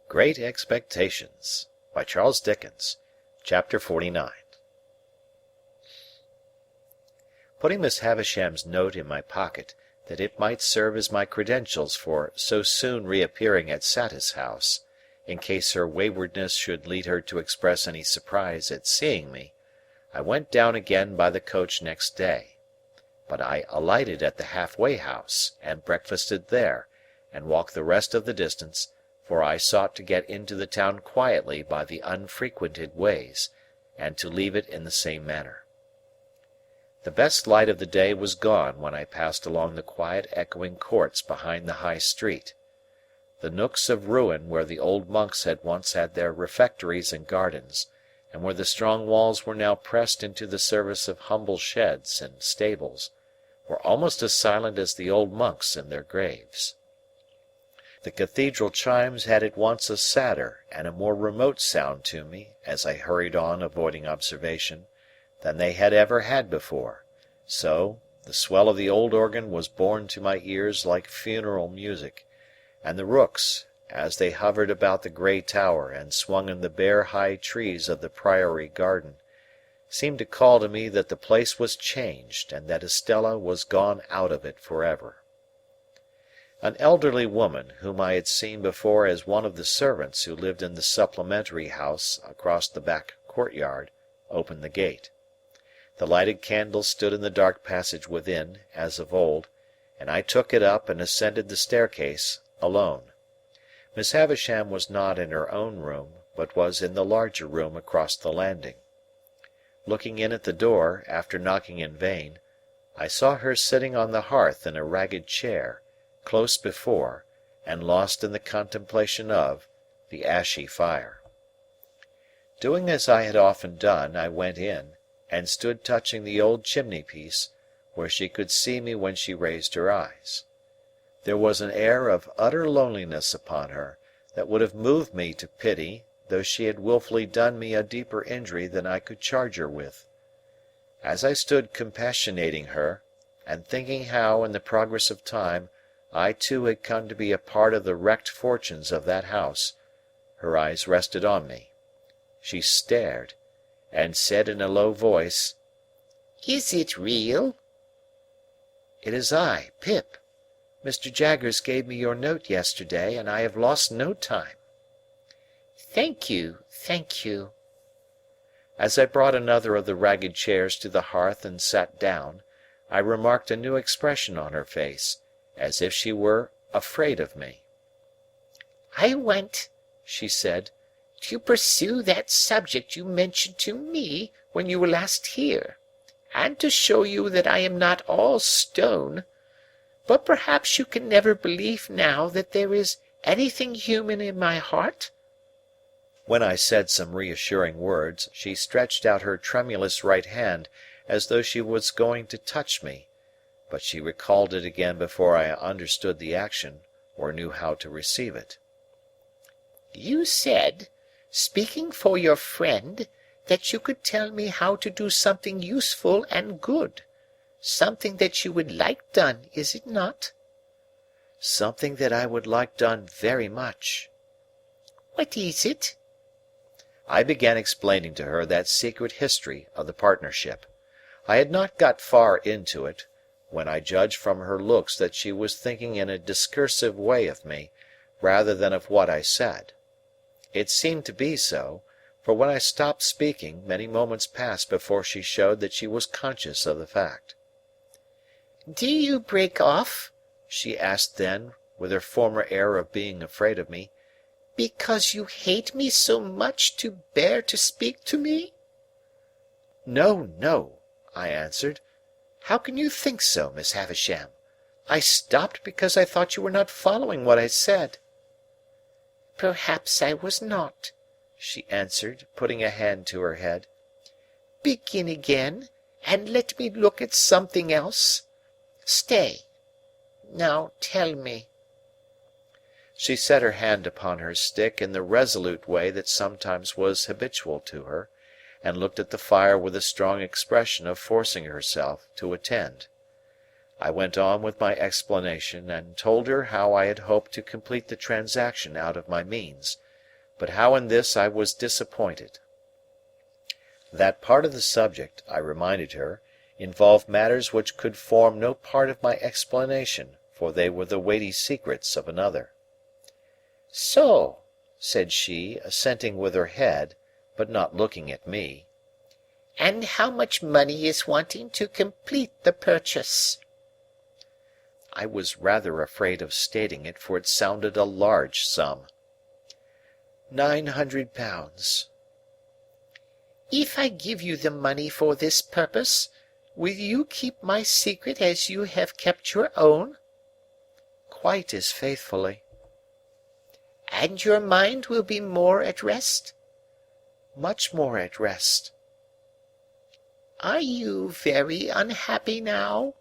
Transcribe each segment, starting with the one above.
Great Expectations by Charles Dickens. Chapter 49. Putting Miss Havisham's note in my pocket, that it might serve as my credentials for so soon reappearing at Satis House, in case her waywardness should lead her to express any surprise at seeing me, I went down again by the coach next day. But I alighted at the half-way house, and breakfasted there, and walked the rest of the distance, for I sought to get into the town quietly by the unfrequented ways, and to leave it in the same manner. The best light of the day was gone when I passed along the quiet echoing courts behind the High Street. The nooks of ruin where the old monks had once had their refectories and gardens, and where the strong walls were now pressed into the service of humble sheds and stables, were almost as silent as the old monks in their graves. The cathedral chimes had at once a sadder and a more remote sound to me, as I hurried on avoiding observation, than they had ever had before, so the swell of the old organ was borne to my ears like funeral music, and the rooks, as they hovered about the grey tower and swung in the bare high trees of the priory garden, seemed to call to me that the place was changed and that Estella was gone out of it for ever. An elderly woman, whom I had seen before as one of the servants who lived in the supplementary house across the back courtyard, opened the gate. The lighted candle stood in the dark passage within, as of old, and I took it up and ascended the staircase, alone. Miss Havisham was not in her own room, but was in the larger room across the landing. Looking in at the door, after knocking in vain, I saw her sitting on the hearth in a ragged chair, close before, and lost in the contemplation of, the ashy fire. Doing as I had often done, I went in, and stood touching the old chimney-piece, where she could see me when she raised her eyes. There was an air of utter loneliness upon her, that would have moved me to pity, though she had wilfully done me a deeper injury than I could charge her with. As I stood compassionating her, and thinking how, in the progress of time, I too had come to be a part of the wrecked fortunes of that house, her eyes rested on me. She stared, and said in a low voice, "Is it real?" "It is I, Pip. Mr. Jaggers gave me your note yesterday, and I have lost no time." "Thank you, thank you." As I brought another of the ragged chairs to the hearth and sat down, I remarked a new expression on her face, as if she were afraid of me. "I want," she said, "to pursue that subject you mentioned to me when you were last here, and to show you that I am not all stone. But perhaps you can never believe now that there is anything human in my heart?" When I said some reassuring words, she stretched out her tremulous right hand as though she was going to touch me, but she recalled it again before I understood the action, or knew how to receive it. "You said, speaking for your friend, that you could tell me how to do something useful and good. Something that you would like done, is it not?" "Something that I would like done very much." "What is it?" I began explaining to her that secret history of the partnership. I had not got far into it, when I judged from her looks that she was thinking in a discursive way of me, rather than of what I said. It seemed to be so, for when I stopped speaking, many moments passed before she showed that she was conscious of the fact. "Do you break off," she asked then, with her former air of being afraid of me, "because you hate me so much to bear to speak to me?" "No, no," I answered. "How can you think so, Miss Havisham? I stopped because I thought you were not following what I said." "Perhaps I was not," she answered, putting a hand to her head. "Begin again, and let me look at something else. Stay. Now tell me." She set her hand upon her stick in the resolute way that sometimes was habitual to her, and looked at the fire with a strong expression of forcing herself to attend. I went on with my explanation, and told her how I had hoped to complete the transaction out of my means, but how in this I was disappointed. That part of the subject, I reminded her, involved matters which could form no part of my explanation, for they were the weighty secrets of another. "So," said she, assenting with her head, but not looking at me. "And how much money is wanting to complete the purchase?" I was rather afraid of stating it, for it sounded a large sum. £900. "If I give you the money for this purpose, will you keep my secret as you have kept your own?" "Quite as faithfully." "And your mind will be more at rest?" "Much more at rest." "Are you very unhappy now?"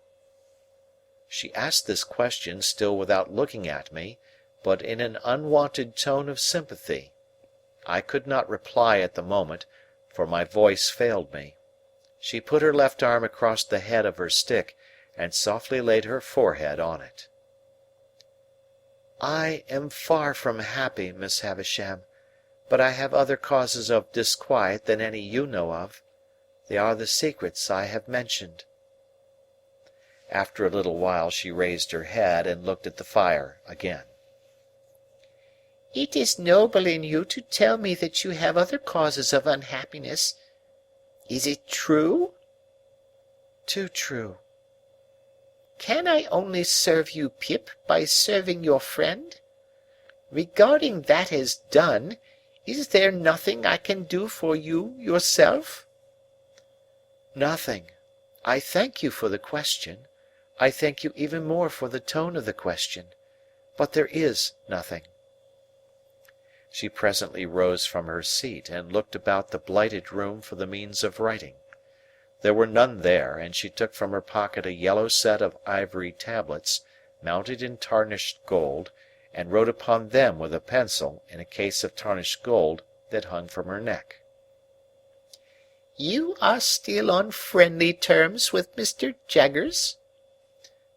She asked this question still without looking at me, but in an unwonted tone of sympathy. I could not reply at the moment, for my voice failed me. She put her left arm across the head of her stick, and softly laid her forehead on it. "I am far from happy, Miss Havisham, but I have other causes of disquiet than any you know of. They are the secrets I have mentioned." After a little while she raised her head and looked at the fire again. "It is noble in you to tell me that you have other causes of unhappiness. Is it true?" "Too true." "Can I only serve you, Pip, by serving your friend? Regarding that as done, is there nothing I can do for you yourself?" "Nothing. I thank you for the question. I thank you even more for the tone of the question. But there is nothing." She presently rose from her seat, and looked about the blighted room for the means of writing. There were none there, and she took from her pocket a yellow set of ivory tablets, mounted in tarnished gold, and wrote upon them with a pencil, in a case of tarnished gold that hung from her neck. "You are still on friendly terms with Mr. Jaggers?"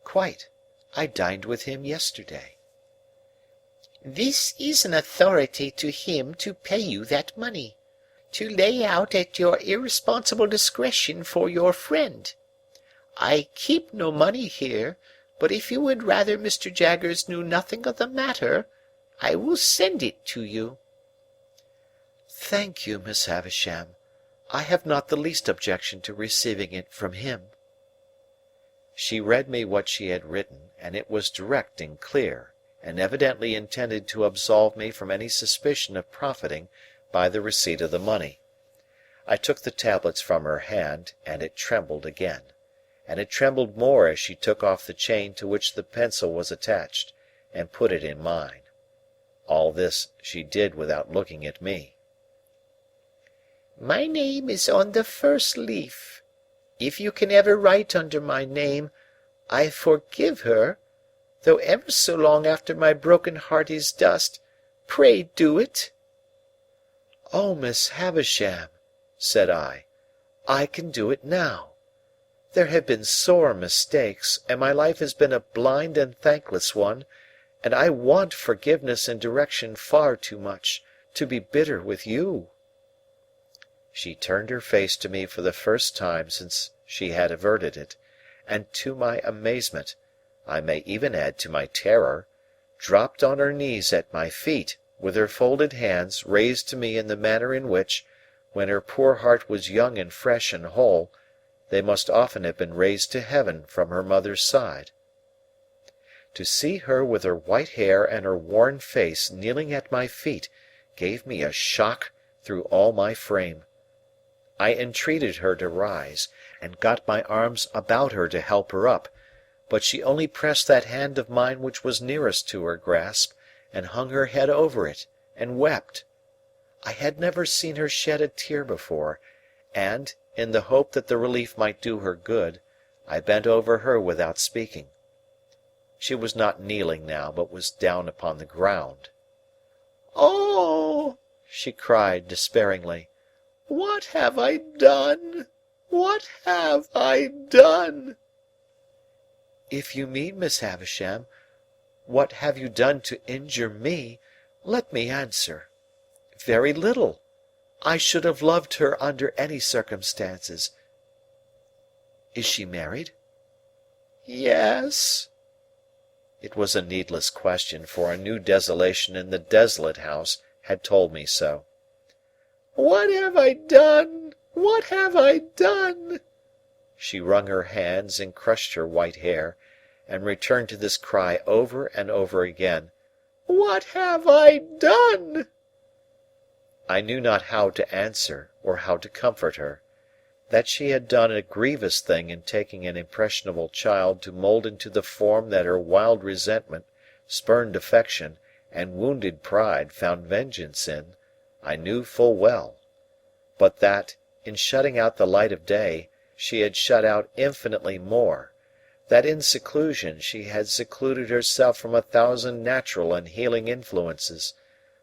"Quite. I dined with him yesterday." "This is an authority to him to pay you that money, to lay out at your irresponsible discretion for your friend. I keep no money here, but if you would rather Mr. Jaggers knew nothing of the matter, I will send it to you." "Thank you, Miss Havisham. I have not the least objection to receiving it from him." She read me what she had written, and it was direct and clear, and evidently intended to absolve me from any suspicion of profiting by the receipt of the money. I took the tablets from her hand, and it trembled again, and it trembled more as she took off the chain to which the pencil was attached, and put it in mine. All this she did without looking at me. "My name is on the first leaf. If you can ever write under my name, I forgive her, though ever so long after my broken heart is dust. Pray do it." "Oh, Miss Havisham," said I can do it now. There have been sore mistakes, and my life has been a blind and thankless one, and I want forgiveness and direction far too much, to be bitter with you." She turned her face to me for the first time since she had averted it, and to my amazement, I may even add to my terror, dropped on her knees at my feet, with her folded hands raised to me in the manner in which, when her poor heart was young and fresh and whole, they must often have been raised to heaven from her mother's side. To see her with her white hair and her worn face kneeling at my feet gave me a shock through all my frame. I entreated her to rise, and got my arms about her to help her up, but she only pressed that hand of mine which was nearest to her grasp, and hung her head over it, and wept. I had never seen her shed a tear before, and, in the hope that the relief might do her good, I bent over her without speaking. She was not kneeling now, but was down upon the ground. "Oh!" she cried despairingly. "What have I done? What have I done?" "If you mean, Miss Havisham, what have you done to injure me, let me answer. Very little. I should have loved her under any circumstances. Is she married?" "Yes." It was a needless question, for a new desolation in the desolate house had told me so. "What have I done? What have I done?" She wrung her hands and crushed her white hair, and returned to this cry over and over again. "What have I done?" I knew not how to answer or how to comfort her. That she had done a grievous thing in taking an impressionable child to mould into the form that her wild resentment, spurned affection, and wounded pride found vengeance in, I knew full well; but that, in shutting out the light of day, she had shut out infinitely more; that in seclusion she had secluded herself from 1,000 natural and healing influences;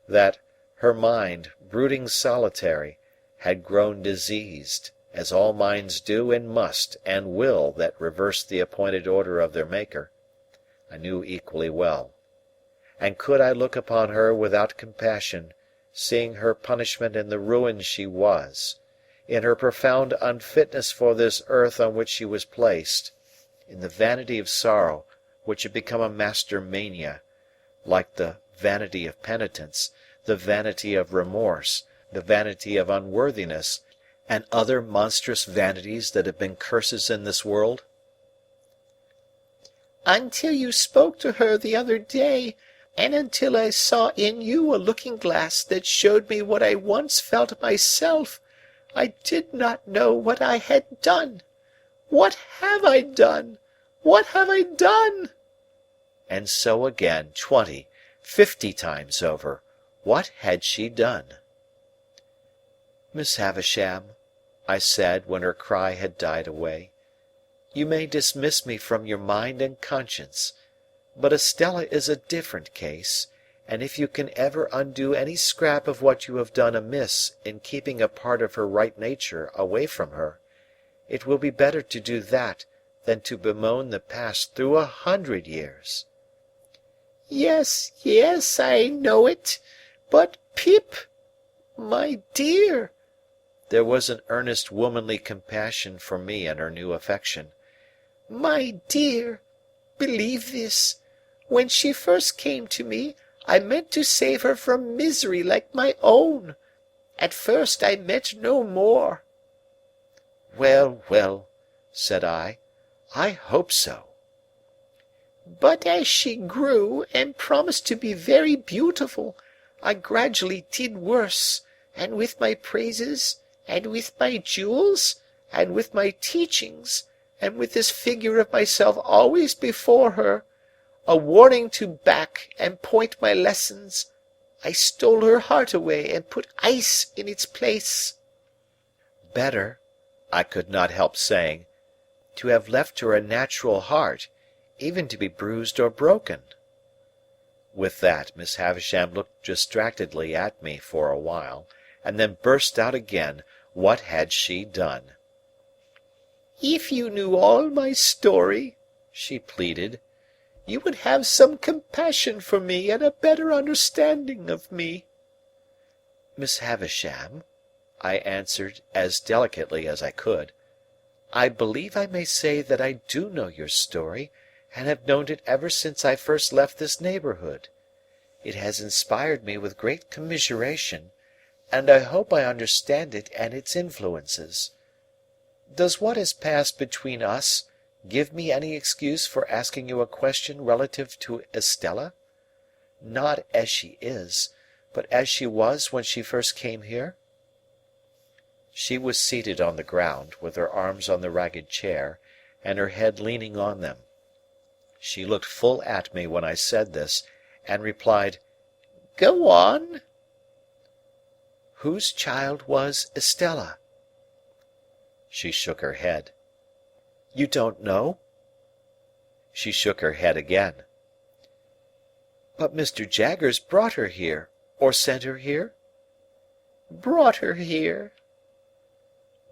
that, her mind, brooding solitary, had grown diseased, as all minds do and must and will that reverse the appointed order of their Maker, I knew equally well. And could I look upon her without compassion, seeing her punishment in the ruin she was, in her profound unfitness for this earth on which she was placed, in the vanity of sorrow which had become a master mania, like the vanity of penitence, the vanity of remorse, the vanity of unworthiness, and other monstrous vanities that have been curses in this world? "Until you spoke to her the other day, and until I saw in you a looking-glass that showed me what I once felt myself, I did not know what I had done. What have I done? What have I done?" And so again, 20, 50 times over, what had she done? "Miss Havisham," I said, when her cry had died away, "you may dismiss me from your mind and conscience, but Estella is a different case, and if you can ever undo any scrap of what you have done amiss in keeping a part of her right nature away from her, it will be better to do that than to bemoan the past through 100 years." "Yes, yes, I know it. But, Pip, my dear," there was an earnest womanly compassion for me in her new affection, "my dear, believe this. When she first came to me, I meant to save her from misery like my own. At first I meant no more." "Well, well," said I hope so." "But as she grew, and promised to be very beautiful, I gradually did worse, and with my praises, and with my jewels, and with my teachings, and with this figure of myself always before her, a warning to back and point my lessons, I stole her heart away and put ice in its place." "Better," I could not help saying, "to have left her a natural heart, even to be bruised or broken." With that, Miss Havisham looked distractedly at me for a while, and then burst out again. What had she done? "If you knew all my story," she pleaded, "you would have some compassion for me and a better understanding of me." "Miss Havisham," I answered as delicately as I could, "I believe I may say that I do know your story, and have known it ever since I first left this neighbourhood. It has inspired me with great commiseration, and I hope I understand it and its influences. Does what has passed between us give me any excuse for asking you a question relative to Estella? Not as she is, but as she was when she first came here?" She was seated on the ground, with her arms on the ragged chair, and her head leaning on them. She looked full at me when I said this, and replied, "Go on." "Whose child was Estella?" She shook her head. "You don't know?" She shook her head again. "But Mr. Jaggers brought her here, or sent her here?" "Brought her here."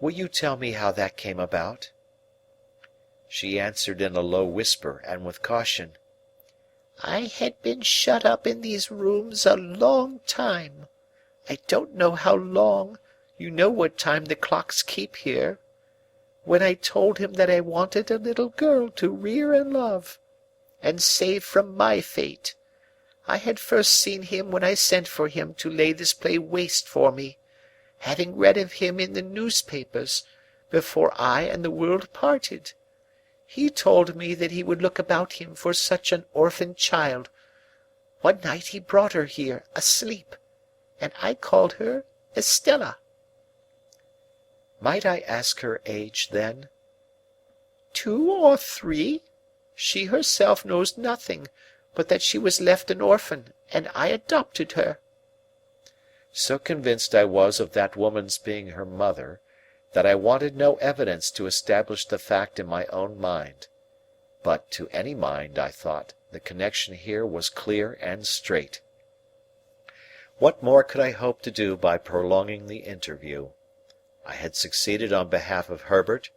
"Will you tell me how that came about?" She answered in a low whisper and with caution, "I had been shut up in these rooms a long time. I don't know how long, you know what time the clocks keep here, when I told him that I wanted a little girl to rear and love, and save from my fate. I had first seen him when I sent for him to lay this place waste for me, having read of him in the newspapers, before I and the world parted. He told me that he would look about him for such an orphan child. One night he brought her here, asleep, and I called her Estella." "Might I ask her age, then?" 2 or 3. She herself knows nothing, but that she was left an orphan, and I adopted her." So convinced I was of that woman's being her mother, that I wanted no evidence to establish the fact in my own mind. But to any mind, I thought, the connection here was clear and straight. What more could I hope to do by prolonging the interview? I had succeeded on behalf of Herbert.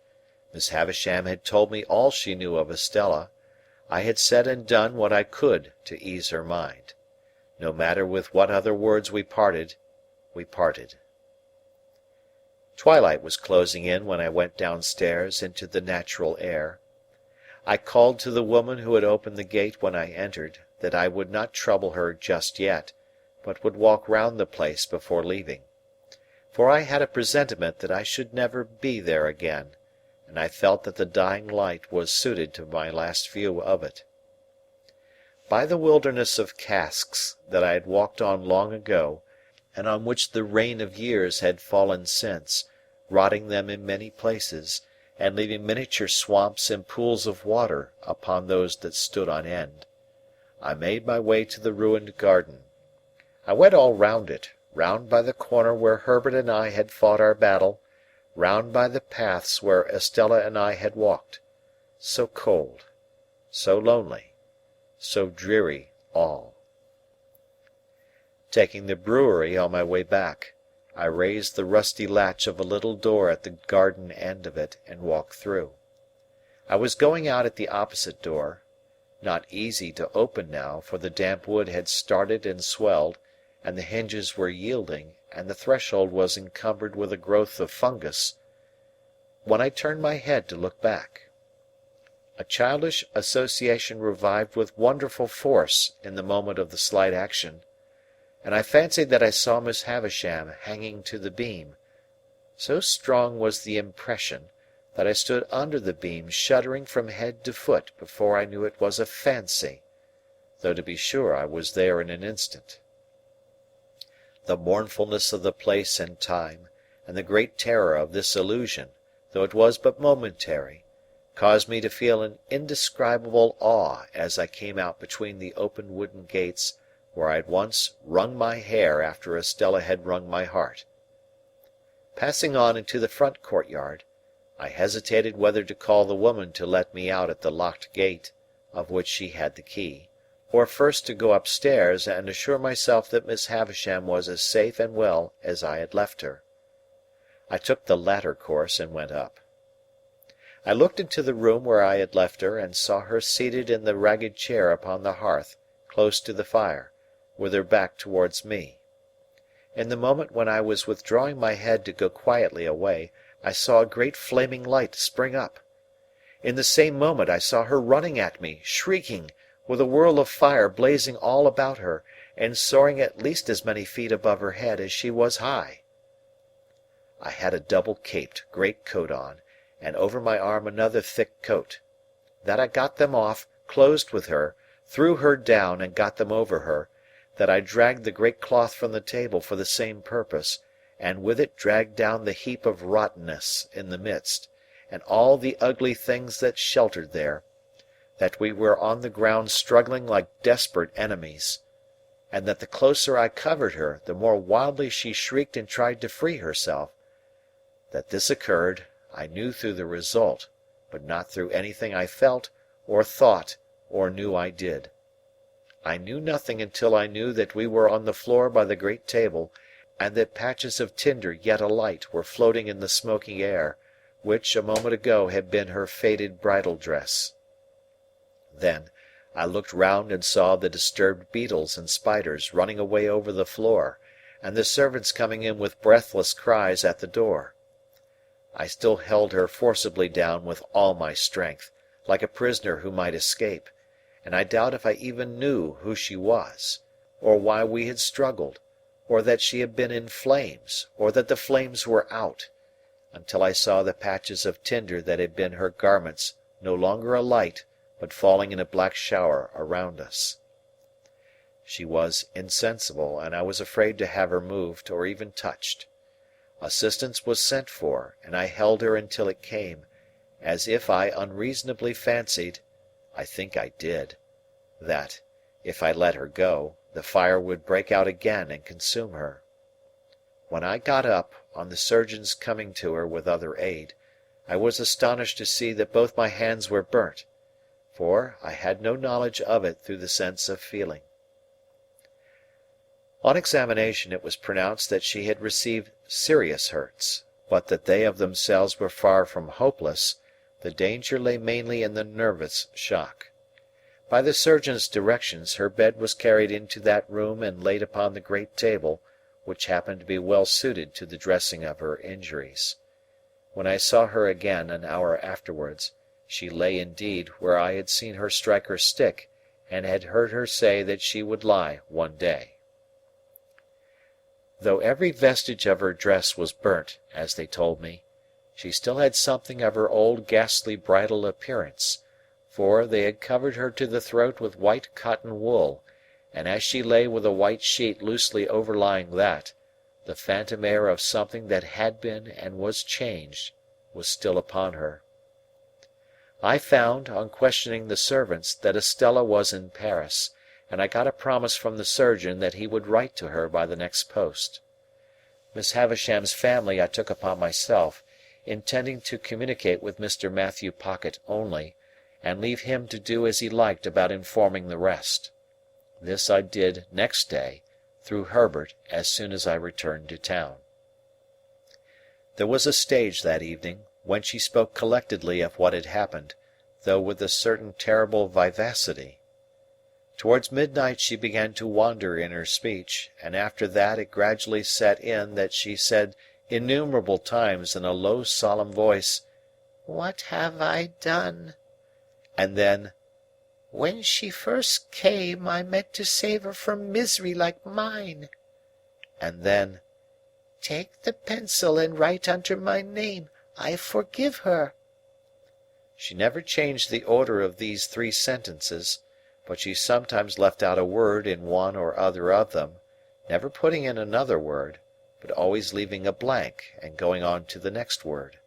Miss Havisham had told me all she knew of Estella. I had said and done what I could to ease her mind. No matter with what other words we parted, we parted. Twilight was closing in when I went downstairs into the natural air. I called to the woman who had opened the gate when I entered, that I would not trouble her just yet, but would walk round the place before leaving. For I had a presentiment that I should never be there again, and I felt that the dying light was suited to my last view of it. By the wilderness of casks that I had walked on long ago, and on which the rain of years had fallen since, rotting them in many places, and leaving miniature swamps and pools of water upon those that stood on end, I made my way to the ruined garden. I went all round it, round by the corner where Herbert and I had fought our battle, round by the paths where Estella and I had walked. So cold, so lonely, so dreary all. Taking the brewery on my way back, I raised the rusty latch of a little door at the garden end of it and walked through. I was going out at the opposite door, not easy to open now, for the damp wood had started and swelled, and the hinges were yielding, and the threshold was encumbered with a growth of fungus, when I turned my head to look back. A childish association revived with wonderful force in the moment of the slight action, and I fancied that I saw Miss Havisham hanging to the beam. So strong was the impression, that I stood under the beam shuddering from head to foot before I knew it was a fancy, though to be sure I was there in an instant. The mournfulness of the place and time, and the great terror of this illusion, though it was but momentary, caused me to feel an indescribable awe as I came out between the open wooden gates where I had once wrung my hair after Estella had wrung my heart. Passing on into the front courtyard, I hesitated whether to call the woman to let me out at the locked gate, of which she had the key, or first to go upstairs and assure myself that Miss Havisham was as safe and well as I had left her. I took the latter course and went up. I looked into the room where I had left her, and saw her seated in the ragged chair upon the hearth, close to the fire, with her back towards me. In the moment when I was withdrawing my head to go quietly away, I saw a great flaming light spring up. In the same moment I saw her running at me, shrieking, with a whirl of fire blazing all about her, and soaring at least as many feet above her head as she was high. I had a double-caped great coat on, and over my arm another thick coat. That I got them off, closed with her, threw her down and got them over her, that I dragged the great cloth from the table for the same purpose, and with it dragged down the heap of rottenness in the midst, and all the ugly things that sheltered there, that we were on the ground struggling like desperate enemies, and that the closer I covered her, the more wildly she shrieked and tried to free herself. That this occurred, I knew through the result, but not through anything I felt, or thought, or knew I did. I knew nothing until I knew that we were on the floor by the great table, and that patches of tinder yet alight were floating in the smoky air, which, a moment ago, had been her faded bridal dress. Then, I looked round and saw the disturbed beetles and spiders running away over the floor, and the servants coming in with breathless cries at the door. I still held her forcibly down with all my strength, like a prisoner who might escape, and I doubt if I even knew who she was, or why we had struggled, or that she had been in flames, or that the flames were out, until I saw the patches of tinder that had been her garments no longer alight but falling in a black shower around us. She was insensible, and I was afraid to have her moved or even touched. Assistance was sent for, and I held her until it came, as if I unreasonably fancied, I think I did, that, if I let her go, the fire would break out again and consume her. When I got up, on the surgeon's coming to her with other aid, I was astonished to see that both my hands were burnt, for I had no knowledge of it through the sense of feeling. On examination it was pronounced that she had received serious hurts, but that they of themselves were far from hopeless. The danger lay mainly in the nervous shock. By the surgeon's directions her bed was carried into that room and laid upon the great table, which happened to be well suited to the dressing of her injuries. When I saw her again an hour afterwards, she lay indeed where I had seen her strike her stick, and had heard her say that she would lie one day. Though every vestige of her dress was burnt, as they told me, she still had something of her old ghastly bridal appearance, for they had covered her to the throat with white cotton wool, and as she lay with a white sheet loosely overlying that, the phantom air of something that had been and was changed was still upon her. I found, on questioning the servants, that Estella was in Paris, and I got a promise from the surgeon that he would write to her by the next post. Miss Havisham's family I took upon myself, intending to communicate with Mr. Matthew Pocket only, and leave him to do as he liked about informing the rest. This I did next day, through Herbert, as soon as I returned to town. There was a stage that evening, when she spoke collectedly of what had happened, though with a certain terrible vivacity. Towards midnight she began to wander in her speech, and after that it gradually set in that she said innumerable times in a low solemn voice, "What have I done?" And then, "When she first came I meant to save her from misery like mine." And then, "Take the pencil and write under my name, I forgive her." She never changed the order of these 3 sentences, but she sometimes left out a word in one or other of them, never putting in another word, but always leaving a blank and going on to the next word.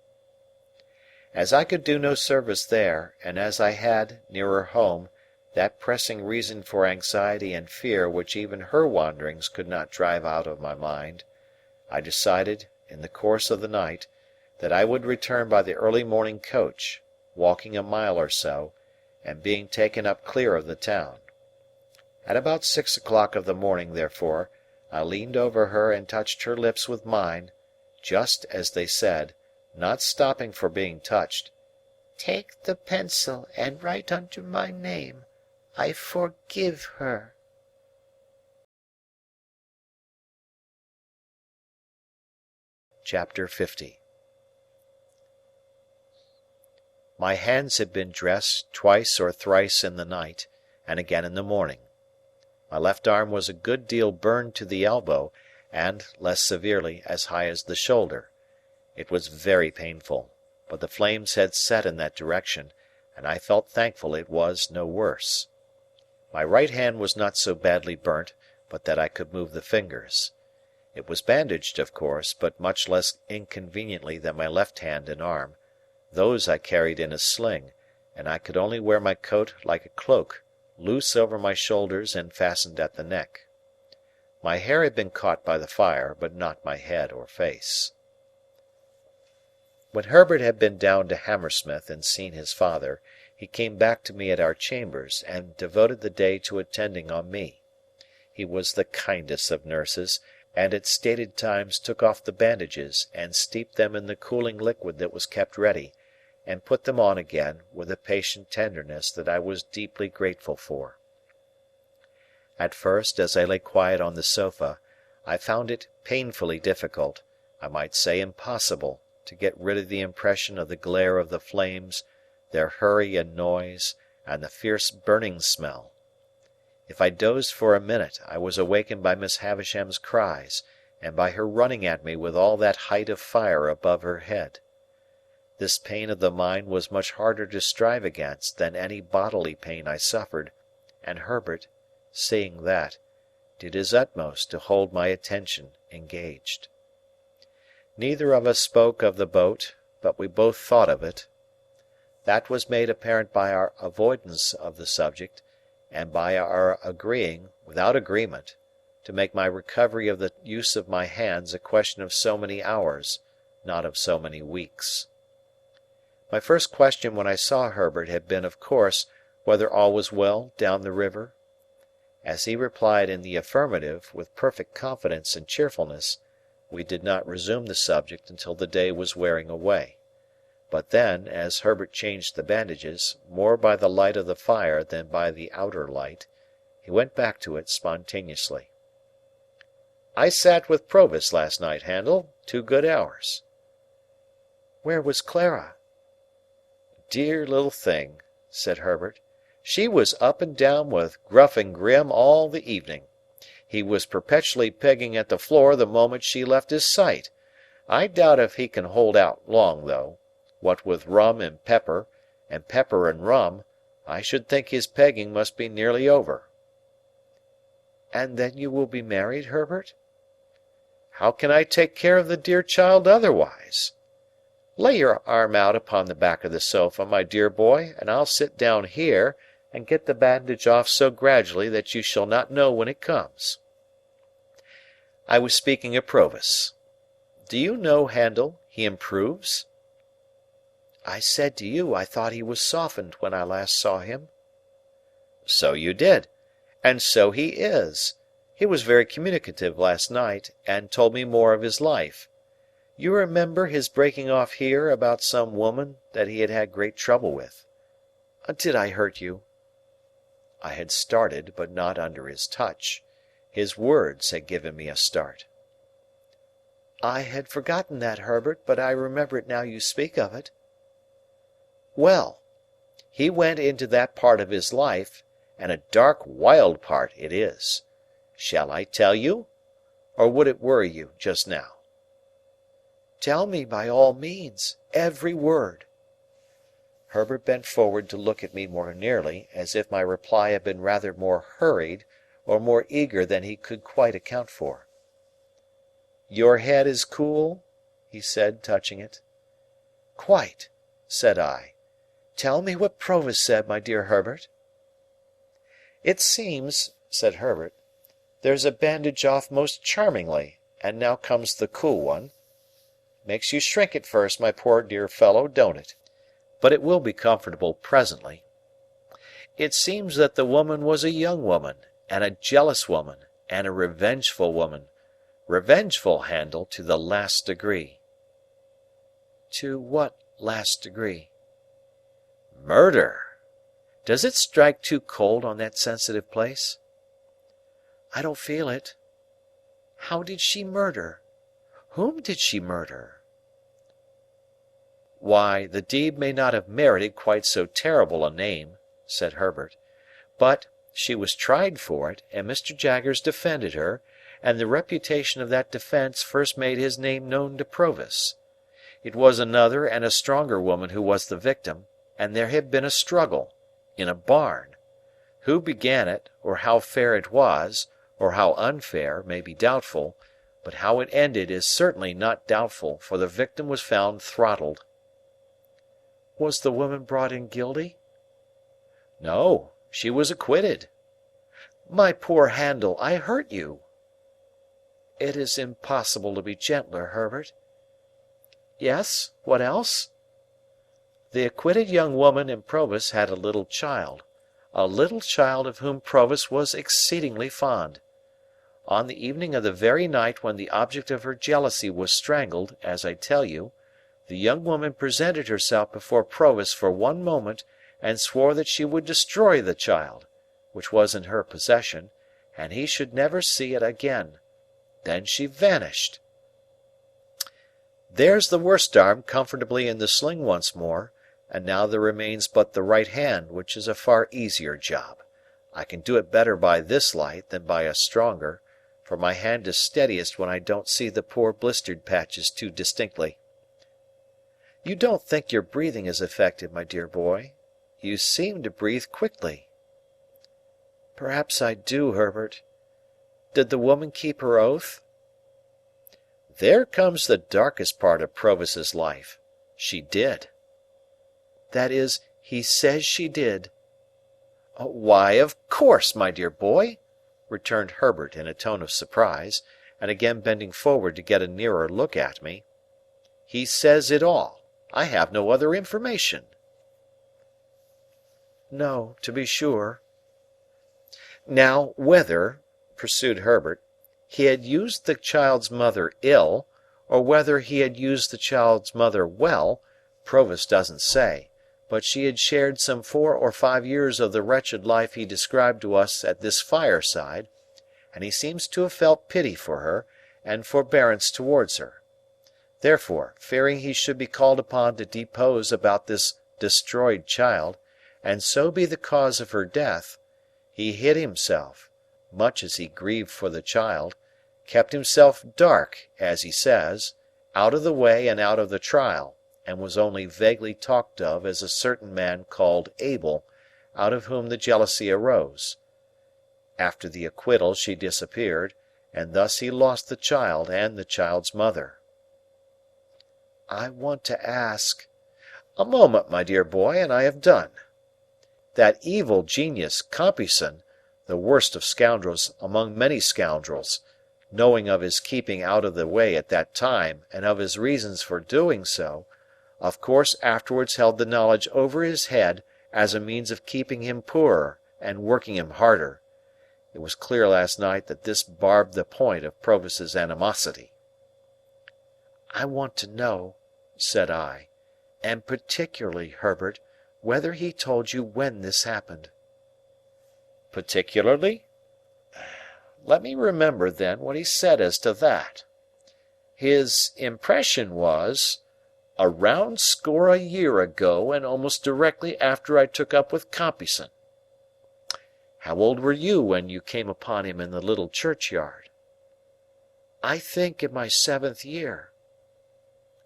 As I could do no service there, and as I had, nearer home, that pressing reason for anxiety and fear which even her wanderings could not drive out of my mind, I decided, in the course of the night, that I would return by the early morning coach, walking a mile or so, and being taken up clear of the town. At about 6 o'clock of the morning, therefore, I leaned over her and touched her lips with mine, just as they said, not stopping for being touched, "Take the pencil and write under my name, I forgive her." Chapter 50. My hands had been dressed twice or thrice in the night, and again in the morning. My left arm was a good deal burned to the elbow, and, less severely, as high as the shoulder. It was very painful, but the flames had set in that direction, and I felt thankful it was no worse. My right hand was not so badly burnt but that I could move the fingers. It was bandaged, of course, but much less inconveniently than my left hand and arm. Those I carried in a sling, and I could only wear my coat like a cloak, loose over my shoulders and fastened at the neck. My hair had been caught by the fire, but not my head or face. When Herbert had been down to Hammersmith and seen his father, he came back to me at our chambers, and devoted the day to attending on me. He was the kindest of nurses, and at stated times took off the bandages and steeped them in the cooling liquid that was kept ready, and put them on again with a patient tenderness that I was deeply grateful for. At first, as I lay quiet on the sofa, I found it painfully difficult, I might say impossible, to get rid of the impression of the glare of the flames, their hurry and noise, and the fierce burning smell. If I dozed for a minute, I was awakened by Miss Havisham's cries, and by her running at me with all that height of fire above her head. This pain of the mind was much harder to strive against than any bodily pain I suffered, and Herbert, seeing that, did his utmost to hold my attention engaged. Neither of us spoke of the boat, but we both thought of it. That was made apparent by our avoidance of the subject, and by our agreeing, without agreement, to make my recovery of the use of my hands a question of so many hours, not of so many weeks. My first question when I saw Herbert had been, of course, whether all was well down the river. As he replied in the affirmative, with perfect confidence and cheerfulness, we did not resume the subject until the day was wearing away. But then, as Herbert changed the bandages, more by the light of the fire than by the outer light, he went back to it spontaneously. "I sat with Provis last night, Handel, 2 good hours." "Where was Clara?" "Dear little thing," said Herbert. "She was up and down with Gruff and Grim all the evening. He was perpetually pegging at the floor the moment she left his sight. I doubt if he can hold out long, though. What with rum and pepper and rum, I should think his pegging must be nearly over." "And then you will be married, Herbert?" "How can I take care of the dear child otherwise? Lay your arm out upon the back of the sofa, my dear boy, and I'll sit down here, and get the bandage off so gradually that you shall not know when it comes. I was speaking of Provis. Do you know, Handel, he improves?" "I said to you I thought he was softened when I last saw him." "So you did, and so he is. He was very communicative last night, and told me more of his life. You remember his breaking off here about some woman that he had had great trouble with. Did I hurt you?" I had started, but not under his touch. His words had given me a start. "I had forgotten that, Herbert, but I remember it now you speak of it." "Well, he went into that part of his life, and a dark, wild part it is. Shall I tell you? Or would it worry you just now?" "Tell me by all means, every word." Herbert bent forward to look at me more nearly, as if my reply had been rather more hurried or more eager than he could quite account for. "Your head is cool?" he said, touching it. "Quite," said I. "Tell me what Provis said, my dear Herbert." "It seems," said Herbert, "there's a bandage off most charmingly, and now comes the cool one. Makes you shrink at first, my poor dear fellow, don't it? But it will be comfortable presently. It seems that the woman was a young woman, and a jealous woman, and a revengeful woman. Revengeful, Handel, to the last degree." "To what last degree?" "Murder. Does it strike too cold on that sensitive place?" "I don't feel it. How did she murder? Whom did she murder?" "Why, the deed may not have merited quite so terrible a name," said Herbert, "but she was tried for it, and Mr. Jaggers defended her, and the reputation of that defence first made his name known to Provis. It was another and a stronger woman who was the victim, and there had been a struggle in a barn. Who began it, or how fair it was, or how unfair, may be doubtful, but how it ended is certainly not doubtful, for the victim was found throttled." "Was the woman brought in guilty?" "No, she was acquitted." "My poor Handel, I hurt you." "It is impossible to be gentler, Herbert." "Yes, what else?" "The acquitted young woman and Provis had a little child of whom Provis was exceedingly fond. On the evening of the very night when the object of her jealousy was strangled, as I tell you, the young woman presented herself before Provis for one moment and swore that she would destroy the child, which was in her possession, and he should never see it again. Then she vanished. There's the worst arm comfortably in the sling once more, and now there remains but the right hand, which is a far easier job. I can do it better by this light than by a stronger, for my hand is steadiest when I don't see the poor blistered patches too distinctly. You don't think your breathing is affected, my dear boy? You seem to breathe quickly." "Perhaps I do, Herbert. Did the woman keep her oath?" "There comes the darkest part of Provis's life. She did." "That is, he says she did." "Why, of course, my dear boy," returned Herbert in a tone of surprise, and again bending forward to get a nearer look at me. "He says it all. I have no other information." "No, to be sure." "Now, whether," pursued Herbert, "he had used the child's mother ill, or whether he had used the child's mother well, Provis doesn't say, but she had shared some 4 or 5 years of the wretched life he described to us at this fireside, and he seems to have felt pity for her, and forbearance towards her. Therefore, fearing he should be called upon to depose about this destroyed child, and so be the cause of her death, he hid himself, much as he grieved for the child, kept himself dark, as he says, out of the way and out of the trial, and was only vaguely talked of as a certain man called Abel, out of whom the jealousy arose. After the acquittal she disappeared, and thus he lost the child and the child's mother." "I want to ask—" "A moment, my dear boy, and I have done. That evil genius, Compeyson, the worst of scoundrels among many scoundrels, knowing of his keeping out of the way at that time and of his reasons for doing so, of course afterwards held the knowledge over his head as a means of keeping him poorer and working him harder. It was clear last night that this barbed the point of Provis's animosity." "I want to know," said I, "and particularly, Herbert, whether he told you when this happened." "Particularly? Let me remember, then, what he said as to that. His impression was, 'A round score a year ago, and almost directly after I took up with Compeyson.' How old were you when you came upon him in the little churchyard?" "I think in my 7th year."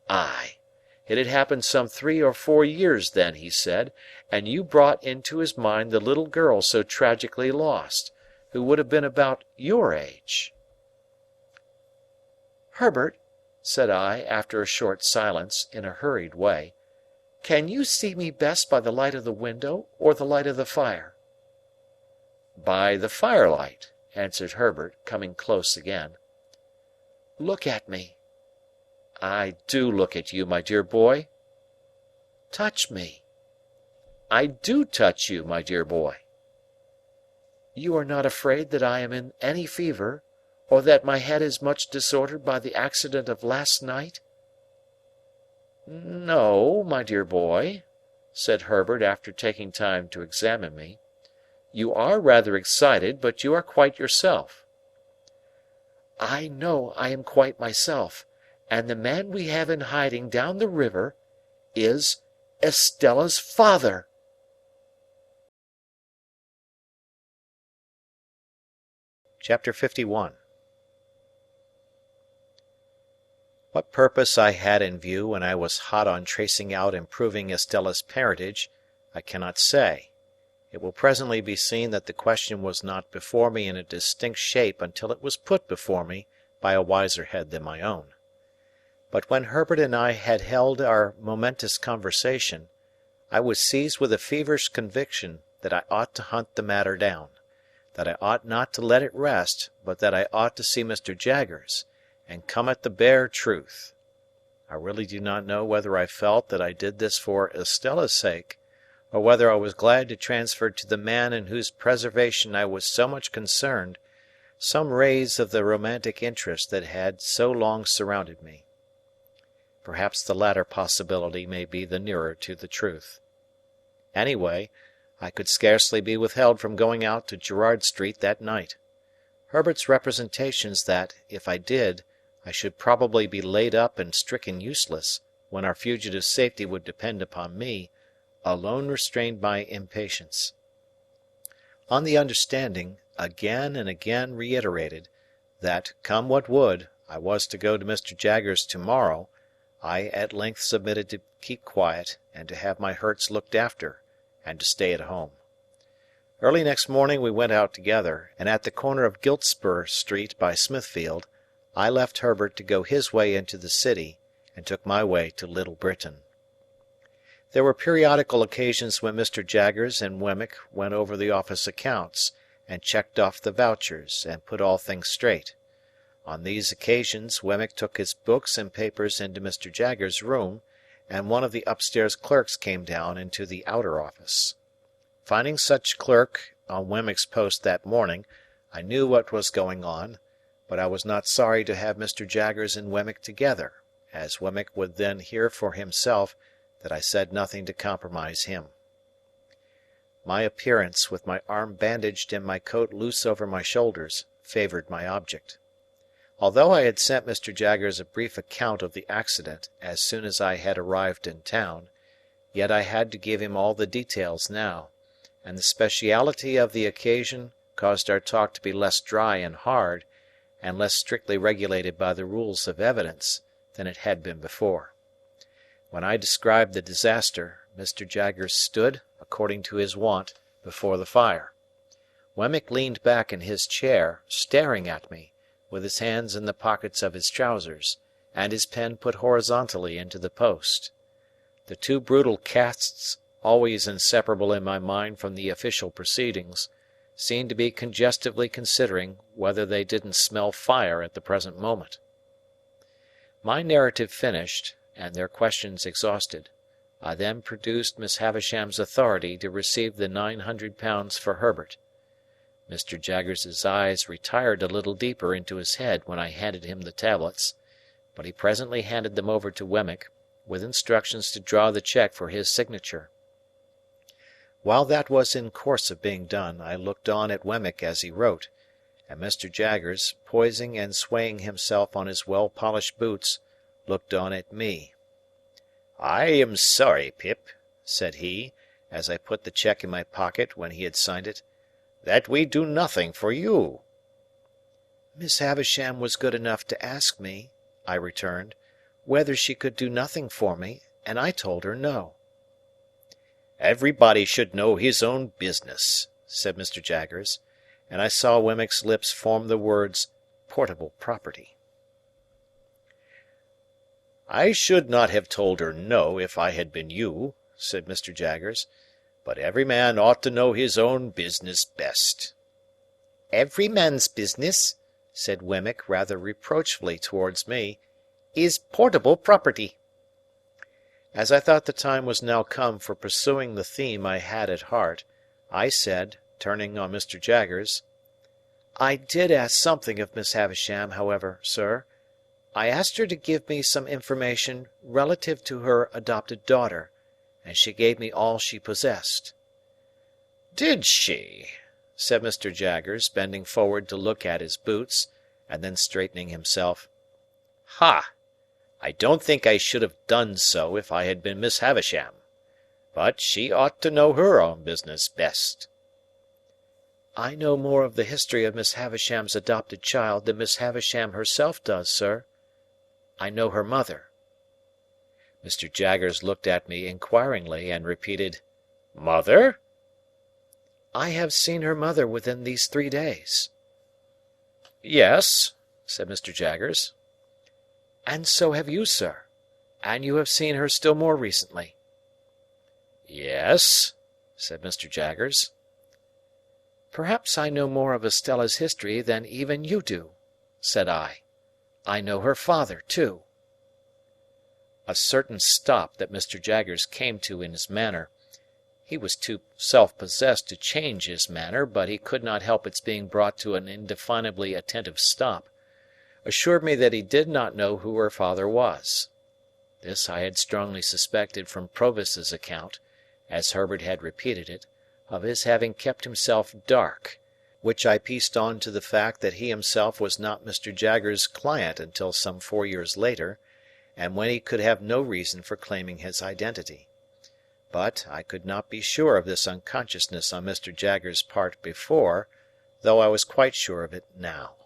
"Ay. It had happened some 3 or 4 years then, he said, and you brought into his mind the little girl so tragically lost, who would have been about your age." "Herbert," said I, after a short silence, in a hurried way, "can you see me best by the light of the window or the light of the fire?" "By the firelight," answered Herbert, coming close again. "Look at me." "I do look at you, my dear boy." "Touch me." "I do touch you, my dear boy." "You are not afraid that I am in any fever, or that my head is much disordered by the accident of last night?" "No, my dear boy," said Herbert after taking time to examine me. "You are rather excited, but you are quite yourself." "I know I am quite myself, and the man we have in hiding down the river is Estella's father." Chapter 51. What purpose I had in view when I was hot on tracing out and proving Estella's parentage, I cannot say. It will presently be seen that the question was not before me in a distinct shape until it was put before me by a wiser head than my own. But when Herbert and I had held our momentous conversation, I was seized with a feverish conviction that I ought to hunt the matter down, that I ought not to let it rest, but that I ought to see Mr. Jaggers, and come at the bare truth. I really do not know whether I felt that I did this for Estella's sake, or whether I was glad to transfer to the man in whose preservation I was so much concerned some rays of the romantic interest that had so long surrounded me. Perhaps the latter possibility may be the nearer to the truth. Anyway, I could scarcely be withheld from going out to Gerrard Street that night. Herbert's representations that, if I did, I should probably be laid up and stricken useless, when our fugitive's safety would depend upon me, alone restrained my impatience. On the understanding, again and again reiterated, that, come what would, I was to go to Mr. Jaggers to-morrow, I at length submitted to keep quiet, and to have my hurts looked after, and to stay at home. Early next morning we went out together, and at the corner of Giltspur Street by Smithfield, I left Herbert to go his way into the city, and took my way to Little Britain. There were periodical occasions when Mr. Jaggers and Wemmick went over the office accounts, and checked off the vouchers, and put all things straight. On these occasions Wemmick took his books and papers into Mr. Jaggers' room, and one of the upstairs clerks came down into the outer office. Finding such clerk on Wemmick's post that morning, I knew what was going on, but I was not sorry to have Mr. Jaggers and Wemmick together, as Wemmick would then hear for himself that I said nothing to compromise him. My appearance, with my arm bandaged and my coat loose over my shoulders, favoured my object. Although I had sent Mr. Jaggers a brief account of the accident as soon as I had arrived in town, yet I had to give him all the details now, and the speciality of the occasion caused our talk to be less dry and hard, and less strictly regulated by the rules of evidence, than it had been before. When I described the disaster, Mr. Jaggers stood, according to his wont, before the fire. Wemmick leaned back in his chair, staring at me, with his hands in the pockets of his trousers, and his pen put horizontally into the post. The two brutal casts, always inseparable in my mind from the official proceedings, seemed to be congestively considering whether they didn't smell fire at the present moment. My narrative finished, and their questions exhausted, I then produced Miss Havisham's authority to receive the £900 for Herbert. Mr. Jaggers's eyes retired a little deeper into his head when I handed him the tablets, but he presently handed them over to Wemmick, with instructions to draw the cheque for his signature. While that was in course of being done, I looked on at Wemmick as he wrote, and Mr. Jaggers, poising and swaying himself on his well-polished boots, looked on at me. "I am sorry, Pip," said he, as I put the cheque in my pocket when he had signed it, "that we do nothing for you." "Miss Havisham was good enough to ask me," I returned, "whether she could do nothing for me, and I told her no." "Everybody should know his own business," said Mr. Jaggers, and I saw Wemmick's lips form the words "portable property." "I should not have told her no if I had been you," said Mr. Jaggers, "but every man ought to know his own business best." "Every man's business," said Wemmick rather reproachfully towards me, "is portable property." As I thought the time was now come for pursuing the theme I had at heart, I said, turning on Mr. Jaggers, "I did ask something of Miss Havisham, however, sir. I asked her to give me some information relative to her adopted daughter, and she gave me all she possessed." "Did she?" said Mr. Jaggers, bending forward to look at his boots, and then straightening himself. "Ha! I don't think I should have done so if I had been Miss Havisham. But she ought to know her own business best." "I know more of the history of Miss Havisham's adopted child than Miss Havisham herself does, sir. I know her mother." Mr. Jaggers looked at me inquiringly, and repeated, "Mother?" "I have seen her mother within these 3 days." "Yes," said Mr. Jaggers. "And so have you, sir. And you have seen her still more recently." "Yes," said Mr. Jaggers. "Perhaps I know more of Estella's history than even you do," said I. "I know her father, too." A certain stop that Mr. Jaggers came to in his manner, he was too self-possessed to change his manner, but he could not help its being brought to an indefinably attentive stop, assured me that he did not know who her father was. This I had strongly suspected from Provis's account, as Herbert had repeated it, of his having kept himself dark, which I pieced on to the fact that he himself was not Mr. Jaggers's client until some 4 years later, and when he could have no reason for claiming his identity. But I could not be sure of this unconsciousness on Mr. Jaggers's part before, though I was quite sure of it now.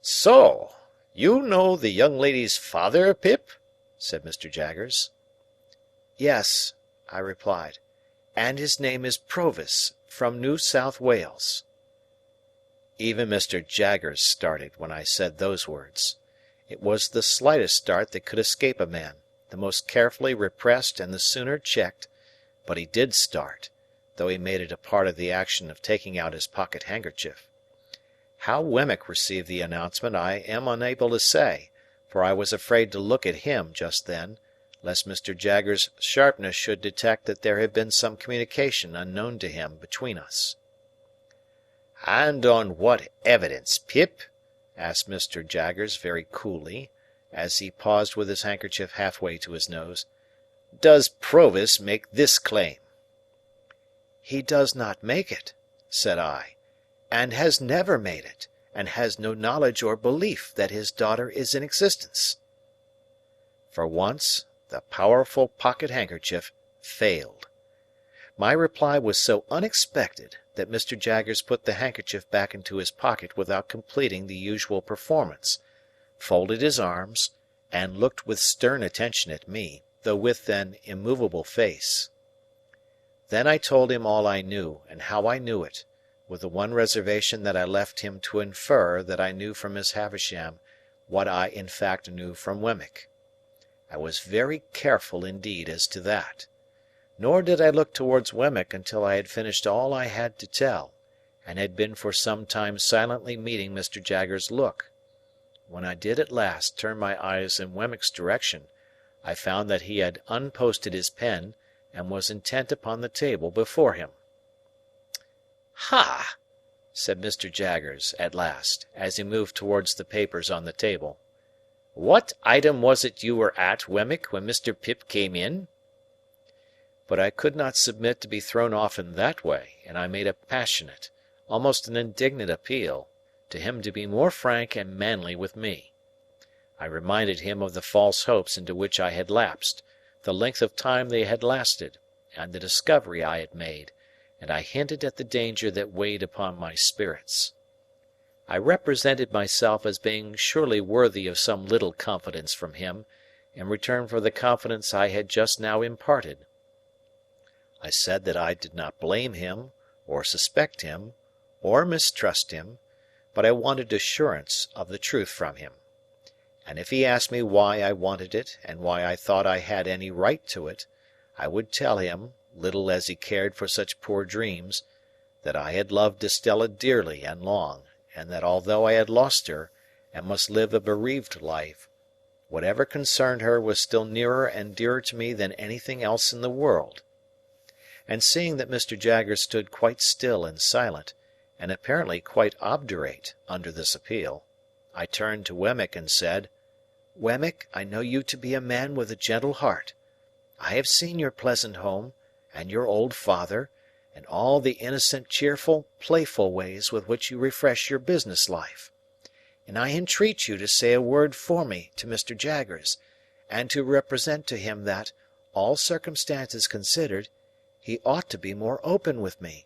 "So, you know the young lady's father, Pip?" said Mr. Jaggers. "Yes," I replied, "and his name is Provis, from New South Wales." Even Mr. Jaggers started when I said those words. It was the slightest start that could escape a man, the most carefully repressed and the sooner checked, but he did start, though he made it a part of the action of taking out his pocket handkerchief. How Wemmick received the announcement I am unable to say, for I was afraid to look at him just then, lest Mr. Jaggers's sharpness should detect that there had been some communication unknown to him between us. "And on what evidence, Pip?" asked Mr. Jaggers very coolly, as he paused with his handkerchief halfway to his nose, "does Provis make this claim?" "He does not make it," said I, "and has never made it, and has no knowledge or belief that his daughter is in existence." For once, the powerful pocket handkerchief failed. My reply was so unexpected that Mr. Jaggers put the handkerchief back into his pocket without completing the usual performance, folded his arms, and looked with stern attention at me, though with an immovable face. Then I told him all I knew, and how I knew it, with the one reservation that I left him to infer that I knew from Miss Havisham what I in fact knew from Wemmick. I was very careful indeed as to that. Nor did I look towards Wemmick until I had finished all I had to tell, and had been for some time silently meeting Mr. Jaggers's look. When I did at last turn my eyes in Wemmick's direction, I found that he had unposted his pen, and was intent upon the table before him. "Ha!" said Mr. Jaggers, at last, as he moved towards the papers on the table. "What item was it you were at, Wemmick, when Mr. Pip came in?" But I could not submit to be thrown off in that way, and I made a passionate, almost an indignant appeal, to him to be more frank and manly with me. I reminded him of the false hopes into which I had lapsed, the length of time they had lasted, and the discovery I had made, and I hinted at the danger that weighed upon my spirits. I represented myself as being surely worthy of some little confidence from him, in return for the confidence I had just now imparted. I said that I did not blame him, or suspect him, or mistrust him, but I wanted assurance of the truth from him. And if he asked me why I wanted it, and why I thought I had any right to it, I would tell him, little as he cared for such poor dreams, that I had loved Estella dearly and long, and that although I had lost her, and must live a bereaved life, whatever concerned her was still nearer and dearer to me than anything else in the world. And seeing that Mr. Jaggers stood quite still and silent, and apparently quite obdurate under this appeal, I turned to Wemmick and said, "Wemmick, I know you to be a man with a gentle heart. I have seen your pleasant home, and your old father, and all the innocent, cheerful, playful ways with which you refresh your business life. And I entreat you to say a word for me to Mr. Jaggers, and to represent to him that, all circumstances considered, he ought to be more open with me."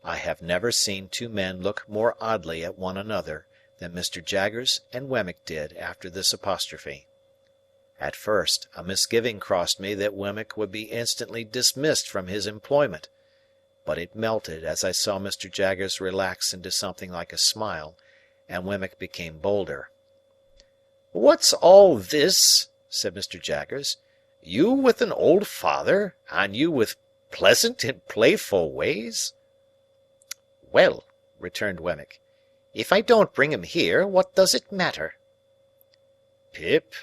I have never seen two men look more oddly at one another than Mr. Jaggers and Wemmick did after this apostrophe. At first, a misgiving crossed me that Wemmick would be instantly dismissed from his employment, but it melted as I saw Mr. Jaggers relax into something like a smile, and Wemmick became bolder. "What's all this?" said Mr. Jaggers. "You with an old father, and you with pleasant and playful ways?" "Well," returned Wemmick, "if I don't bring him here, what does it matter?" "Pip,"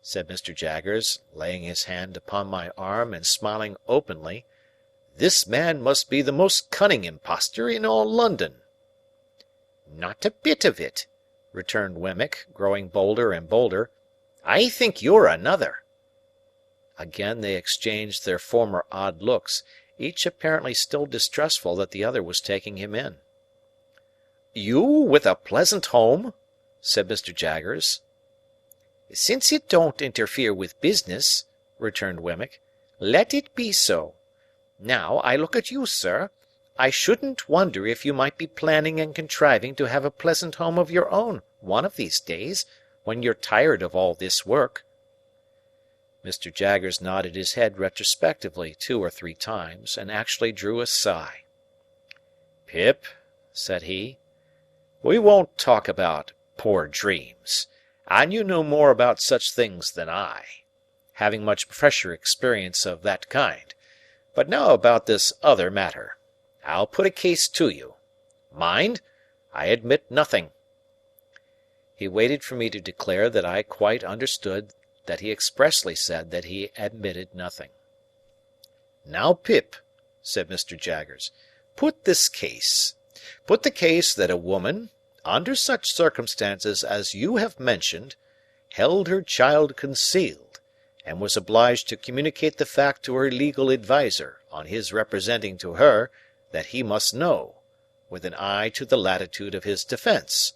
said Mr. Jaggers, laying his hand upon my arm and smiling openly, "this man must be the most cunning impostor in all London." "Not a bit of it," returned Wemmick, growing bolder and bolder. "I think you're another." Again they exchanged their former odd looks, each apparently still distrustful that the other was taking him in. "You with a pleasant home?" said Mr. Jaggers. "Since it don't interfere with business," returned Wemmick, "let it be so. Now, I look at you, sir. I shouldn't wonder if you might be planning and contriving to have a pleasant home of your own, one of these days, when you're tired of all this work." Mr. Jaggers nodded his head retrospectively 2 or 3 times, and actually drew a sigh. "Pip," said he, "we won't talk about poor dreams, and you know more about such things than I, having much fresher experience of that kind. But now about this other matter. I'll put a case to you. Mind, I admit nothing." He waited for me to declare that I quite understood that he expressly said that he admitted nothing. "Now, Pip," said Mr. Jaggers, "put this case. Put the case that a woman, under such circumstances as you have mentioned, held her child concealed, and was obliged to communicate the fact to her legal adviser on his representing to her that he must know, with an eye to the latitude of his defence,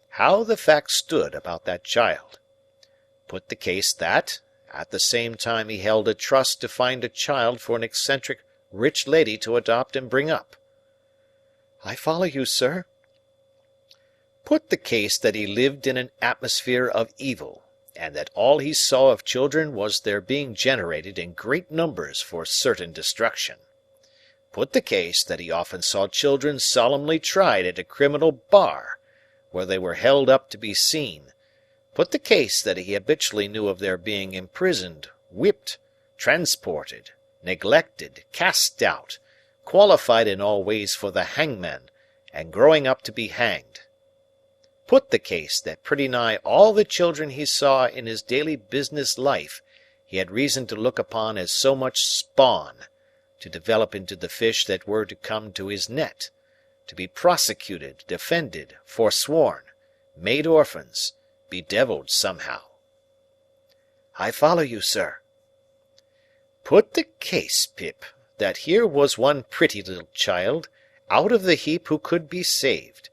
how the fact stood about that child. Put the case that, at the same time he held a trust to find a child for an eccentric rich lady to adopt and bring up." "I follow you, sir." Put the case that he lived in an atmosphere of evil, and that all he saw of children was their being generated in great numbers for certain destruction. Put the case that he often saw children solemnly tried at a criminal bar, where they were held up to be seen. Put the case that he habitually knew of their being imprisoned, whipped, transported, neglected, cast out, qualified in all ways for the hangman, and growing up to be hanged. Put the case that pretty nigh all the children he saw in his daily business life he had reason to look upon as so much spawn, to develop into the fish that were to come to his net, to be prosecuted, defended, forsworn, made orphans, bedevilled somehow." "I follow you, sir." Put the case, Pip, that here was one pretty little child, out of the heap who could be saved,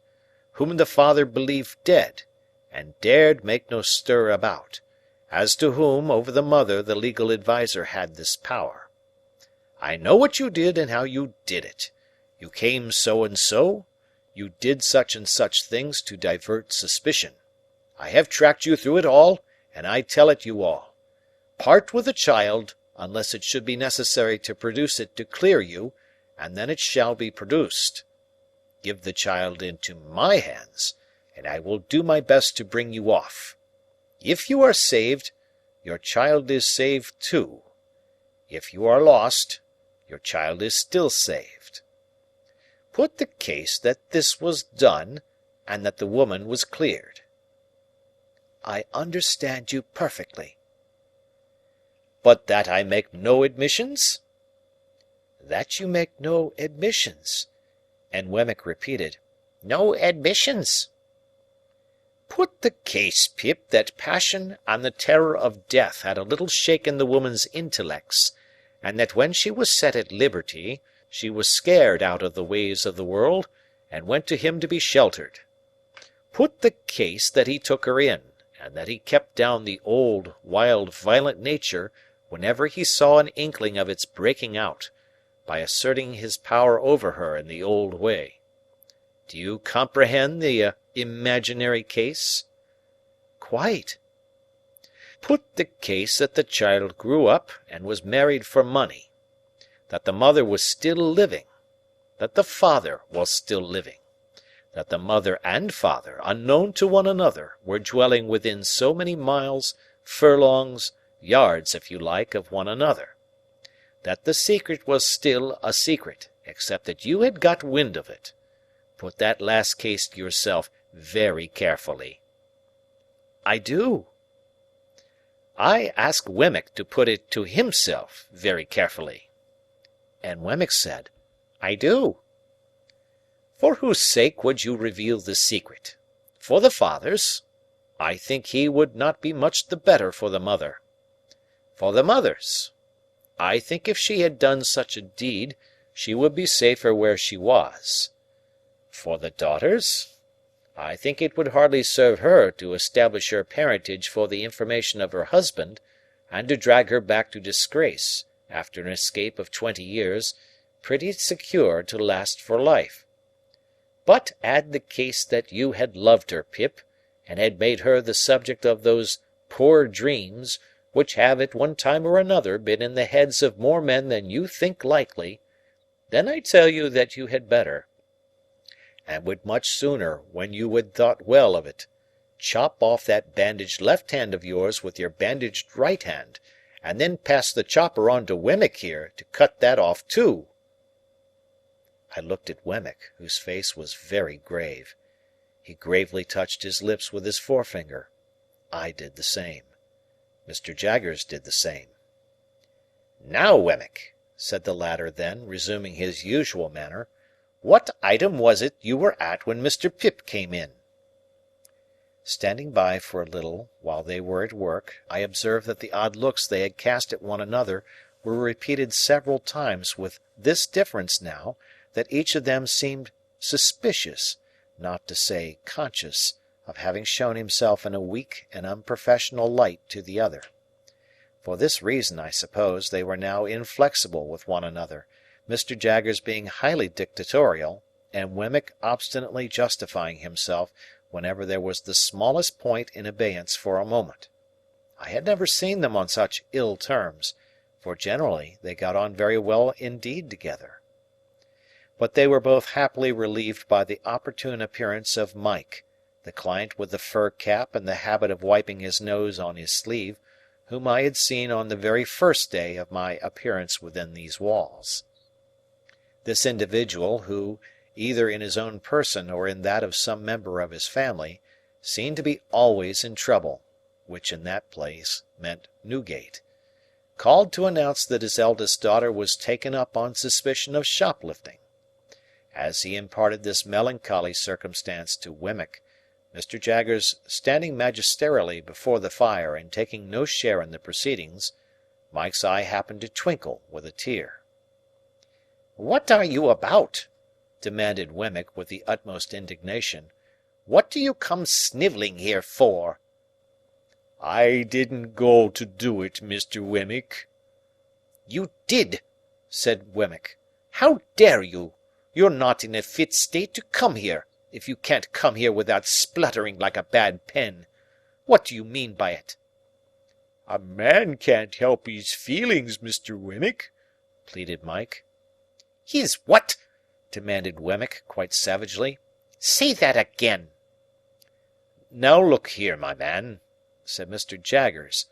whom the father believed dead, and dared make no stir about, as to whom over the mother the legal adviser had this power. I know what you did and how you did it. You came so and so, you did such and such things to divert suspicion. I have tracked you through it all, and I tell it you all. Part with the child, unless it should be necessary to produce it to clear you, and then it shall be produced. Give the child into my hands, and I will do my best to bring you off. If you are saved, your child is saved too. If you are lost, your child is still saved. Put the case that this was done, and that the woman was cleared." "I understand you perfectly." "But that I make no admissions?" "That you make no admissions." And Wemmick repeated, "No admissions." "Put the case, Pip, that passion and the terror of death had a little shaken the woman's intellects, and that when she was set at liberty, she was scared out of the ways of the world, and went to him to be sheltered. Put the case that he took her in, and that he kept down the old, wild, violent nature whenever he saw an inkling of its breaking out, by asserting his power over her in the old way. Do you comprehend the imaginary case?" "Quite." Put the case that the child grew up and was married for money, that the mother was still living, that the father was still living, that the mother and father, unknown to one another, were dwelling within so many miles, furlongs, yards, if you like, of one another, that the secret was still a secret, except that you had got wind of it. Put that last case to yourself very carefully." "I do." "I ask Wemmick to put it to himself very carefully." And Wemmick said, "I do." "For whose sake would you reveal the secret? For the father's? I think he would not be much the better for the mother. For the mother's? I think if she had done such a deed, she would be safer where she was. For the daughters, I think it would hardly serve her to establish her parentage for the information of her husband, and to drag her back to disgrace, after an escape of 20 years, pretty secure to last for life. But add the case that you had loved her, Pip, and had made her the subject of those poor dreams, which have at one time or another been in the heads of more men than you think likely, then I tell you that you had better, and would much sooner, when you had thought well of it, chop off that bandaged left hand of yours with your bandaged right hand, and then pass the chopper on to Wemmick here to cut that off too." I looked at Wemmick, whose face was very grave. He gravely touched his lips with his forefinger. I did the same. Mr. Jaggers did the same. "Now, Wemmick," said the latter then, resuming his usual manner, "what item was it you were at when Mr. Pip came in?" Standing by for a little while they were at work, I observed that the odd looks they had cast at one another were repeated several times, with this difference now, that each of them seemed suspicious, not to say conscious, of having shown himself in a weak and unprofessional light to the other. For this reason, I suppose, they were now inflexible with one another, Mr. Jaggers being highly dictatorial, and Wemmick obstinately justifying himself whenever there was the smallest point in abeyance for a moment. I had never seen them on such ill terms, for generally they got on very well indeed together. But they were both happily relieved by the opportune appearance of Mike, the client with the fur cap and the habit of wiping his nose on his sleeve, whom I had seen on the very first day of my appearance within these walls. This individual, who, either in his own person or in that of some member of his family, seemed to be always in trouble, which in that place meant Newgate, called to announce that his eldest daughter was taken up on suspicion of shoplifting. As he imparted this melancholy circumstance to Wemmick, Mr. Jaggers standing magisterially before the fire and taking no share in the proceedings, Mike's eye happened to twinkle with a tear. "What are you about?" demanded Wemmick with the utmost indignation. "What do you come snivelling here for?" "I didn't go to do it, Mr. Wemmick." "You did," said Wemmick. "How dare you? You're not in a fit state to come here, if you can't come here without spluttering like a bad pen. What do you mean by it?" "A man can't help his feelings, Mr. Wemmick," pleaded Mike. "His what?" demanded Wemmick, quite savagely. "Say that again." "Now look here, my man," said Mr. Jaggers,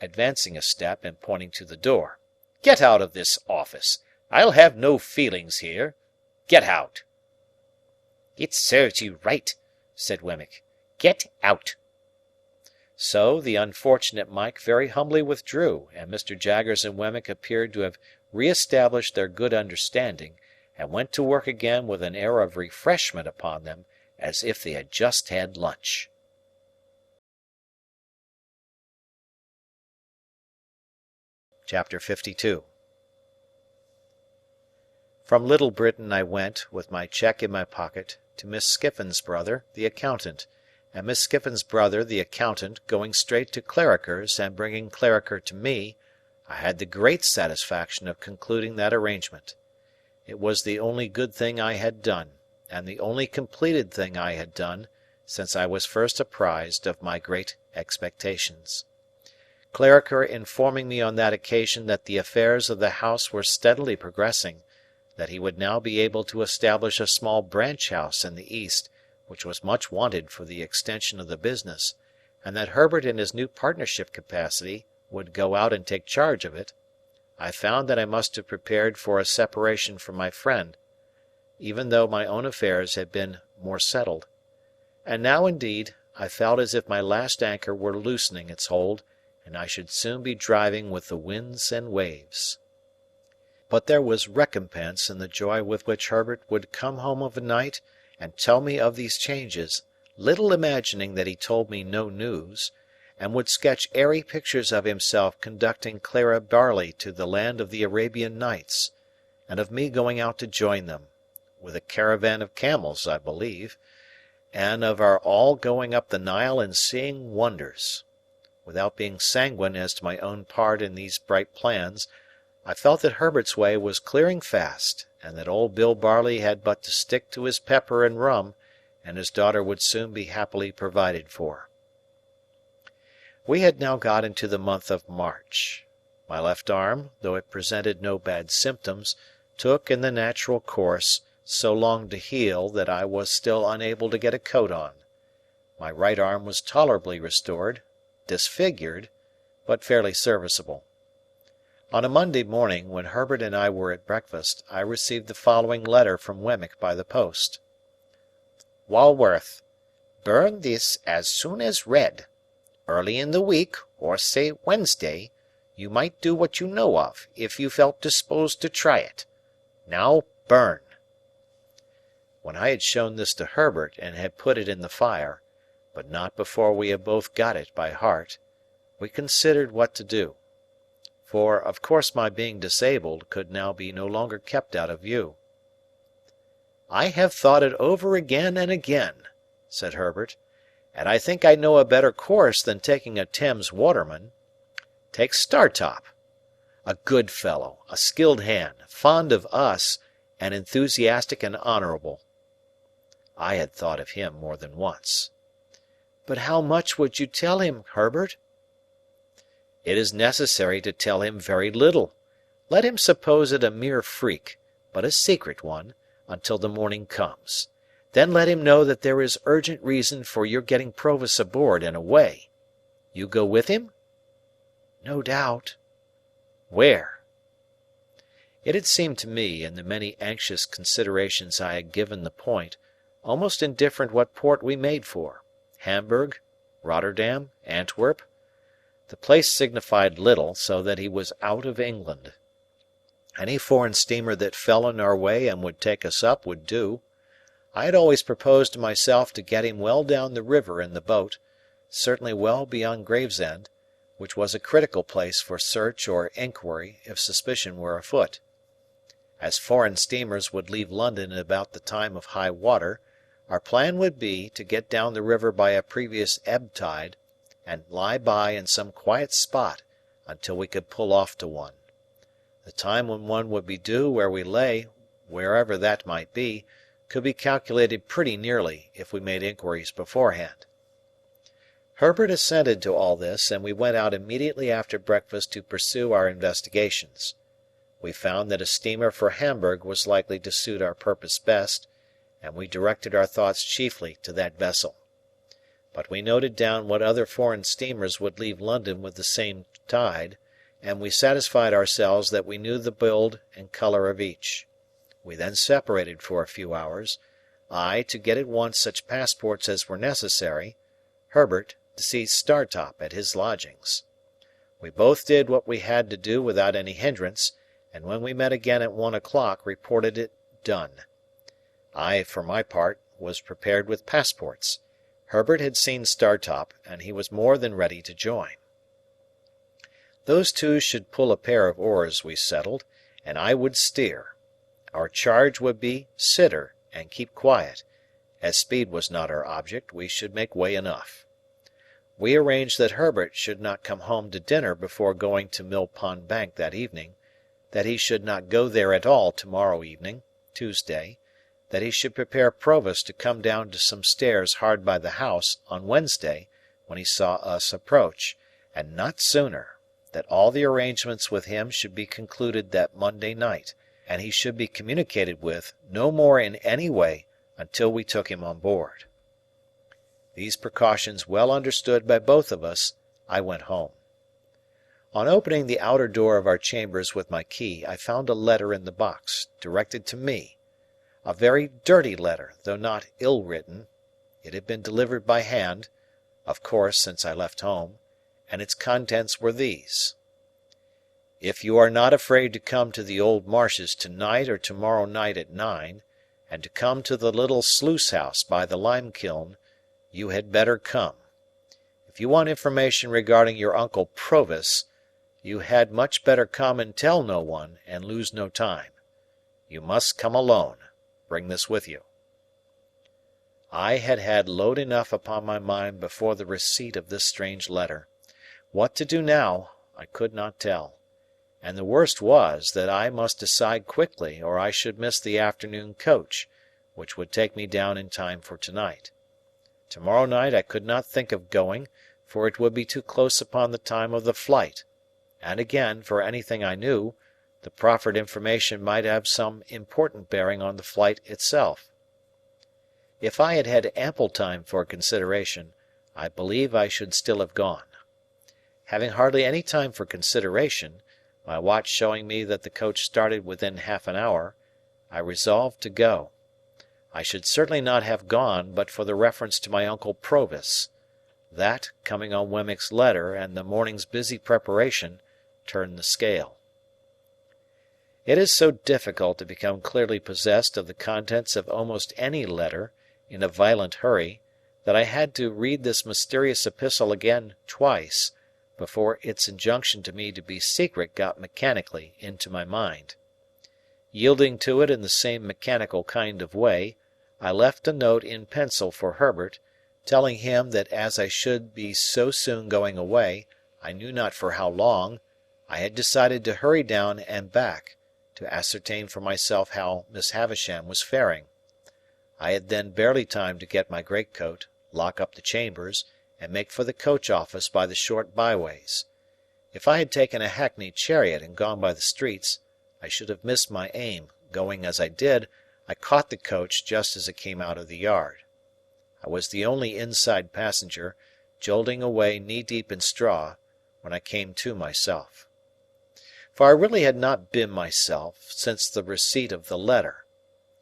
advancing a step and pointing to the door. "Get out of this office. I'll have no feelings here. Get out." "It serves you right," said Wemmick. "Get out." So, the unfortunate Mike very humbly withdrew, and Mr. Jaggers and Wemmick appeared to have re-established their good understanding, and went to work again with an air of refreshment upon them, as if they had just had lunch. Chapter 52. From Little Britain I went, with my cheque in my pocket, to Miss Skiffins's brother, the accountant, and Miss Skiffins's brother, the accountant, going straight to Clarriker's and bringing Clarriker to me, I had the great satisfaction of concluding that arrangement. It was the only good thing I had done, and the only completed thing I had done, since I was first apprised of my great expectations. Clarriker informing me on that occasion that the affairs of the house were steadily progressing, that he would now be able to establish a small branch house in the East, which was much wanted for the extension of the business, and that Herbert in his new partnership capacity would go out and take charge of it, I found that I must have prepared for a separation from my friend, even though my own affairs had been more settled. And now, indeed, I felt as if my last anchor were loosening its hold, and I should soon be driving with the winds and waves. But there was recompense in the joy with which Herbert would come home of a night and tell me of these changes, little imagining that he told me no news, and would sketch airy pictures of himself conducting Clara Barley to the land of the Arabian Nights, and of me going out to join them, with a caravan of camels, I believe, and of our all going up the Nile and seeing wonders. Without being sanguine as to my own part in these bright plans, I felt that Herbert's way was clearing fast, and that old Bill Barley had but to stick to his pepper and rum, and his daughter would soon be happily provided for. We had now got into the month of March. My left arm, though it presented no bad symptoms, took, in the natural course, so long to heal that I was still unable to get a coat on. My right arm was tolerably restored, disfigured, but fairly serviceable. On a Monday morning, when Herbert and I were at breakfast, I received the following letter from Wemmick by the post. Walworth, burn this as soon as read. Early in the week, or say Wednesday, you might do what you know of, if you felt disposed to try it. Now burn. When I had shown this to Herbert and had put it in the fire, but not before we had both got it by heart, we considered what to do. For, of course, my being disabled could now be no longer kept out of view. "I have thought it over again and again," said Herbert, "and I think I know a better course than taking a Thames waterman. Take Startop. A good fellow, a skilled hand, fond of us, and enthusiastic and honourable." I had thought of him more than once. "But how much would you tell him, Herbert?" "It is necessary to tell him very little. Let him suppose it a mere freak, but a secret one, until the morning comes. Then let him know that there is urgent reason for your getting Provis aboard and away. You go with him?" "No doubt." "Where?" It had seemed to me, in the many anxious considerations I had given the point, almost indifferent what port we made for. Hamburg, Rotterdam, Antwerp. The place signified little, so that he was out of England. Any foreign steamer that fell in our way and would take us up would do. I had always proposed to myself to get him well down the river in the boat, certainly well beyond Gravesend, which was a critical place for search or inquiry if suspicion were afoot. As foreign steamers would leave London at about the time of high water, our plan would be to get down the river by a previous ebb tide, and lie by in some quiet spot until we could pull off to one. The time when one would be due where we lay, wherever that might be, could be calculated pretty nearly if we made inquiries beforehand. Herbert assented to all this, and we went out immediately after breakfast to pursue our investigations. We found that a steamer for Hamburg was likely to suit our purpose best, and we directed our thoughts chiefly to that vessel. But we noted down what other foreign steamers would leave London with the same tide, and we satisfied ourselves that we knew the build and colour of each. We then separated for a few hours, I to get at once such passports as were necessary, Herbert to see Startop at his lodgings. We both did what we had to do without any hindrance, and when we met again at 1 o'clock reported it done. I, for my part, was prepared with passports. Herbert had seen Startop, and he was more than ready to join. Those two should pull a pair of oars, we settled, and I would steer. Our charge would be sitter and keep quiet. As speed was not our object, we should make way enough. We arranged that Herbert should not come home to dinner before going to Mill Pond Bank that evening, that he should not go there at all tomorrow evening, Tuesday, that he should prepare Provis to come down to some stairs hard by the house on Wednesday when he saw us approach, and not sooner, that all the arrangements with him should be concluded that Monday night, and he should be communicated with no more in any way until we took him on board. These precautions well understood by both of us, I went home. On opening the outer door of our chambers with my key, I found a letter in the box, directed to me. A very dirty letter, though not ill written. It had been delivered by hand, of course, since I left home, and its contents were these: "If you are not afraid to come to the old marshes to-night or to-morrow night at 9, and to come to the little sluice house by the lime kiln, you had better come. If you want information regarding your Uncle Provis, you had much better come and tell no one, and lose no time. You must come alone. Bring this with you." I had had load enough upon my mind before the receipt of this strange letter. What to do now, I could not tell. And the worst was, that I must decide quickly, or I should miss the afternoon coach, which would take me down in time for tonight. Tomorrow night I could not think of going, for it would be too close upon the time of the flight; and again, for anything I knew, the proffered information might have some important bearing on the flight itself. If I had had ample time for consideration, I believe I should still have gone. Having hardly any time for consideration, my watch showing me that the coach started within half an hour, I resolved to go. I should certainly not have gone but for the reference to my Uncle Provis. That, coming on Wemmick's letter and the morning's busy preparation, turned the scale. It is so difficult to become clearly possessed of the contents of almost any letter, in a violent hurry, that I had to read this mysterious epistle again twice, before its injunction to me to be secret got mechanically into my mind. Yielding to it in the same mechanical kind of way, I left a note in pencil for Herbert, telling him that as I should be so soon going away, I knew not for how long, I had decided to hurry down and back, to ascertain for myself how Miss Havisham was faring. I had then barely time to get my greatcoat, lock up the chambers, and make for the coach office by the short byways. If I had taken a hackney chariot and gone by the streets, I should have missed my aim; going as I did, I caught the coach just as it came out of the yard. I was the only inside passenger, jolting away knee-deep in straw, when I came to myself. For I really had not been myself since the receipt of the letter.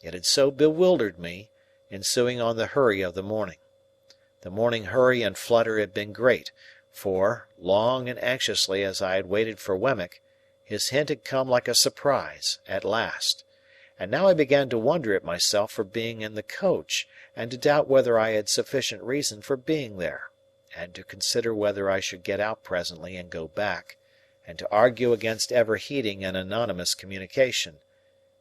It had so bewildered me, ensuing on the hurry of the morning. The morning hurry and flutter had been great, for, long and anxiously as I had waited for Wemmick, his hint had come like a surprise, at last; and now I began to wonder at myself for being in the coach, and to doubt whether I had sufficient reason for being there, and to consider whether I should get out presently and go back, and to argue against ever heeding an anonymous communication,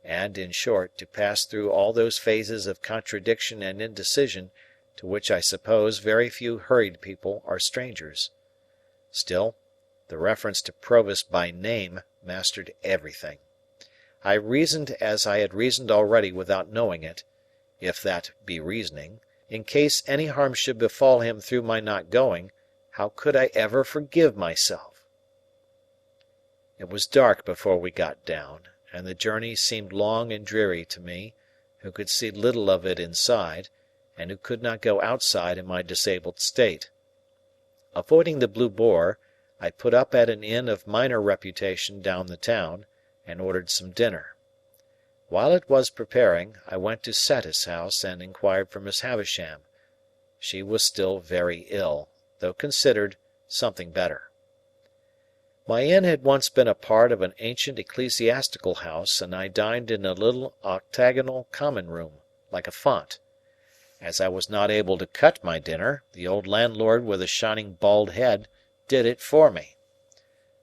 and, in short, to pass through all those phases of contradiction and indecision to which I suppose very few hurried people are strangers. Still, the reference to Provis by name mastered everything. I reasoned as I had reasoned already without knowing it, if that be reasoning. In case any harm should befall him through my not going, how could I ever forgive myself? It was dark before we got down, and the journey seemed long and dreary to me, who could see little of it inside, and who could not go outside in my disabled state. Avoiding the Blue Boar, I put up at an inn of minor reputation down the town, and ordered some dinner. While it was preparing, I went to Satis House and inquired for Miss Havisham. She was still very ill, though considered something better. My inn had once been a part of an ancient ecclesiastical house, and I dined in a little octagonal common room, like a font. As I was not able to cut my dinner, the old landlord with a shining bald head did it for me.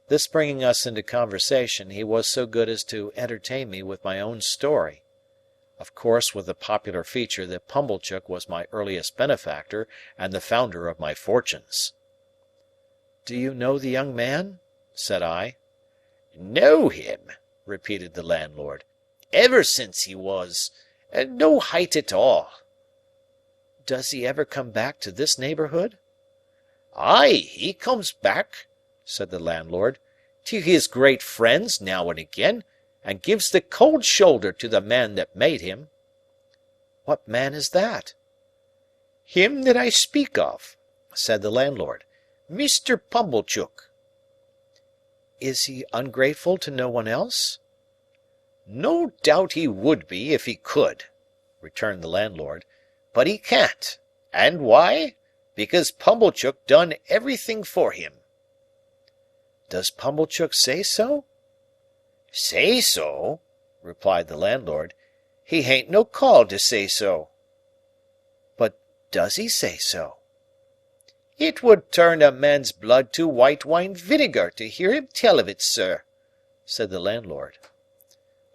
This bringing us into conversation, he was so good as to entertain me with my own story, of course with the popular feature that Pumblechook was my earliest benefactor and the founder of my fortunes. "Do you know the young man?" said I. "Know him?" repeated the landlord. "Ever since he was no height at all." "Does he ever come back to this neighbourhood?" "Ay, he comes back," said the landlord, "to his great friends now and again, and gives the cold shoulder to the man that made him." "What man is that?" "Him that I speak of," said the landlord, "Mr. Pumblechook." "Is he ungrateful to no one else?" "No doubt he would be if he could," returned the landlord, "but he can't. And why? Because Pumblechook done everything for him." "Does Pumblechook say so?" "Say so?" replied the landlord. "He hain't no call to say so." "But does he say so?" It would turn a man's blood to white wine vinegar to hear him tell of it, sir," said the landlord.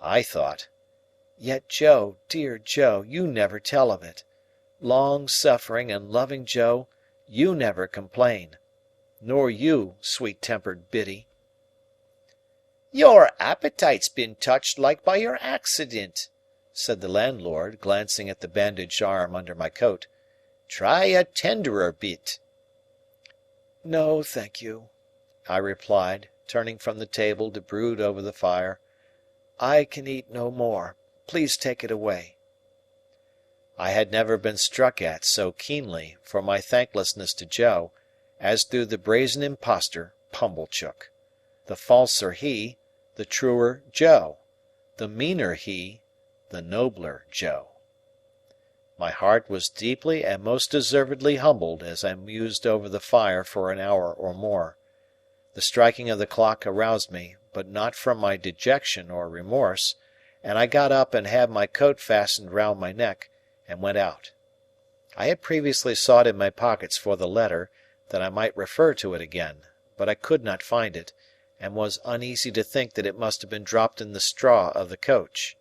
I thought, "Yet, Joe, dear Joe, you never tell of it. Long-suffering and loving Joe, you never complain. Nor you, sweet-tempered Biddy." "Your appetite's been touched like by your accident," said the landlord, glancing at the bandaged arm under my coat. "Try a tenderer bit." "No, thank you," I replied, turning from the table to brood over the fire. "I can eat no more. Please take it away." I had never been struck at so keenly, for my thanklessness to Joe, as through the brazen impostor, Pumblechook. The falser he, the truer Joe. The meaner he, the nobler Joe. My heart was deeply and most deservedly humbled as I mused over the fire for an hour or more. The striking of the clock aroused me, but not from my dejection or remorse, and I got up and had my coat fastened round my neck, and went out. I had previously sought in my pockets for the letter, that I might refer to it again, but I could not find it, and was uneasy to think that it must have been dropped in the straw of the coach.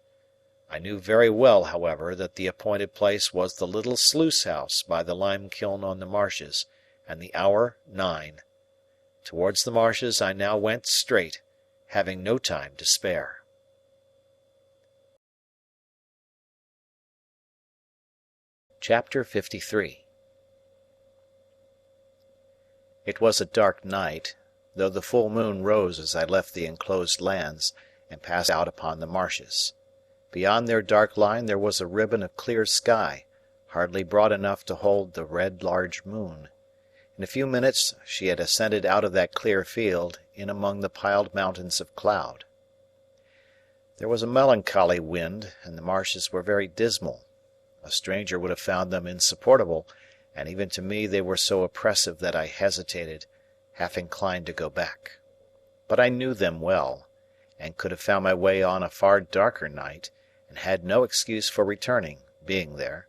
I knew very well, however, that the appointed place was the little sluice-house by the lime-kiln on the marshes, and the hour 9. Towards the marshes I now went straight, having no time to spare. Chapter 53. It was a dark night, though the full moon rose as I left the enclosed lands and passed out upon the marshes. Beyond their dark line there was a ribbon of clear sky, hardly broad enough to hold the red large moon. In a few minutes she had ascended out of that clear field, in among the piled mountains of cloud. There was a melancholy wind, and the marshes were very dismal. A stranger would have found them insupportable, and even to me they were so oppressive that I hesitated, half inclined to go back. But I knew them well, and could have found my way on a far darker night, and had no excuse for returning, being there.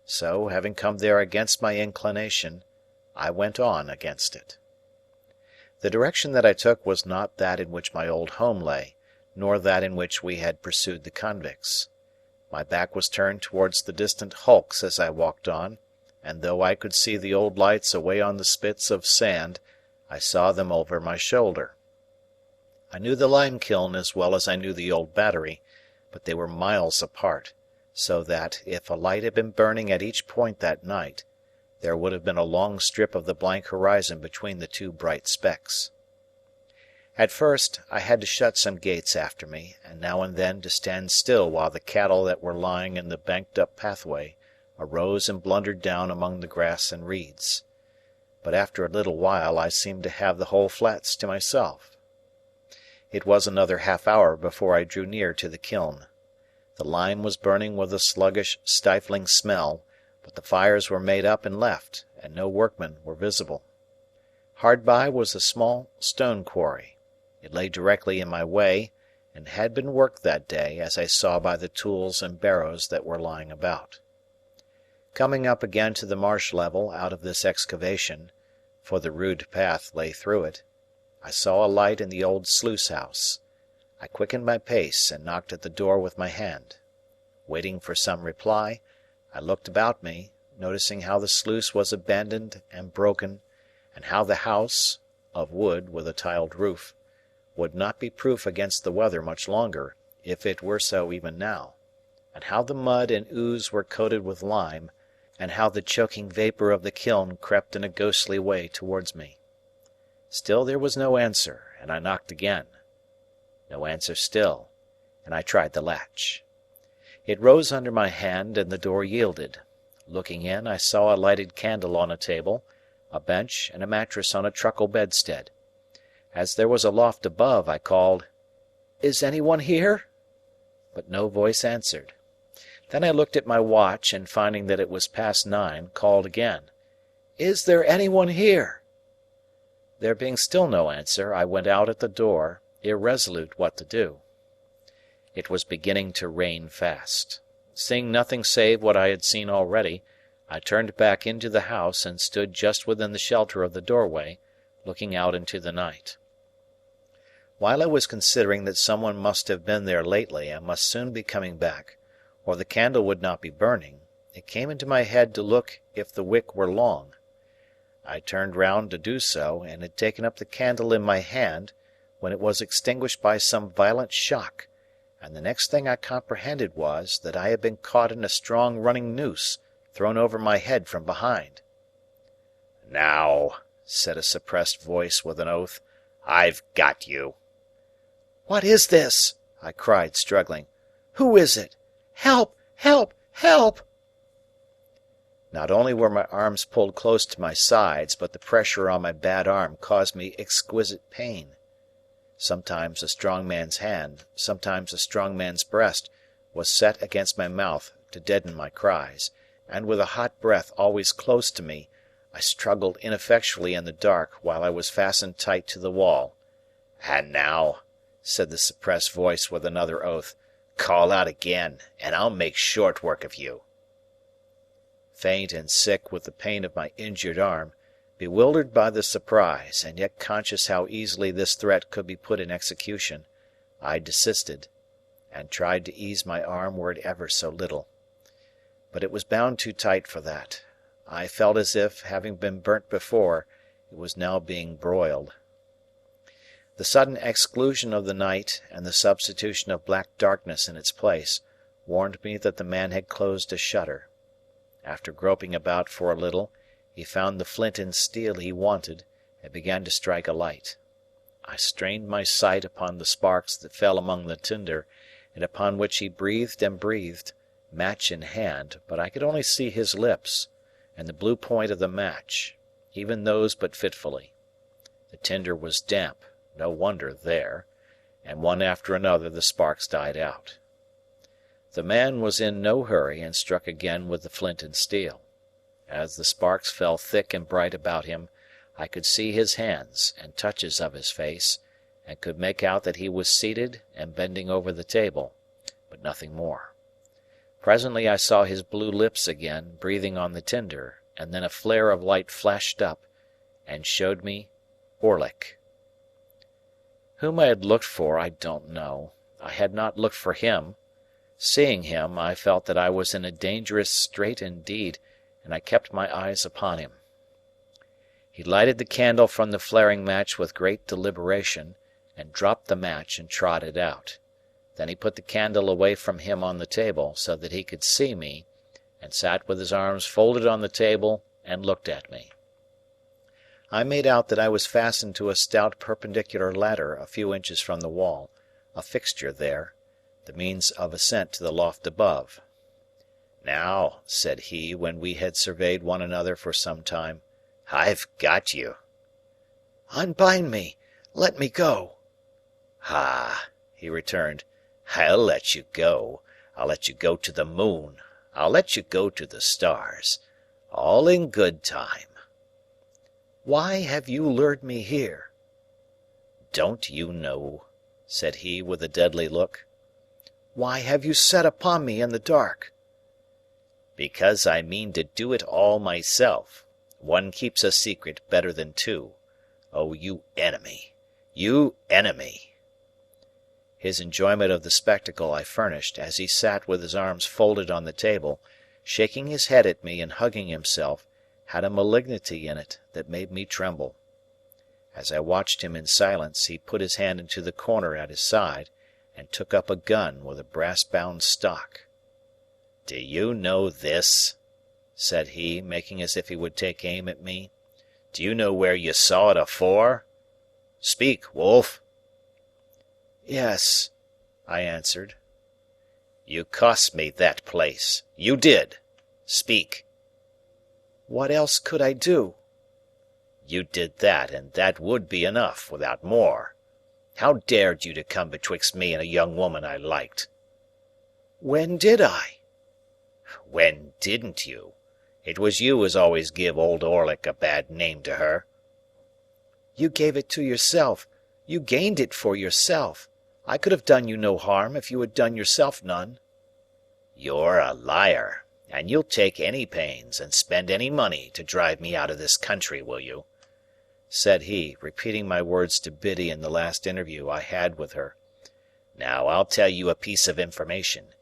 So, having come there against my inclination, I went on against it. The direction that I took was not that in which my old home lay, nor that in which we had pursued the convicts. My back was turned towards the distant hulks as I walked on, and though I could see the old lights away on the spits of sand, I saw them over my shoulder. I knew the lime-kiln as well as I knew the old battery, but they were miles apart, so that, if a light had been burning at each point that night, there would have been a long strip of the blank horizon between the two bright specks. At first, I had to shut some gates after me, and now and then to stand still while the cattle that were lying in the banked-up pathway arose and blundered down among the grass and reeds. But after a little while I seemed to have the whole flats to myself. It was another half-hour before I drew near to the kiln. The lime was burning with a sluggish, stifling smell, but the fires were made up and left, and no workmen were visible. Hard by was a small stone quarry. It lay directly in my way, and had been worked that day, as I saw by the tools and barrows that were lying about. Coming up again to the marsh level out of this excavation, for the rude path lay through it, I saw a light in the old sluice-house. I quickened my pace and knocked at the door with my hand. Waiting for some reply, I looked about me, noticing how the sluice was abandoned and broken, and how the house, of wood with a tiled roof, would not be proof against the weather much longer, if it were so even now, and how the mud and ooze were coated with lime, and how the choking vapour of the kiln crept in a ghostly way towards me. Still there was no answer, and I knocked again. No answer still, and I tried the latch. It rose under my hand, and the door yielded. Looking in, I saw a lighted candle on a table, a bench, and a mattress on a truckle bedstead. As there was a loft above, I called, "Is any one here?" But no voice answered. Then I looked at my watch, and finding that it was past 9, called again, "Is there any one here?" There being still no answer, I went out at the door, irresolute what to do. It was beginning to rain fast. Seeing nothing save what I had seen already, I turned back into the house and stood just within the shelter of the doorway, looking out into the night. While I was considering that someone must have been there lately and must soon be coming back, or the candle would not be burning, it came into my head to look if the wick were long. I turned round to do so, and had taken up the candle in my hand, when it was extinguished by some violent shock, and the next thing I comprehended was, that I had been caught in a strong running noose, thrown over my head from behind. "Now," said a suppressed voice with an oath, "I've got you." "What is this?" I cried, struggling. "Who is it? Help! Help! Help!" Not only were my arms pulled close to my sides, but the pressure on my bad arm caused me exquisite pain. Sometimes a strong man's hand, sometimes a strong man's breast, was set against my mouth to deaden my cries, and with a hot breath always close to me, I struggled ineffectually in the dark while I was fastened tight to the wall. "And now," said the suppressed voice with another oath, "call out again, and I'll make short work of you." Faint and sick with the pain of my injured arm, bewildered by the surprise, and yet conscious how easily this threat could be put in execution, I desisted, and tried to ease my arm were it ever so little. But it was bound too tight for that. I felt as if, having been burnt before, it was now being broiled. The sudden exclusion of the night, and the substitution of black darkness in its place, warned me that the man had closed a shutter. After groping about for a little, he found the flint and steel he wanted, and began to strike a light. I strained my sight upon the sparks that fell among the tinder, and upon which he breathed and breathed, match in hand, but I could only see his lips, and the blue point of the match, even those but fitfully. The tinder was damp, no wonder there, and one after another the sparks died out. The man was in no hurry and struck again with the flint and steel. As the sparks fell thick and bright about him, I could see his hands and touches of his face, and could make out that he was seated and bending over the table, but nothing more. Presently I saw his blue lips again, breathing on the tinder, and then a flare of light flashed up, and showed me Orlick. Whom I had looked for, I don't know. I had not looked for him. Seeing him, I felt that I was in a dangerous strait indeed, and I kept my eyes upon him. He lighted the candle from the flaring match with great deliberation, and dropped the match and trod it out. Then he put the candle away from him on the table, so that he could see me, and sat with his arms folded on the table and looked at me. I made out that I was fastened to a stout perpendicular ladder a few inches from the wall, a fixture there, the means of ascent to the loft above. "Now," said he, when we had surveyed one another for some time, "I've got you." "Unbind me. Let me go." "Ah," he returned, "I'll let you go. I'll let you go to the moon. I'll let you go to the stars. All in good time." "Why have you lured me here?" "Don't you know?" said he with a deadly look. "Why have you set upon me in the dark?" "Because I mean to do it all myself. One keeps a secret better than two. Oh, you enemy! You enemy!" His enjoyment of the spectacle I furnished, as he sat with his arms folded on the table, shaking his head at me and hugging himself, had a malignity in it that made me tremble. As I watched him in silence, he put his hand into the corner at his side, and took up a gun with a brass-bound stock. "Do you know this?" said he, making as if he would take aim at me. "Do you know where you saw it afore? Speak, wolf." "Yes," I answered. "You cost me that place. You did. Speak." "What else could I do?" "You did that, and that would be enough, without more. How dared you to come betwixt me and a young woman I liked?" "When did I?" "When didn't you? It was you as always give old Orlick a bad name to her." "You gave it to yourself. You gained it for yourself. I could have done you no harm if you had done yourself none." "You're a liar, And you'll take any pains and spend any money to drive me out of this country, will you?" said he, repeating my words to Biddy in the last interview I had with her. "Now I'll tell you a piece of information.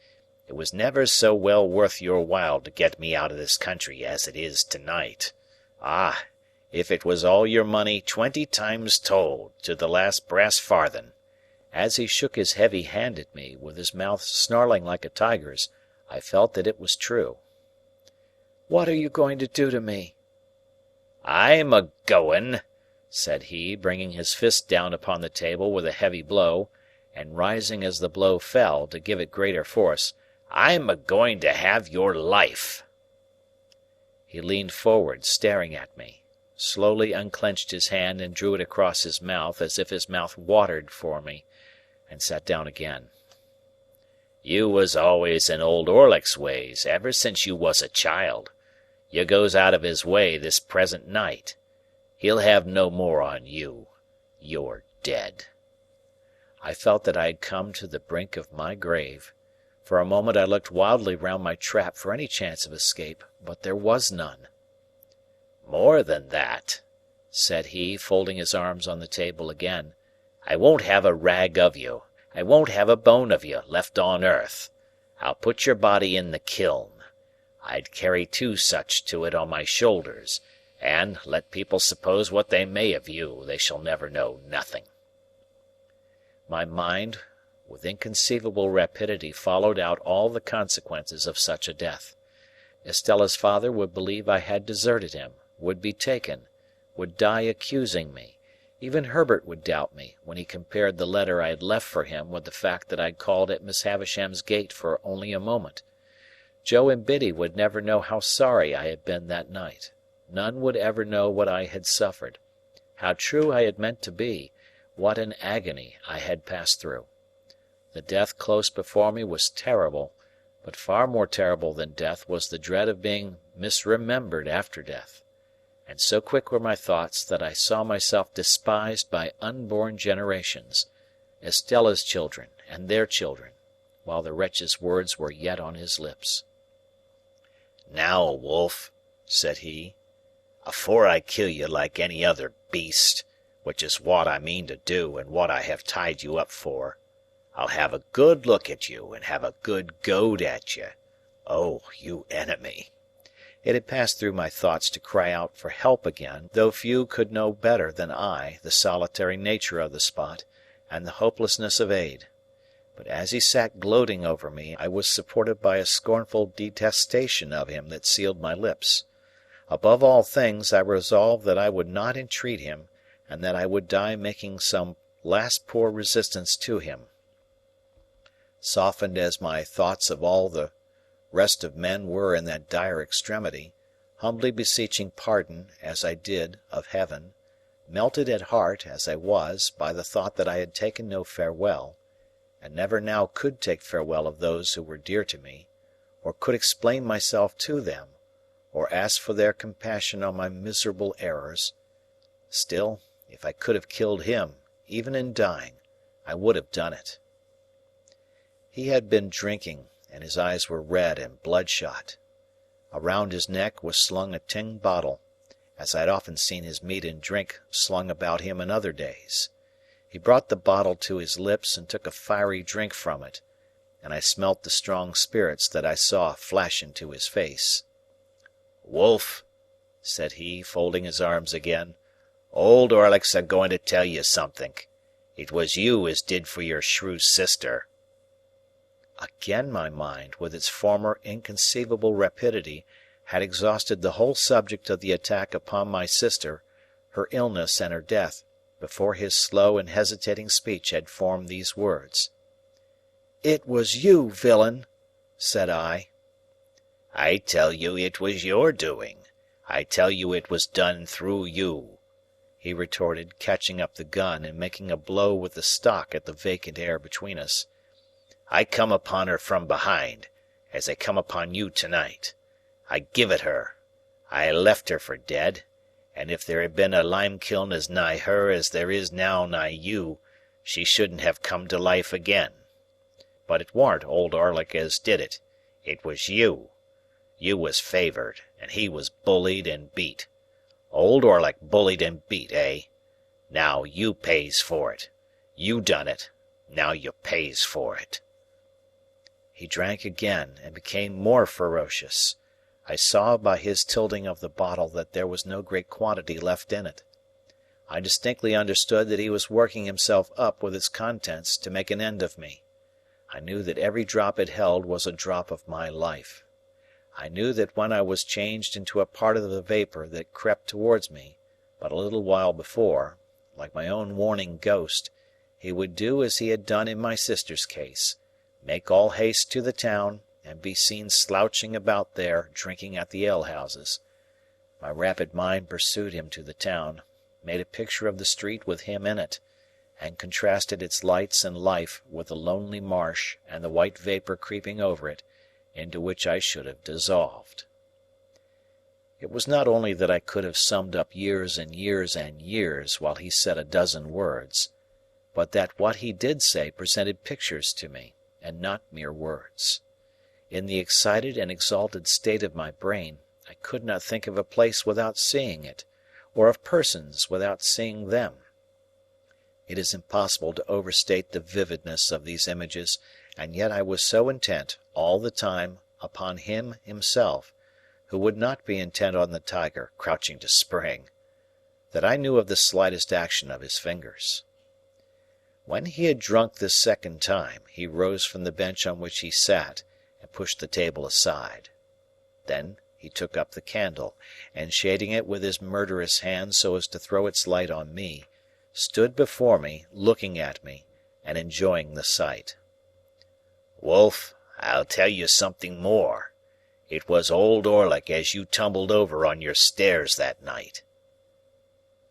It was never so well worth your while to get me out of this country as it is tonight. Ah, if it was all your money 20 times told, to the last brass farthing." As he shook his heavy hand at me, with his mouth snarling like a tiger's, I felt that it was true. "What are you going to do to me?" "I'm a-goin'," said he, bringing his fist down upon the table with a heavy blow, and rising as the blow fell, to give it greater force, "I'm a-going to have your life." He leaned forward, staring at me, slowly unclenched his hand and drew it across his mouth as if his mouth watered for me, and sat down again. "You was always in old Orlick's ways ever since you was a child. You goes out of his way this present night. He'll have no more on you. You're dead." I felt that I had come to the brink of my grave. For a moment I looked wildly round my trap for any chance of escape, but there was none. "More than that," said he, folding his arms on the table again, "I won't have a rag of you, I won't have a bone of you, left on earth. I'll put your body in the kiln. I'd carry 2 such to it on my shoulders, and, let people suppose what they may of you, they shall never know nothing." My mind, with inconceivable rapidity, followed out all the consequences of such a death. Estella's father would believe I had deserted him, would be taken, would die accusing me. Even Herbert would doubt me, when he compared the letter I had left for him with the fact that I had called at Miss Havisham's gate for only a moment. Joe and Biddy would never know how sorry I had been that night. None would ever know what I had suffered, how true I had meant to be, what an agony I had passed through. The death close before me was terrible, but far more terrible than death was the dread of being misremembered after death. And so quick were my thoughts that I saw myself despised by unborn generations, Estella's children and their children, while the wretch's words were yet on his lips. "Now, wolf," said he, "afore I kill you like any other beast, which is what I mean to do and what I have tied you up for, I'll have a good look at you and have a good goad at you. Oh, you enemy!" It had passed through my thoughts to cry out for help again, though few could know better than I the solitary nature of the spot and the hopelessness of aid. But as he sat gloating over me, I was supported by a scornful detestation of him that sealed my lips. Above all things, I resolved that I would not entreat him, and that I would die making some last poor resistance to him. Softened as my thoughts of all the rest of men were in that dire extremity, humbly beseeching pardon, as I did, of heaven, melted at heart, as I was, by the thought that I had taken no farewell, and never now could take farewell of those who were dear to me, or could explain myself to them, or ask for their compassion on my miserable errors, still, if I could have killed him, even in dying, I would have done it. He had been drinking, and his eyes were red and bloodshot. Around his neck was slung a tin bottle, as I had often seen his meat and drink slung about him in other days. He brought the bottle to his lips and took a fiery drink from it, and I smelt the strong spirits that I saw flash into his face. "Wolf," said he, folding his arms again, "old Orlick's a-going to tell you somethink. It was you as did for your shrew sister." Again my mind, with its former inconceivable rapidity, had exhausted the whole subject of the attack upon my sister, her illness and her death, before his slow and hesitating speech had formed these words. "It was you, villain," said I. "I tell you it was your doing. I tell you it was done through you," he retorted, catching up the gun and making a blow with the stock at the vacant air between us. "I come upon her from behind, as I come upon you tonight. I give it her. I left her for dead, and if there had been a lime-kiln as nigh her as there is now nigh you, she shouldn't have come to life again. But it warn't old Orlick as did it. It was you. You was favoured, and he was bullied and beat. Old Orlick bullied and beat, eh? Now you pays for it. You done it. Now you pays for it." He drank again, and became more ferocious. I saw by his tilting of the bottle that there was no great quantity left in it. I distinctly understood that he was working himself up with its contents to make an end of me. I knew that every drop it held was a drop of my life. I knew that when I was changed into a part of the vapour that crept towards me, but a little while before, like my own warning ghost, he would do as he had done in my sister's case, make all haste to the town, and be seen slouching about there, drinking at the alehouses. My rapid mind pursued him to the town, made a picture of the street with him in it, and contrasted its lights and life with the lonely marsh and the white vapour creeping over it, into which I should have dissolved. It was not only that I could have summed up years and years and years while he said a dozen words, but that what he did say presented pictures to me, and not mere words. In the excited and exalted state of my brain, I could not think of a place without seeing it, or of persons without seeing them. It is impossible to overstate the vividness of these images, and yet I was so intent, all the time, upon him himself, who would not be intent on the tiger crouching to spring, that I knew of the slightest action of his fingers. When he had drunk this second time, he rose from the bench on which he sat, and pushed the table aside. Then he took up the candle, and shading it with his murderous hand so as to throw its light on me, stood before me, looking at me, and enjoying the sight. "Wolf, I'll tell you something more. It was Old Orlick as you tumbled over on your stairs that night."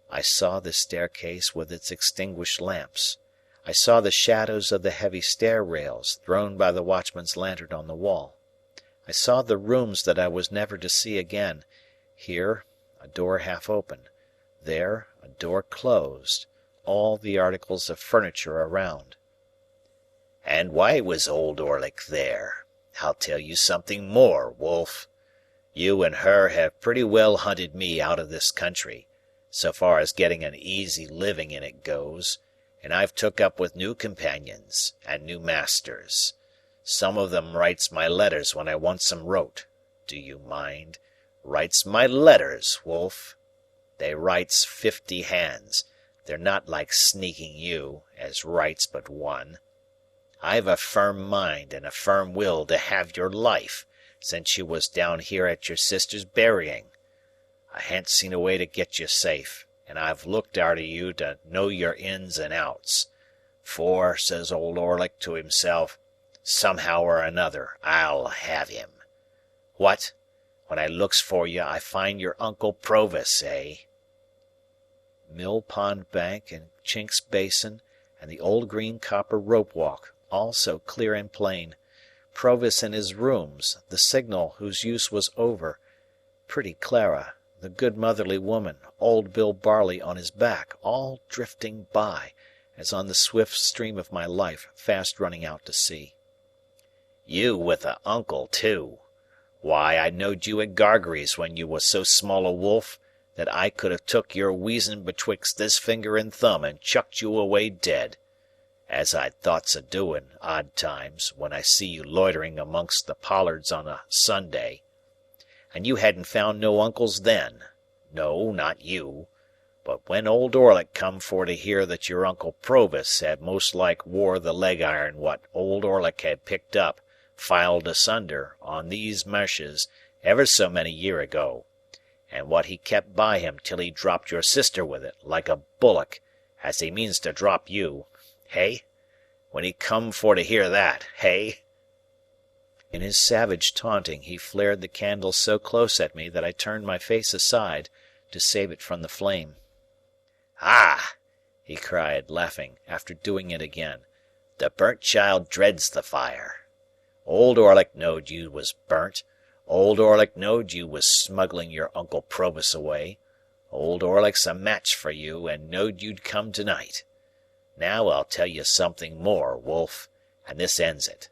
I saw the staircase with its extinguished lamps. I saw the shadows of the heavy stair rails thrown by the watchman's lantern on the wall. I saw the rooms that I was never to see again, here a door half open, there a door closed, all the articles of furniture around. "And why was Old Orlick there? I'll tell you something more, Wolf. You and her have pretty well hunted me out of this country, so far as getting an easy living in it goes, and I've took up with new companions and new masters. Some of them writes my letters when I wants 'em wrote. Do you mind? Writes my letters, Wolf. They writes 50 hands. They're not like sneaking you, as writes but one. I've a firm mind and a firm will to have your life, since you was down here at your sister's burying. I han't seen a way to get you safe, and I've looked arter you to know your ins and outs. For, says Old Orlick to himself, somehow or another I'll have him. What? When I looks for you, I find your Uncle Provis, eh?" Mill Pond Bank and Chink's Basin and the old green copper rope walk, all so clear and plain, Provis in his rooms, the signal whose use was over, pretty Clara, the good motherly woman, old Bill Barley on his back, all drifting by, as on the swift stream of my life fast running out to sea. "You with a uncle, too! Why, I knowed you at Gargery's when you was so small a wolf that I could have took your weazen betwixt this finger and thumb and chucked you away dead, as I'd thoughts o' doing, odd times, when I see you loitering amongst the pollards on a Sunday. And you hadn't found no uncles then. No, not you. But when Old Orlick come for to hear that your Uncle Provis had most like wore the leg iron what Old Orlick had picked up, filed asunder, on these meshes, ever so many year ago, and what he kept by him till he dropped your sister with it, like a bullock, as he means to drop you, hey? When he come for to hear that, hey?" In his savage taunting he flared the candle so close at me that I turned my face aside to save it from the flame. "Ah!" he cried, laughing, after doing it again, "the burnt child dreads the fire. Old Orlick knowed you was burnt. Old Orlick knowed you was smuggling your Uncle Provis away. Old Orlick's a match for you, and knowed you'd come to-night. Now I'll tell you something more, Wolf, and this ends it.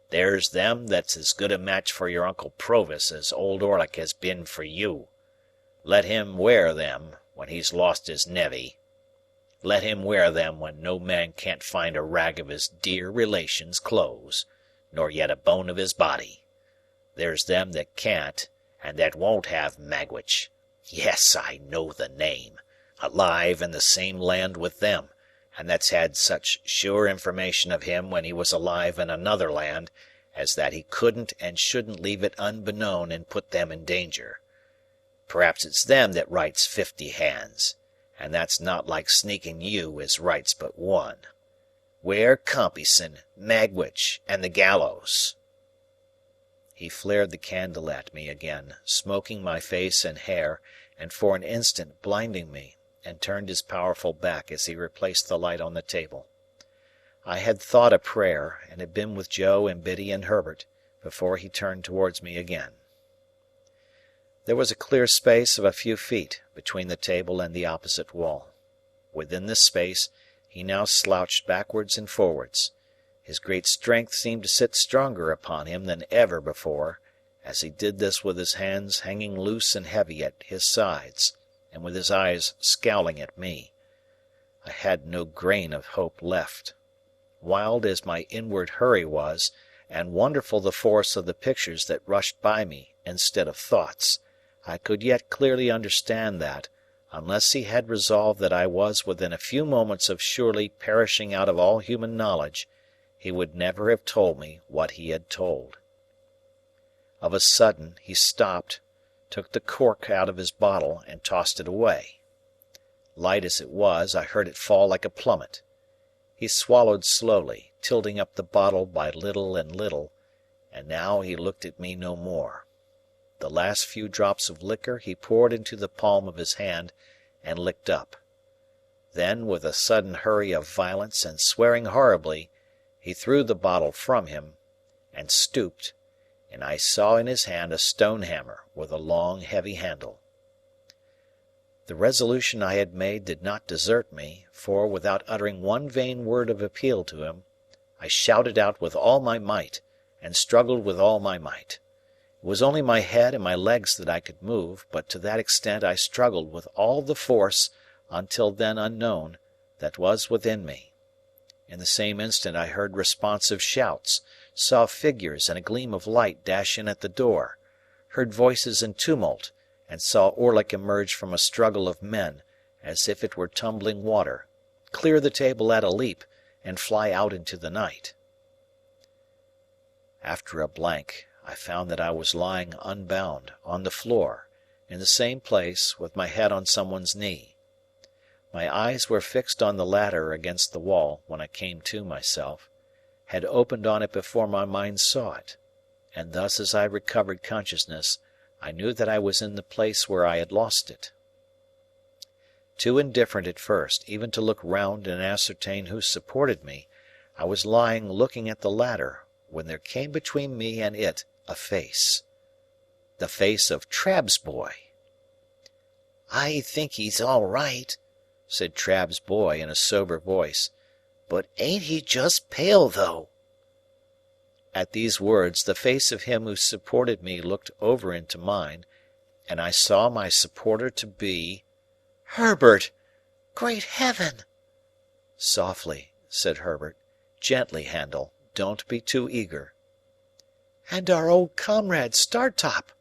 There's them that's as good a match for your Uncle Provis as old Orlick has been for you. Let him wear them when he's lost his nevvy. Let him wear them when no man can't find a rag of his dear relation's clothes, nor yet a bone of his body. There's them that can't, and that won't have Magwitch. Yes, I know the name. Alive in the same land with them, and that's had such sure information of him when he was alive in another land, as that he couldn't and shouldn't leave it unbeknown and put them in danger. Perhaps it's them that writes 50 hands, and that's not like sneaking you as writes but one. Where Compeyson, Magwitch, and the gallows?" He flared the candle at me again, smoking my face and hair, and for an instant blinding me, and turned his powerful back as he replaced the light on the table. I had thought a prayer, and had been with Joe and Biddy and Herbert, before he turned towards me again. There was a clear space of a few feet between the table and the opposite wall. Within this space he now slouched backwards and forwards. His great strength seemed to sit stronger upon him than ever before, as he did this with his hands hanging loose and heavy at his sides, and with his eyes scowling at me. I had no grain of hope left. Wild as my inward hurry was, and wonderful the force of the pictures that rushed by me instead of thoughts, I could yet clearly understand that, unless he had resolved that I was within a few moments of surely perishing out of all human knowledge, he would never have told me what he had told. Of a sudden he stopped, took the cork out of his bottle, and tossed it away. Light as it was, I heard it fall like a plummet. He swallowed slowly, tilting up the bottle by little and little, and now he looked at me no more. The last few drops of liquor he poured into the palm of his hand, and licked up. Then, with a sudden hurry of violence and swearing horribly, he threw the bottle from him, and stooped, and I saw in his hand a stone hammer with a long heavy handle. The resolution I had made did not desert me, for, without uttering one vain word of appeal to him, I shouted out with all my might, and struggled with all my might. It was only my head and my legs that I could move, but to that extent I struggled with all the force, until then unknown, that was within me. In the same instant I heard responsive shouts, saw figures and a gleam of light dash in at the door, heard voices in tumult, and saw Orlick emerge from a struggle of men, as if it were tumbling water, clear the table at a leap, and fly out into the night. After a blank, I found that I was lying unbound, on the floor, in the same place, with my head on someone's knee. My eyes were fixed on the ladder against the wall when I came to myself, had opened on it before my mind saw it, and thus as I recovered consciousness, I knew that I was in the place where I had lost it. Too indifferent at first, even to look round and ascertain who supported me, I was lying looking at the ladder, when there came between me and it a face. The face of Trabb's boy. "I think he's all right," said Trabb's boy in a sober voice, "but ain't he just pale, though?" At these words, the face of him who supported me looked over into mine, and I saw my supporter to be— "Herbert! Great Heaven!" "Softly," said Herbert. "Gently, Handel. Don't be too eager." "And our old comrade, Startop!"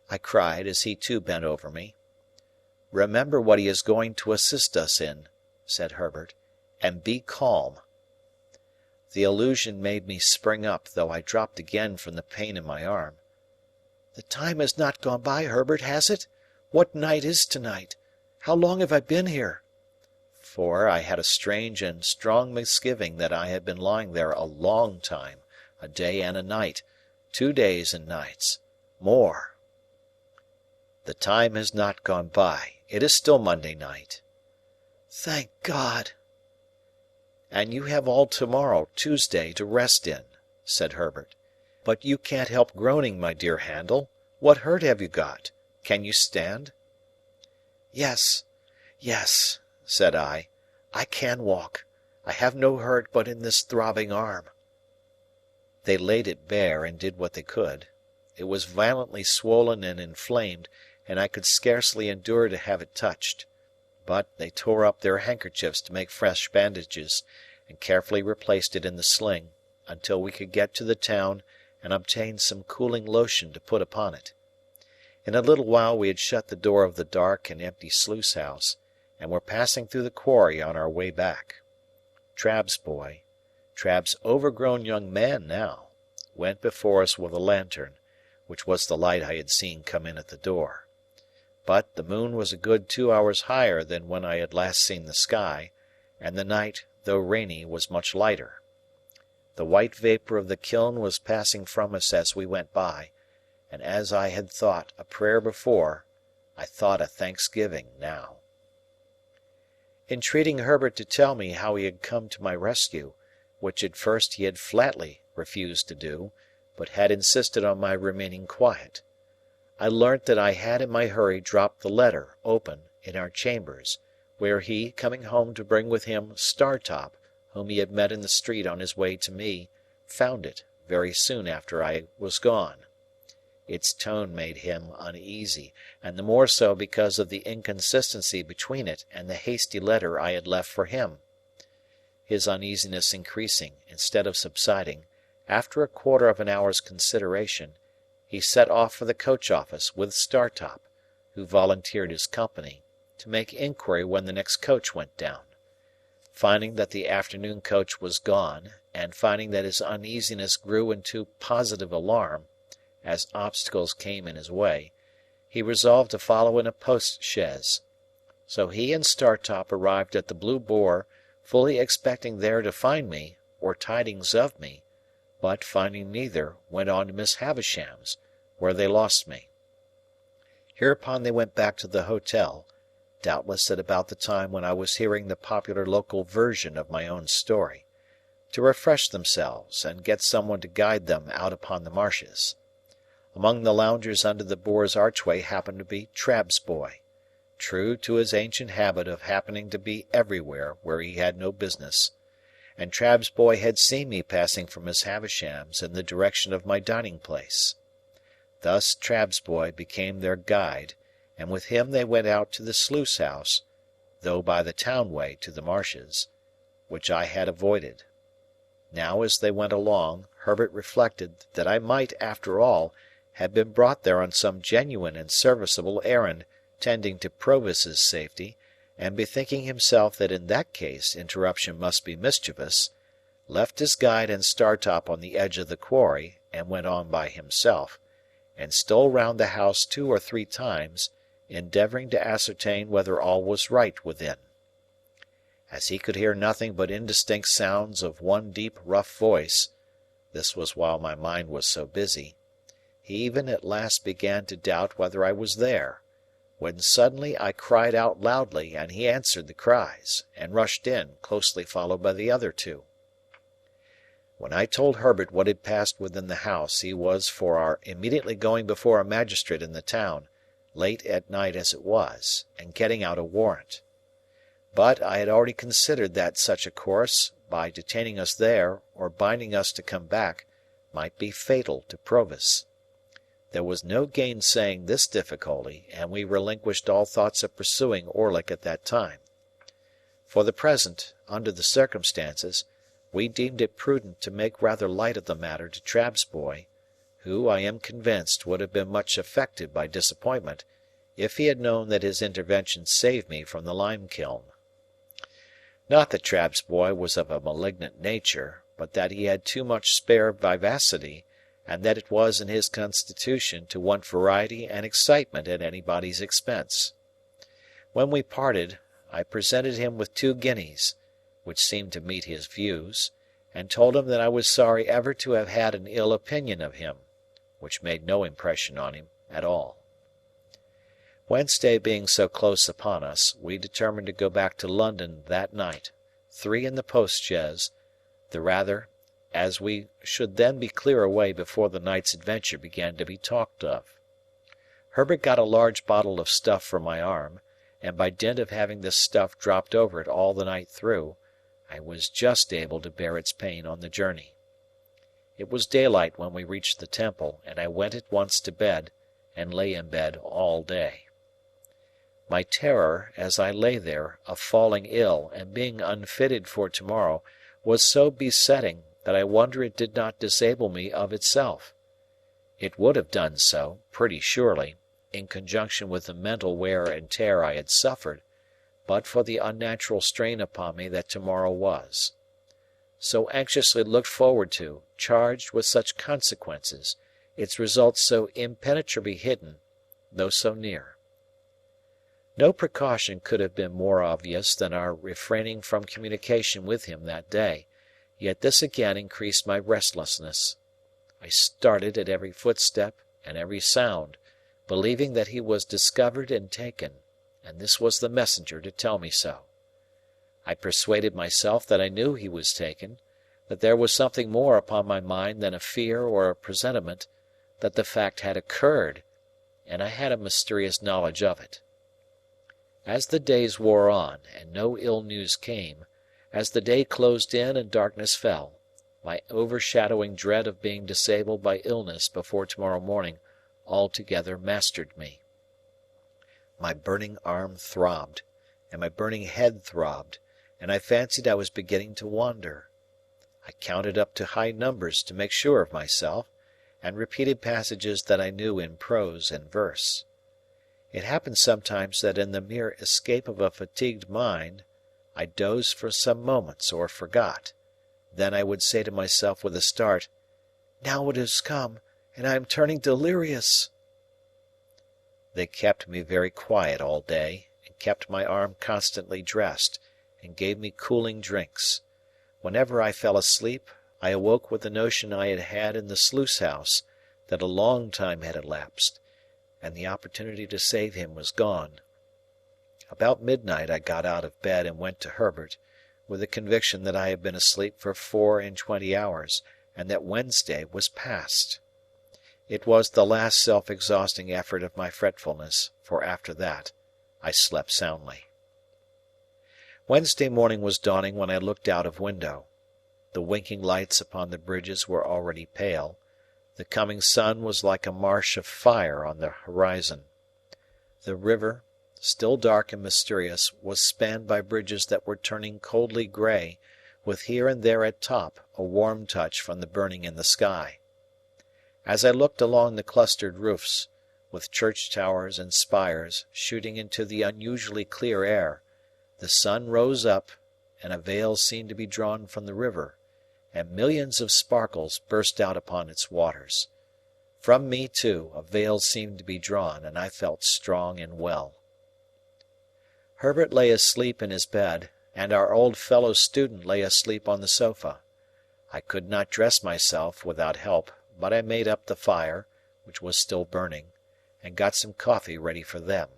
I cried, as he too bent over me. "Remember what he is going to assist us in," said Herbert, "and be calm." The illusion made me spring up, though I dropped again from the pain in my arm. "The time has not gone by, Herbert, has it? What night is to-night? How long have I been here?" For I had a strange and strong misgiving that I had been lying there a long time, a day and a night, 2 days and nights, more. "The time has not gone by. It is still Monday night." "Thank God!" "And you have all tomorrow, Tuesday, to rest in," said Herbert. "But you can't help groaning, my dear Handel. What hurt have you got? Can you stand?" "Yes, yes," said I. "I can walk. I have no hurt but in this throbbing arm." They laid it bare, and did what they could. It was violently swollen and inflamed, and I could scarcely endure to have it touched. But they tore up their handkerchiefs to make fresh bandages, and carefully replaced it in the sling, until we could get to the town and obtain some cooling lotion to put upon it. In a little while we had shut the door of the dark and empty sluice house, and were passing through the quarry on our way back. Trabb's boy, Trabb's overgrown young man now, went before us with a lantern, which was the light I had seen come in at the door. But the moon was a good 2 hours higher than when I had last seen the sky, and the night, though rainy, was much lighter. The white vapour of the kiln was passing from us as we went by, and as I had thought a prayer before, I thought a thanksgiving now. Entreating Herbert to tell me how he had come to my rescue, which at first he had flatly refused to do, but had insisted on my remaining quiet, I learnt that I had in my hurry dropped the letter, open, in our chambers, where he, coming home to bring with him Startop, whom he had met in the street on his way to me, found it, very soon after I was gone. Its tone made him uneasy, and the more so because of the inconsistency between it and the hasty letter I had left for him. His uneasiness increasing, instead of subsiding, after a quarter of an hour's consideration, he set off for the coach office with Startop, who volunteered his company, to make inquiry when the next coach went down. Finding that the afternoon coach was gone, and finding that his uneasiness grew into positive alarm, as obstacles came in his way, he resolved to follow in a post-chaise. So he and Startop arrived at the Blue Boar, fully expecting there to find me, or tidings of me, but, finding neither, went on to Miss Havisham's, where they lost me. Hereupon they went back to the hotel, doubtless at about the time when I was hearing the popular local version of my own story, to refresh themselves and get someone to guide them out upon the marshes. Among the loungers under the Boar's archway happened to be Trabb's boy, true to his ancient habit of happening to be everywhere where he had no business, and Trabb's boy had seen me passing from Miss Havisham's in the direction of my dining-place. Thus Trabb's boy became their guide, and with him they went out to the sluice house, though by the town way to the marshes, which I had avoided. Now as they went along, Herbert reflected that I might, after all, have been brought there on some genuine and serviceable errand tending to Provis's safety, and bethinking himself that in that case interruption must be mischievous, left his guide and Startop on the edge of the quarry, and went on by himself, and stole round the house 2 or 3 times, endeavouring to ascertain whether all was right within. As he could hear nothing but indistinct sounds of one deep rough voice, this was while my mind was so busy, he even at last began to doubt whether I was there, when suddenly I cried out loudly, and he answered the cries, and rushed in, closely followed by the other 2. When I told Herbert what had passed within the house, he was for our immediately going before a magistrate in the town, late at night as it was, and getting out a warrant. But I had already considered that such a course, by detaining us there, or binding us to come back, might be fatal to Provis. There was no gainsaying this difficulty, and we relinquished all thoughts of pursuing Orlick at that time. For the present, under the circumstances, we deemed it prudent to make rather light of the matter to Trabb's boy, who, I am convinced, would have been much affected by disappointment, if he had known that his intervention saved me from the lime-kiln. Not that Trabb's boy was of a malignant nature, but that he had too much spare vivacity, and that it was in his constitution to want variety and excitement at anybody's expense. When we parted, I presented him with 2 guineas, which seemed to meet his views, and told him that I was sorry ever to have had an ill opinion of him, which made no impression on him at all. Wednesday being so close upon us, we determined to go back to London that night, 3 in the post-chaise, the rather, as we should then be clear away before the night's adventure began to be talked of. Herbert got a large bottle of stuff for my arm, and by dint of having this stuff dropped over it all the night through, I was just able to bear its pain on the journey. It was daylight when we reached the temple, and I went at once to bed, and lay in bed all day. My terror, as I lay there, of falling ill and being unfitted for tomorrow, was so besetting that I wonder it did not disable me of itself. It would have done so, pretty surely, in conjunction with the mental wear and tear I had suffered, but for the unnatural strain upon me that tomorrow was. So anxiously looked forward to, charged with such consequences, its results so impenetrably hidden, though so near. No precaution could have been more obvious than our refraining from communication with him that day, yet this again increased my restlessness. I started at every footstep and every sound, believing that he was discovered and taken, and this was the messenger to tell me so. I persuaded myself that I knew he was taken, that there was something more upon my mind than a fear or a presentiment, that the fact had occurred, and I had a mysterious knowledge of it. As the days wore on, and no ill news came, as the day closed in and darkness fell, my overshadowing dread of being disabled by illness before tomorrow morning altogether mastered me. My burning arm throbbed, and my burning head throbbed, and I fancied I was beginning to wander. I counted up to high numbers to make sure of myself, and repeated passages that I knew in prose and verse. It happened sometimes that in the mere escape of a fatigued mind, I dozed for some moments or forgot. Then I would say to myself with a start, "Now it has come, and I am turning delirious." They kept me very quiet all day, and kept my arm constantly dressed, and gave me cooling drinks. Whenever I fell asleep, I awoke with the notion I had had in the sluice house, that a long time had elapsed, and the opportunity to save him was gone. About midnight I got out of bed and went to Herbert, with the conviction that I had been asleep for 24 hours, and that Wednesday was past. It was the last self-exhausting effort of my fretfulness, for after that I slept soundly. Wednesday morning was dawning when I looked out of window. The winking lights upon the bridges were already pale. The coming sun was like a marsh of fire on the horizon. The river, still dark and mysterious, was spanned by bridges that were turning coldly grey, with here and there at top a warm touch from the burning in the sky. As I looked along the clustered roofs, with church towers and spires shooting into the unusually clear air, the sun rose up, and a veil seemed to be drawn from the river, and millions of sparkles burst out upon its waters. From me, too, a veil seemed to be drawn, and I felt strong and well. Herbert lay asleep in his bed, and our old fellow student lay asleep on the sofa. I could not dress myself without help, but I made up the fire, which was still burning, and got some coffee ready for them.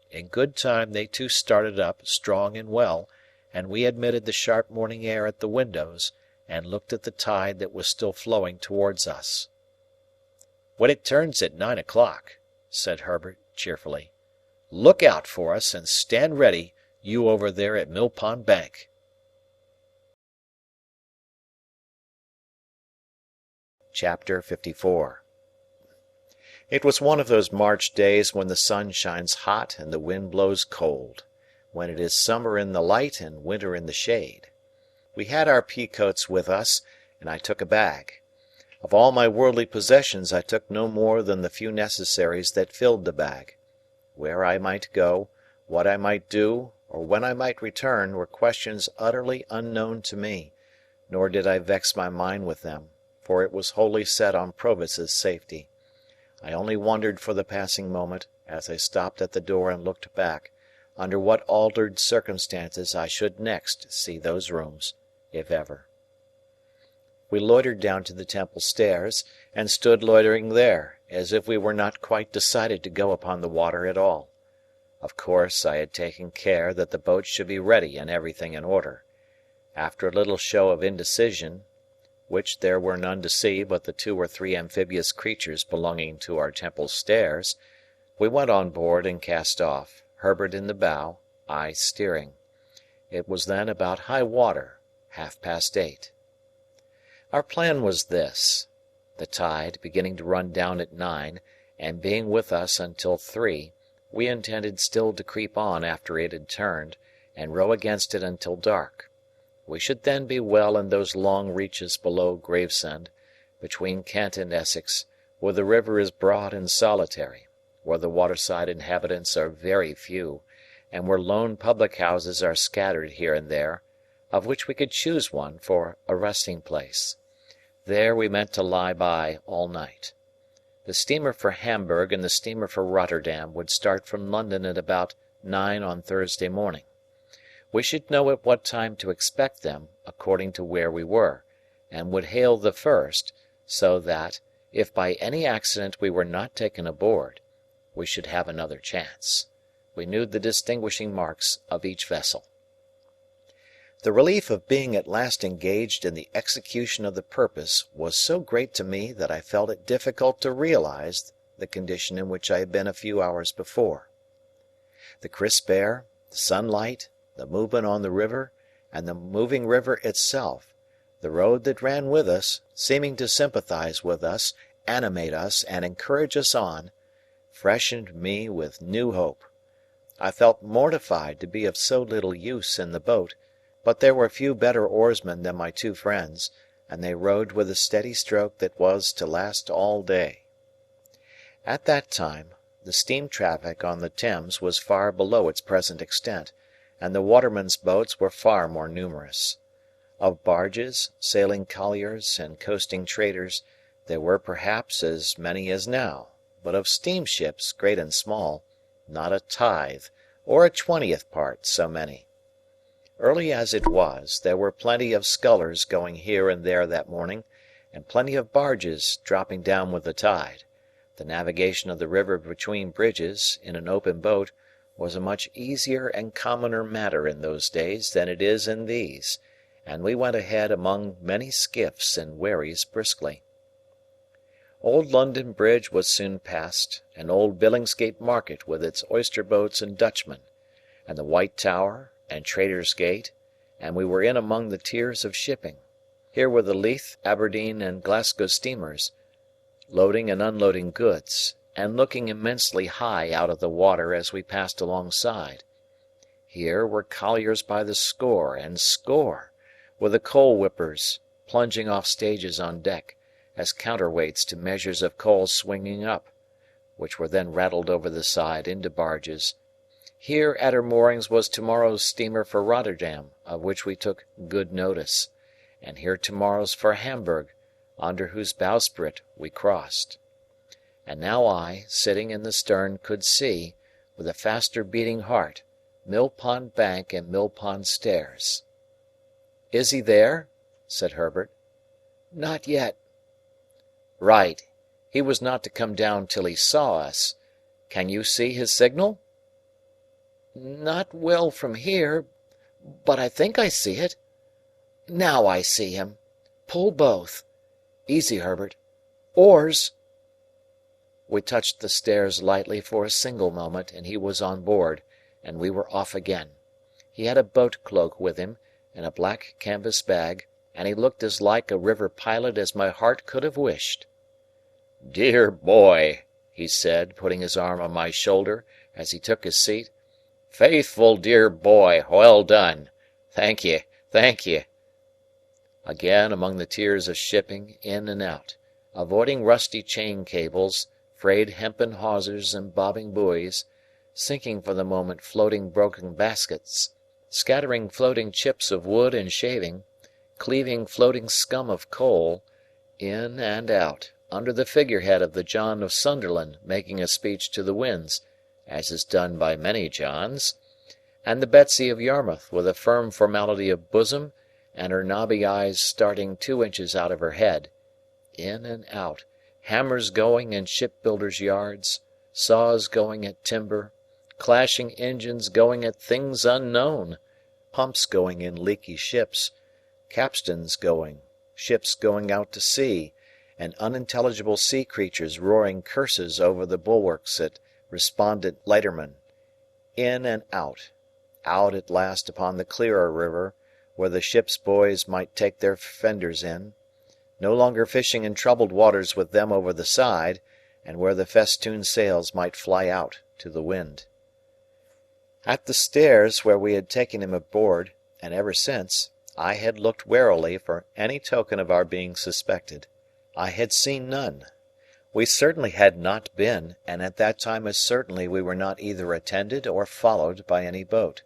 In good time they too started up, strong and well, and we admitted the sharp morning air at the windows, and looked at the tide that was still flowing towards us. "When it turns at 9 o'clock," said Herbert, cheerfully, "look out for us, and stand ready, you over there at Mill Pond Bank." Chapter 54. It was one of those March days when the sun shines hot and the wind blows cold, when it is summer in the light and winter in the shade. We had our pea coats with us, and I took a bag. Of all my worldly possessions I took no more than the few necessaries that filled the bag. Where I might go, what I might do, or when I might return, were questions utterly unknown to me, nor did I vex my mind with them, for it was wholly set on Provis's safety. I only wondered for the passing moment, as I stopped at the door and looked back, under what altered circumstances I should next see those rooms, if ever. We loitered down to the temple stairs, and stood loitering there, as if we were not quite decided to go upon the water at all. Of course I had taken care that the boat should be ready and everything in order. After a little show of indecision, which there were none to see but the 2 or 3 amphibious creatures belonging to our temple stairs, we went on board and cast off, Herbert in the bow, I steering. It was then about high water, 8:30. Our plan was this. The tide, beginning to run down at 9, and being with us until 3, we intended still to creep on after it had turned, and row against it until dark. We should then be well in those long reaches below Gravesend, between Kent and Essex, where the river is broad and solitary, where the waterside inhabitants are very few, and where lone public-houses are scattered here and there, of which we could choose one for a resting-place. There we meant to lie by all night. The steamer for Hamburg and the steamer for Rotterdam would start from London at about 9 on Thursday morning. We should know at what time to expect them, according to where we were, and would hail the first, so that, if by any accident we were not taken aboard, we should have another chance. We knew the distinguishing marks of each vessel. The relief of being at last engaged in the execution of the purpose was so great to me that I felt it difficult to realize the condition in which I had been a few hours before. The crisp air, the sunlight, the movement on the river, and the moving river itself, the road that ran with us, seeming to sympathize with us, animate us, and encourage us on, freshened me with new hope. I felt mortified to be of so little use in the boat, but there were few better oarsmen than my two friends, and they rowed with a steady stroke that was to last all day. At that time, the steam traffic on the Thames was far below its present extent, and the watermen's boats were far more numerous. Of barges, sailing colliers, and coasting traders, there were perhaps as many as now, but of steamships, great and small, not a tithe, or a 20th part so many. Early as it was, there were plenty of scullers going here and there that morning, and plenty of barges dropping down with the tide. The navigation of the river between bridges, in an open boat, was a much easier and commoner matter in those days than it is in these, and we went ahead among many skiffs and wherries briskly. Old London Bridge was soon passed, and old Billingsgate Market with its oyster boats and Dutchmen, and the White Tower, and Trader's Gate, and we were in among the tiers of shipping. Here were the Leith, Aberdeen, and Glasgow steamers, loading and unloading goods, and looking immensely high out of the water as we passed alongside. Here were colliers by the score and score, with the coal whippers plunging off stages on deck, as counterweights to measures of coal swinging up, which were then rattled over the side into barges. Here at her moorings was tomorrow's steamer for Rotterdam, of which we took good notice, and here tomorrow's for Hamburg, under whose bowsprit we crossed. And now I, sitting in the stern, could see, with a faster beating heart, Mill Pond Bank and Mill Pond Stairs. "Is he there?" said Herbert. "Not yet." "Right. He was not to come down till he saw us. Can you see his signal?" "Not well from here, but I think I see it. Now I see him. Pull both. Easy, Herbert. Oars!" We touched the stairs lightly for a single moment, and he was on board, and we were off again. He had a boat cloak with him, and a black canvas bag, and he looked as like a river pilot as my heart could have wished. "Dear boy," he said, putting his arm on my shoulder as he took his seat. "Faithful dear boy, well done. Thank ye, thank ye." Again among the tiers of shipping, in and out, avoiding rusty chain cables, frayed hempen hawsers and bobbing buoys, sinking for the moment floating broken baskets, scattering floating chips of wood and shaving, cleaving floating scum of coal, in and out, under the figurehead of the John of Sunderland making a speech to the winds, as is done by many Johns, and the Betsy of Yarmouth with a firm formality of bosom and her knobby eyes starting 2 inches out of her head, in and out, hammers going in shipbuilders' yards, saws going at timber, clashing engines going at things unknown, pumps going in leaky ships, capstans going, ships going out to sea, and unintelligible sea creatures roaring curses over the bulwarks at respondent lightermen, in and out at last upon the clearer river, where the ship's boys might take their fenders in, no longer fishing in troubled waters with them over the side, and where the festooned sails might fly out to the wind. At the stairs where we had taken him aboard, and ever since, I had looked warily for any token of our being suspected. I had seen none. We certainly had not been, and at that time as certainly we were not either attended or followed by any boat.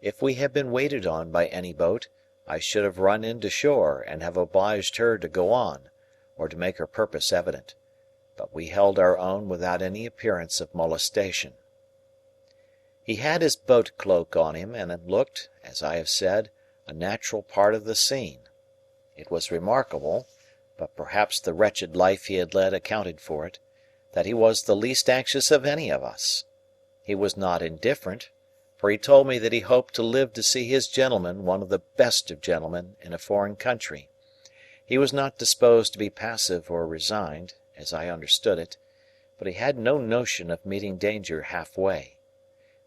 If we had been waited on by any boat, I should have run in to shore and have obliged her to go on, or to make her purpose evident. But we held our own without any appearance of molestation. He had his boat cloak on him, and looked, as I have said, a natural part of the scene. It was remarkable, but perhaps the wretched life he had led accounted for it, that he was the least anxious of any of us. He was not indifferent, for he told me that he hoped to live to see his gentleman one of the best of gentlemen in a foreign country. He was not disposed to be passive or resigned, as I understood it, but he had no notion of meeting danger half-way.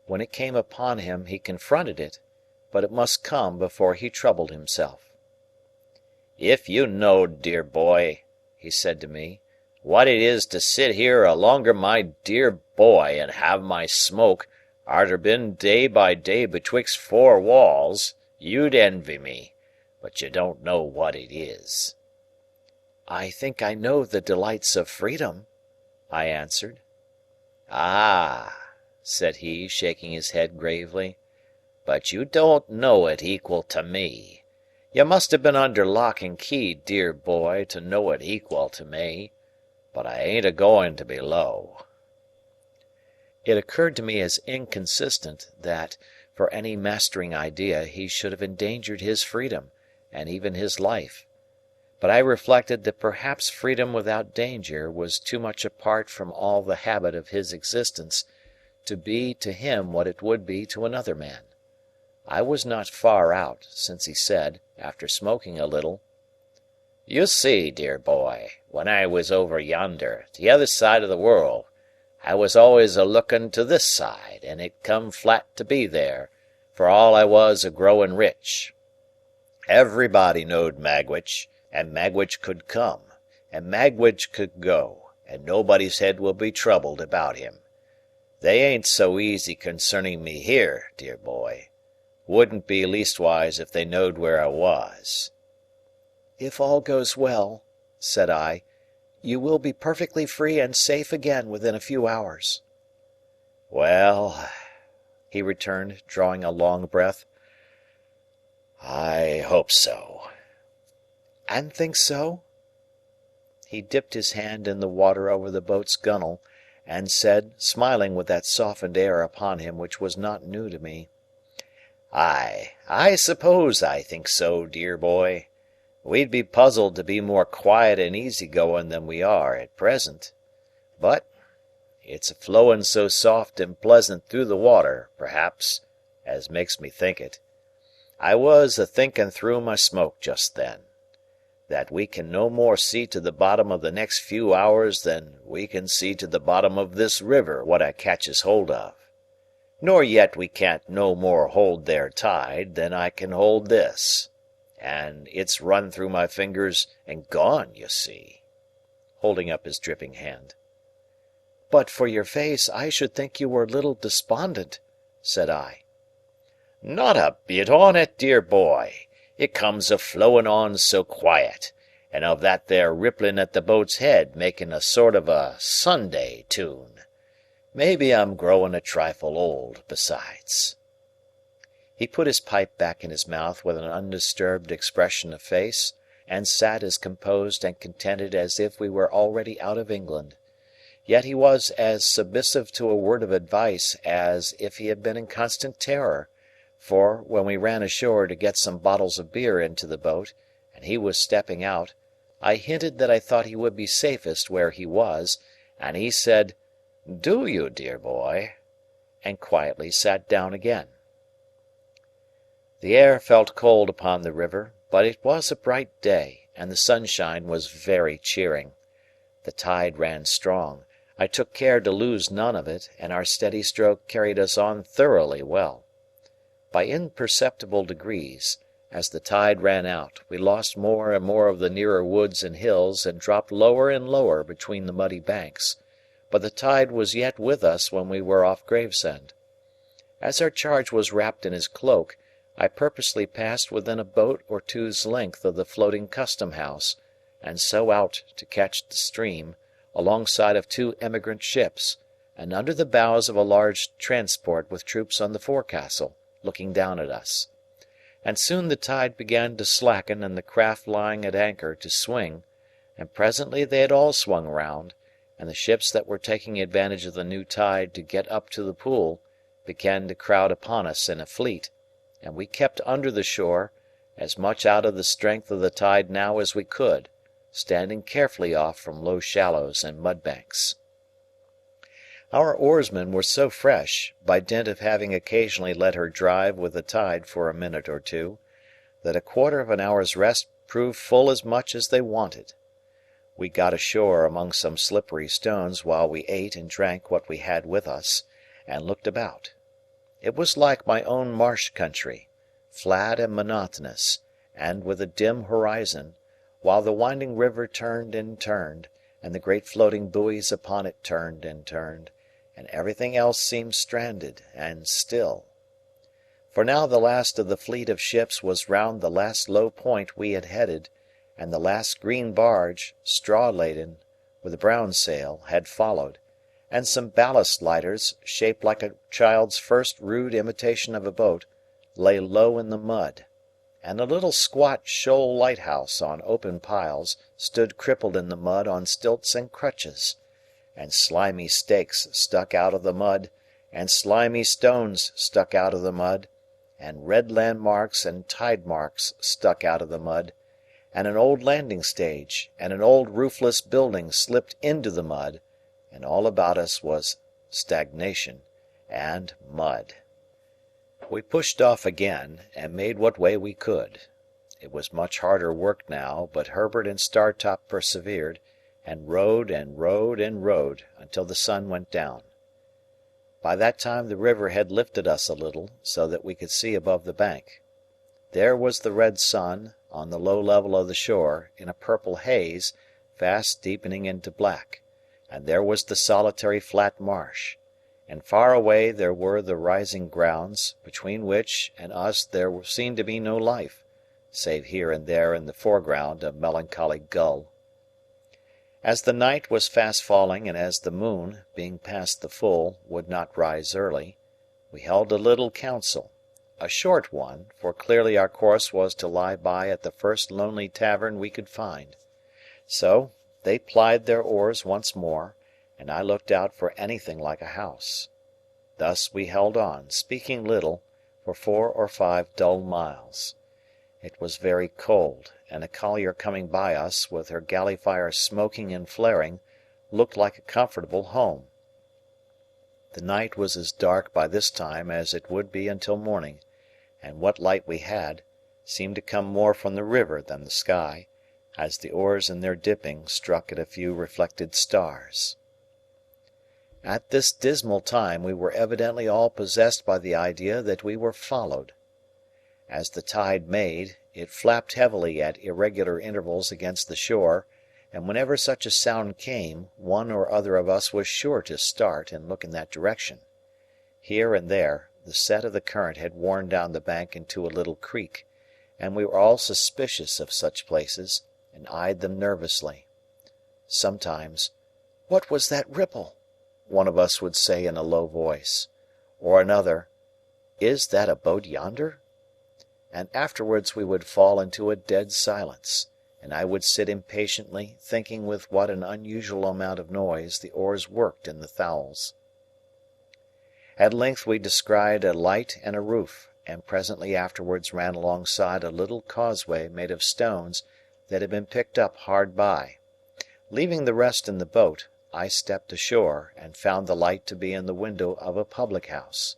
When it came upon him he confronted it, but it must come before he troubled himself. "If you knowed, dear boy," he said to me, "what it is to sit here alonger my dear boy and have my smoke, arter been day by day betwixt four walls, you'd envy me, but you don't know what it is." "I think I know the delights of freedom," I answered. "Ah," said he, shaking his head gravely, "but you don't know it equal to me. You must have been under lock and key, dear boy, to know it equal to me. But I ain't a-going to be low." It occurred to me as inconsistent that, for any mastering idea, he should have endangered his freedom, and even his life. But I reflected that perhaps freedom without danger was too much apart from all the habit of his existence to be to him what it would be to another man. I was not far out, since he said, after smoking a little, "You see, dear boy, when I was over yonder, t'other side of the world, I was always a-looking to this side, and it come flat to be there, for all I was a-growing rich. Everybody knowed Magwitch, and Magwitch could come, and Magwitch could go, and nobody's head will be troubled about him. They ain't so easy concerning me here, dear boy. Wouldn't be leastwise if they knowed where I was." "If all goes well," said I, "you will be perfectly free and safe again within a few hours." "Well," he returned, drawing a long breath, "I hope so." "And think so?" He dipped his hand in the water over the boat's gunwale, and said, smiling with that softened air upon him which was not new to me, I suppose I think so, dear boy. We'd be puzzled to be more quiet and easy-going than we are at present. But it's a-flowing so soft and pleasant through the water, perhaps, as makes me think it. I was a-thinking through my smoke just then, that we can no more see to the bottom of the next few hours than we can see to the bottom of this river what I catches hold of. Nor yet we can't no more hold their tide than I can hold this. And it's run through my fingers and gone, you see," holding up his dripping hand. "But for your face, I should think you were a little despondent," said I. "Not a bit on it, dear boy. It comes a-flowing on so quiet, and of that there rippling at the boat's head making a sort of a Sunday tune. Maybe I'm growing a trifle old, besides." He put his pipe back in his mouth with an undisturbed expression of face, and sat as composed and contented as if we were already out of England. Yet he was as submissive to a word of advice as if he had been in constant terror, for, when we ran ashore to get some bottles of beer into the boat, and he was stepping out, I hinted that I thought he would be safest where he was, and he said, "Do you, dear boy?" and quietly sat down again. The air felt cold upon the river, but it was a bright day, and the sunshine was very cheering. The tide ran strong. I took care to lose none of it, and our steady stroke carried us on thoroughly well. By imperceptible degrees, As the tide ran out, we lost more and more of the nearer woods and hills and dropped lower and lower between the muddy banks, but the tide was yet with us when we were off Gravesend. As our charge was wrapped in his cloak, I purposely passed within a boat or two's length of the floating custom house, and so out to catch the stream, alongside of two emigrant ships, and under the bows of a large transport with troops on the forecastle, looking down at us. And soon the tide began to slacken and the craft lying at anchor to swing, and presently they had all swung round, and the ships that were taking advantage of the new tide to get up to the pool began to crowd upon us in a fleet, and we kept under the shore, as much out of the strength of the tide now as we could, standing carefully off from low shallows and mudbanks. Our oarsmen were so fresh, by dint of having occasionally let her drive with the tide for a minute or two, that a quarter of an hour's rest proved full as much as they wanted. We got ashore among some slippery stones while we ate and drank what we had with us, and looked about. It was like my own marsh country, flat and monotonous, and with a dim horizon, while the winding river turned and turned, and the great floating buoys upon it turned and turned, and everything else seemed stranded and still. For now the last of the fleet of ships was round the last low point we had headed, and the last green barge, straw-laden, with a brown sail, had followed, and some ballast lighters, shaped like a child's first rude imitation of a boat, lay low in the mud, and a little squat shoal lighthouse on open piles stood crippled in the mud on stilts and crutches, and slimy stakes stuck out of the mud, and slimy stones stuck out of the mud, and red landmarks and tide marks stuck out of the mud, and an old landing stage and an old roofless building slipped into the mud, and all about us was stagnation and mud. We pushed off again, and made what way we could. It was much harder work now, but Herbert and Startop persevered, and rowed and rowed and rowed until the sun went down. By that time the river had lifted us a little, so that we could see above the bank. There was the red sun, on the low level of the shore, in a purple haze, fast deepening into black, and there was the solitary flat marsh, and far away there were the rising grounds, between which and us there seemed to be no life, save here and there in the foreground a melancholy gull. As the night was fast falling, and as the moon, being past the full, would not rise early, we held a little council, a short one, for clearly our course was to lie by at the first lonely tavern we could find. So they plied their oars once more, and I looked out for anything like a house. Thus we held on, speaking little, for 4 or 5 dull miles. It was very cold, and a collier coming by us, with her galley fire smoking and flaring, looked like a comfortable home. The night was as dark by this time as it would be until morning, and what light we had seemed to come more from the river than the sky, as the oars in their dipping struck at a few reflected stars. At this dismal time we were evidently all possessed by the idea that we were followed. As the tide made, it flapped heavily at irregular intervals against the shore, and whenever such a sound came, one or other of us was sure to start and look in that direction. Here and there, the set of the current had worn down the bank into a little creek, and we were all suspicious of such places, and eyed them nervously. Sometimes, "What was that ripple?" one of us would say in a low voice, or another, "Is that a boat yonder?" And afterwards we would fall into a dead silence, and I would sit impatiently thinking with what an unusual amount of noise the oars worked in the thowels. At length we descried a light and a roof, and presently afterwards ran alongside a little causeway made of stones that had been picked up hard by. Leaving the rest in the boat, I stepped ashore, and found the light to be in the window of a public-house.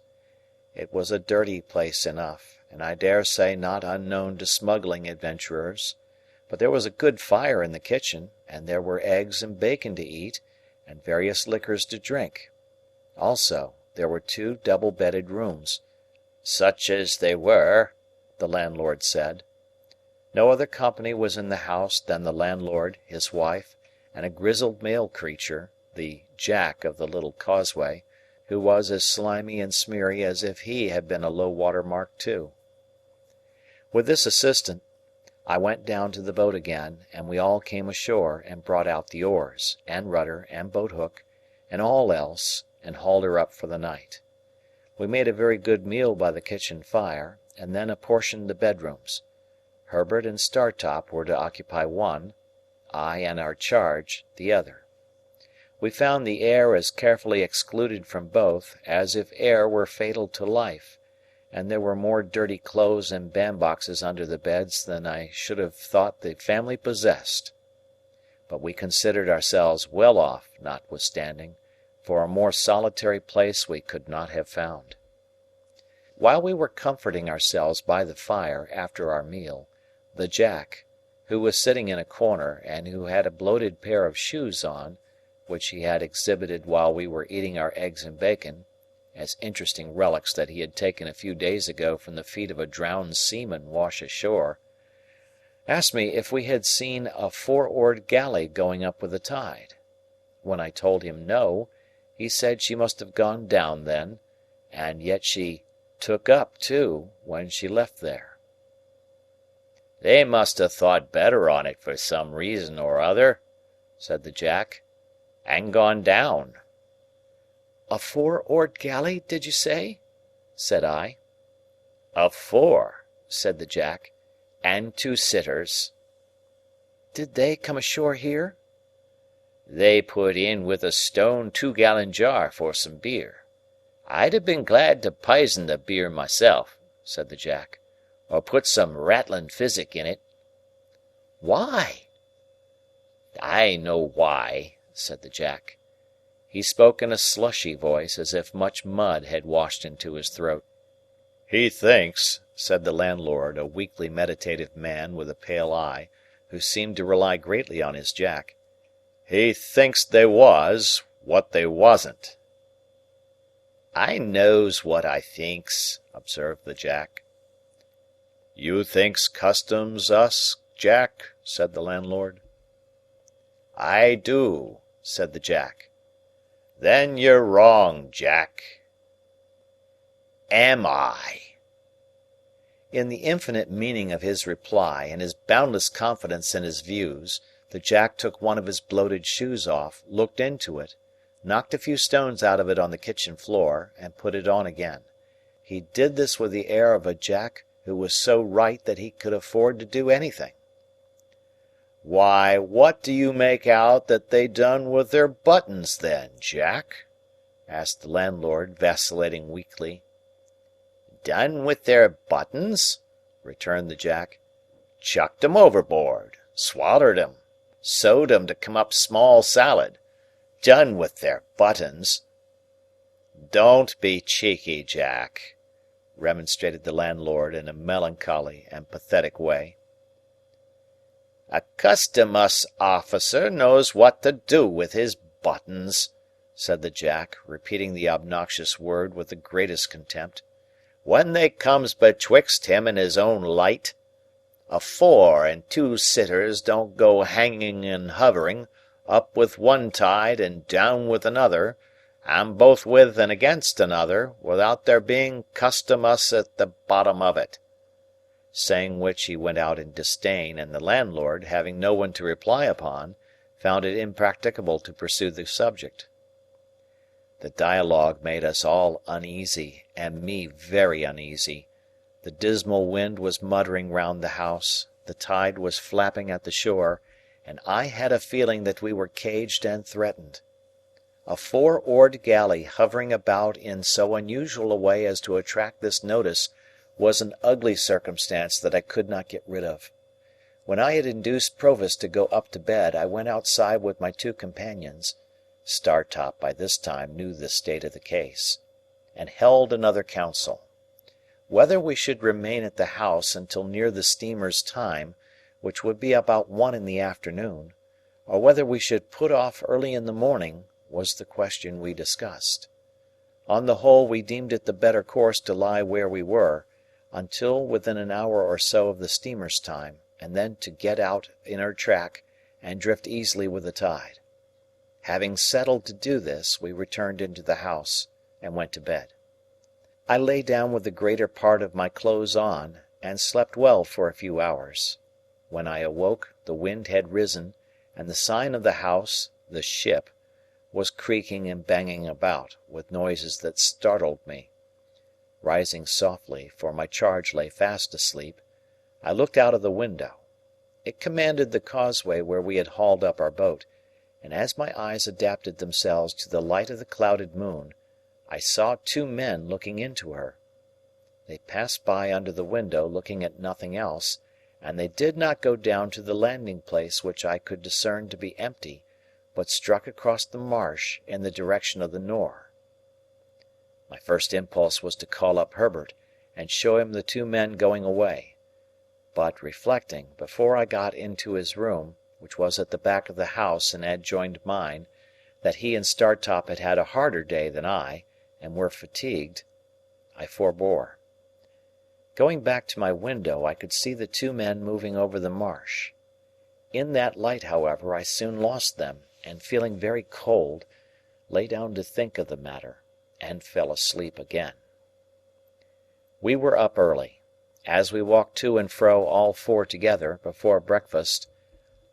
It was a dirty place enough, and I dare say not unknown to smuggling adventurers, but there was a good fire in the kitchen, and there were eggs and bacon to eat, and various liquors to drink. Also, there were 2 double-bedded rooms, "such as they were," the landlord said. No other company was in the house than the landlord, his wife, and a grizzled male creature, the Jack of the little causeway, who was as slimy and smeary as if he had been a low-water mark too. With this assistant, I went down to the boat again, and we all came ashore and brought out the oars, and rudder, and boat-hook, and all else, and hauled her up for the night. We made a very good meal by the kitchen fire, and then apportioned the bedrooms. Herbert and Startop were to occupy one, I and our charge the other. We found the air as carefully excluded from both as if air were fatal to life, and there were more dirty clothes and bandboxes under the beds than I should have thought the family possessed. But we considered ourselves well off, notwithstanding, for a more solitary place we could not have found. While we were comforting ourselves by the fire after our meal, the Jack, who was sitting in a corner and who had a bloated pair of shoes on, which he had exhibited while we were eating our eggs and bacon, as interesting relics that he had taken a few days ago from the feet of a drowned seaman wash ashore, asked me if we had seen a four-oared galley going up with the tide. When I told him no, he said she must have gone down then, and yet she took up too when she left there. "They must have thought better on it for some reason or other," said the Jack, "and gone down." "A four-oared galley, did you say?" said I. "A four," said the Jack, "and two sitters." "Did they come ashore here?" "They put in with a stone 2-gallon jar for some beer. I'd have been glad to pison the beer myself," said the Jack, "or put some rattling physic in it." "Why?" "I know why," said the Jack. He spoke in a slushy voice, as if much mud had washed into his throat. "He thinks," said the landlord, a weakly meditative man with a pale eye, who seemed to rely greatly on his Jack, "he thinks they was what they wasn't." "I knows what I thinks," observed the Jack. "You thinks customs us, Jack?" said the landlord. "I do," said the Jack. "Then you're wrong, Jack." "Am I?" In the infinite meaning of his reply, and his boundless confidence in his views, the Jack took one of his bloated shoes off, looked into it, knocked a few stones out of it on the kitchen floor, and put it on again. He did this with the air of a Jack who was so right that he could afford to do anything. "Why, what do you make out that they done with their buttons then, Jack?" asked the landlord, vacillating weakly. "Done with their buttons?" returned the Jack. "Chucked 'em overboard, swallered 'em, sewed 'em to come up small salad. Done with their buttons." "Don't be cheeky, Jack," remonstrated the landlord in a melancholy and pathetic way. "A custom-house officer knows what to do with his buttons," said the Jack, repeating the obnoxious word with the greatest contempt, "when they comes betwixt him and his own light. A 4 and 2 sitters don't go hanging and hovering, up with one tide and down with another, and both with and against another, without there being custom-house at the bottom of it." Saying which he went out in disdain, and the landlord, having no one to reply upon, found it impracticable to pursue the subject. The dialogue made us all uneasy, and me very uneasy. The dismal wind was muttering round the house, the tide was flapping at the shore, and I had a feeling that we were caged and threatened. A four-oared galley hovering about in so unusual a way as to attract this notice was an ugly circumstance that I could not get rid of. When I had induced Provis to go up to bed, I went outside with my two companions (Startop by this time knew the state of the case), and held another council. Whether we should remain at the house until near the steamer's time, which would be about 1 in the afternoon, or whether we should put off early in the morning, was the question we discussed. On the whole, we deemed it the better course to lie where we were, until within an hour or so of the steamer's time, and then to get out in her track and drift easily with the tide. Having settled to do this, we returned into the house and went to bed. I lay down with the greater part of my clothes on, and slept well for a few hours. When I awoke, the wind had risen, and the sign of the house, the ship, was creaking and banging about, with noises that startled me. Rising softly, for my charge lay fast asleep, I looked out of the window. It commanded the causeway where we had hauled up our boat, and as my eyes adapted themselves to the light of the clouded moon, I saw two men looking into her. They passed by under the window looking at nothing else, and they did not go down to the landing place which I could discern to be empty, but struck across the marsh in the direction of the Nore. My first impulse was to call up Herbert, and show him the two men going away. But, reflecting, before I got into his room, which was at the back of the house and adjoined mine, that he and Startop had had a harder day than I, and were fatigued, I forbore. Going back to my window, I could see the two men moving over the marsh. In that light, however, I soon lost them, and feeling very cold, lay down to think of the matter, and fell asleep again. We were up early. As we walked to and fro all four together, before breakfast,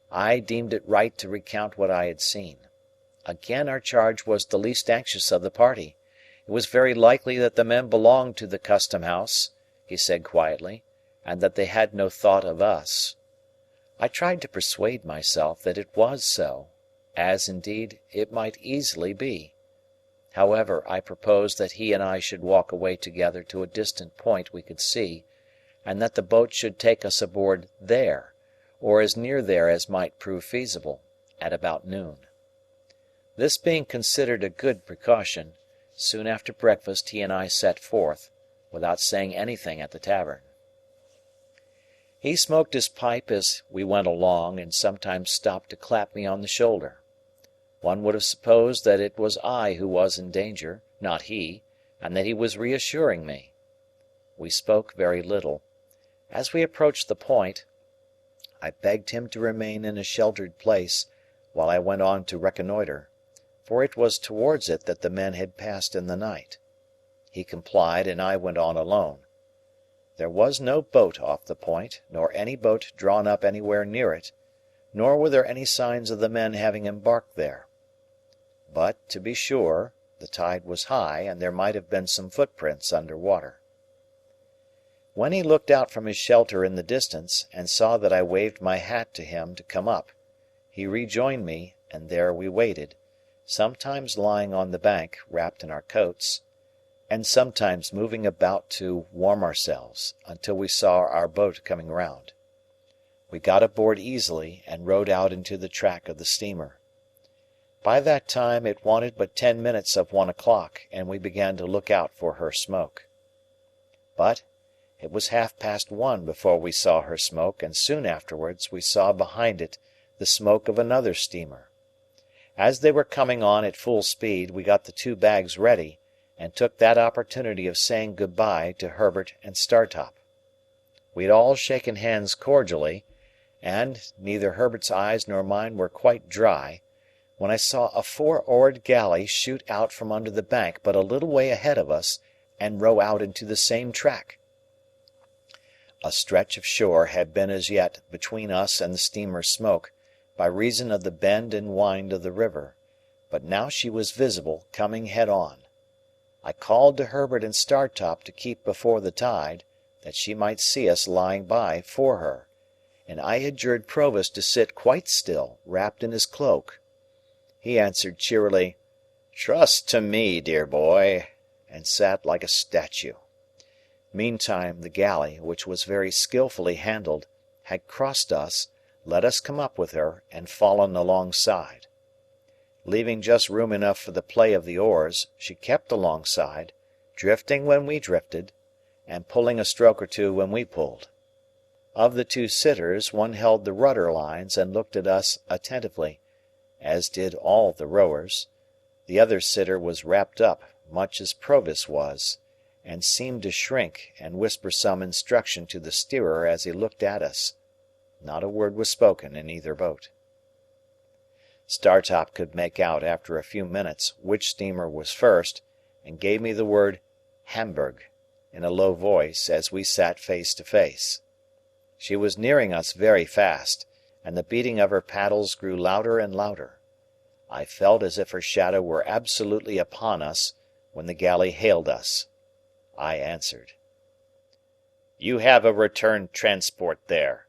I deemed it right to recount what I had seen. Again our charge was the least anxious of the party. It was very likely that the men belonged to the custom house, he said quietly, and that they had no thought of us. I tried to persuade myself that it was so, as indeed it might easily be. However, I proposed that he and I should walk away together to a distant point we could see, and that the boat should take us aboard there, or as near there as might prove feasible, at about noon. This being considered a good precaution, soon after breakfast he and I set forth, without saying anything at the tavern. He smoked his pipe as we went along, and sometimes stopped to clap me on the shoulder. One would have supposed that it was I who was in danger, not he, and that he was reassuring me. We spoke very little. As we approached the point, I begged him to remain in a sheltered place, while I went on to reconnoitre, for it was towards it that the men had passed in the night. He complied, and I went on alone. There was no boat off the point, nor any boat drawn up anywhere near it, nor were there any signs of the men having embarked there. But, to be sure, the tide was high, and there might have been some footprints under water. When he looked out from his shelter in the distance, and saw that I waved my hat to him to come up, he rejoined me, and there we waited, sometimes lying on the bank, wrapped in our coats, and sometimes moving about to warm ourselves, until we saw our boat coming round. We got aboard easily, and rowed out into the track of the steamer. By that time it wanted but 10 minutes of 1 o'clock, and we began to look out for her smoke. But it was 1:30 before we saw her smoke, and soon afterwards we saw behind it the smoke of another steamer. As they were coming on at full speed, we got the 2 bags ready, and took that opportunity of saying good-bye to Herbert and Startop. We had all shaken hands cordially, and neither Herbert's eyes nor mine were quite dry, when I saw a 4-oared galley shoot out from under the bank but a little way ahead of us, and row out into the same track. A stretch of shore had been as yet between us and the steamer's smoke, by reason of the bend and wind of the river, but now she was visible, coming head on. I called to Herbert and Startop to keep before the tide, that she might see us lying by for her, and I adjured Provis to sit quite still, wrapped in his cloak. He answered cheerily, "Trust to me, dear boy," and sat like a statue. Meantime the galley, which was very skilfully handled, had crossed us, let us come up with her, and fallen alongside. Leaving just room enough for the play of the oars, she kept alongside, drifting when we drifted, and pulling a stroke or two when we pulled. Of the 2 sitters, one held the rudder lines and looked at us attentively, as did all the rowers. The other sitter was wrapped up, much as Provis was, and seemed to shrink and whisper some instruction to the steerer as he looked at us. Not a word was spoken in either boat. Startop could make out after a few minutes which steamer was first, and gave me the word Hamburg in a low voice as we sat face to face. She was nearing us very fast, and the beating of her paddles grew louder and louder. I felt as if her shadow were absolutely upon us when the galley hailed us. I answered. "You have a return transport there,"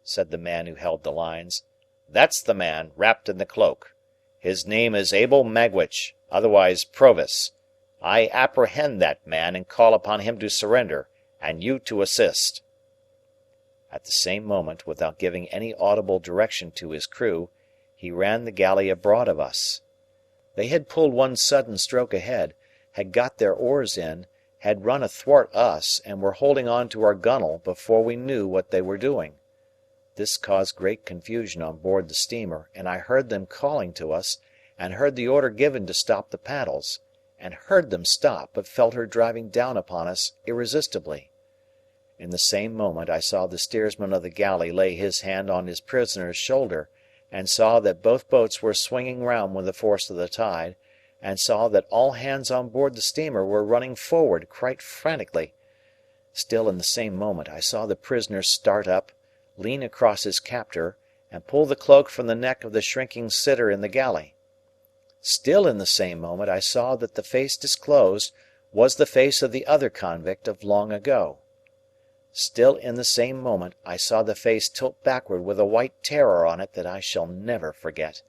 said the man who held the lines. "That's the man, wrapped in the cloak. His name is Abel Magwitch, otherwise Provis. I apprehend that man and call upon him to surrender, and you to assist." At the same moment, without giving any audible direction to his crew, he ran the galley abroad of us. They had pulled one sudden stroke ahead, had got their oars in, had run athwart us, and were holding on to our gunwale before we knew what they were doing. This caused great confusion on board the steamer, and I heard them calling to us, and heard the order given to stop the paddles, and heard them stop, but felt her driving down upon us irresistibly. In the same moment I saw the steersman of the galley lay his hand on his prisoner's shoulder, and saw that both boats were swinging round with the force of the tide, and saw that all hands on board the steamer were running forward quite frantically. Still in the same moment I saw the prisoner start up, lean across his captor, and pull the cloak from the neck of the shrinking sitter in the galley. Still in the same moment I saw that the face disclosed was the face of the other convict of long ago. Still in the same moment I saw the face tilt backward with a white terror on it that I shall never forget,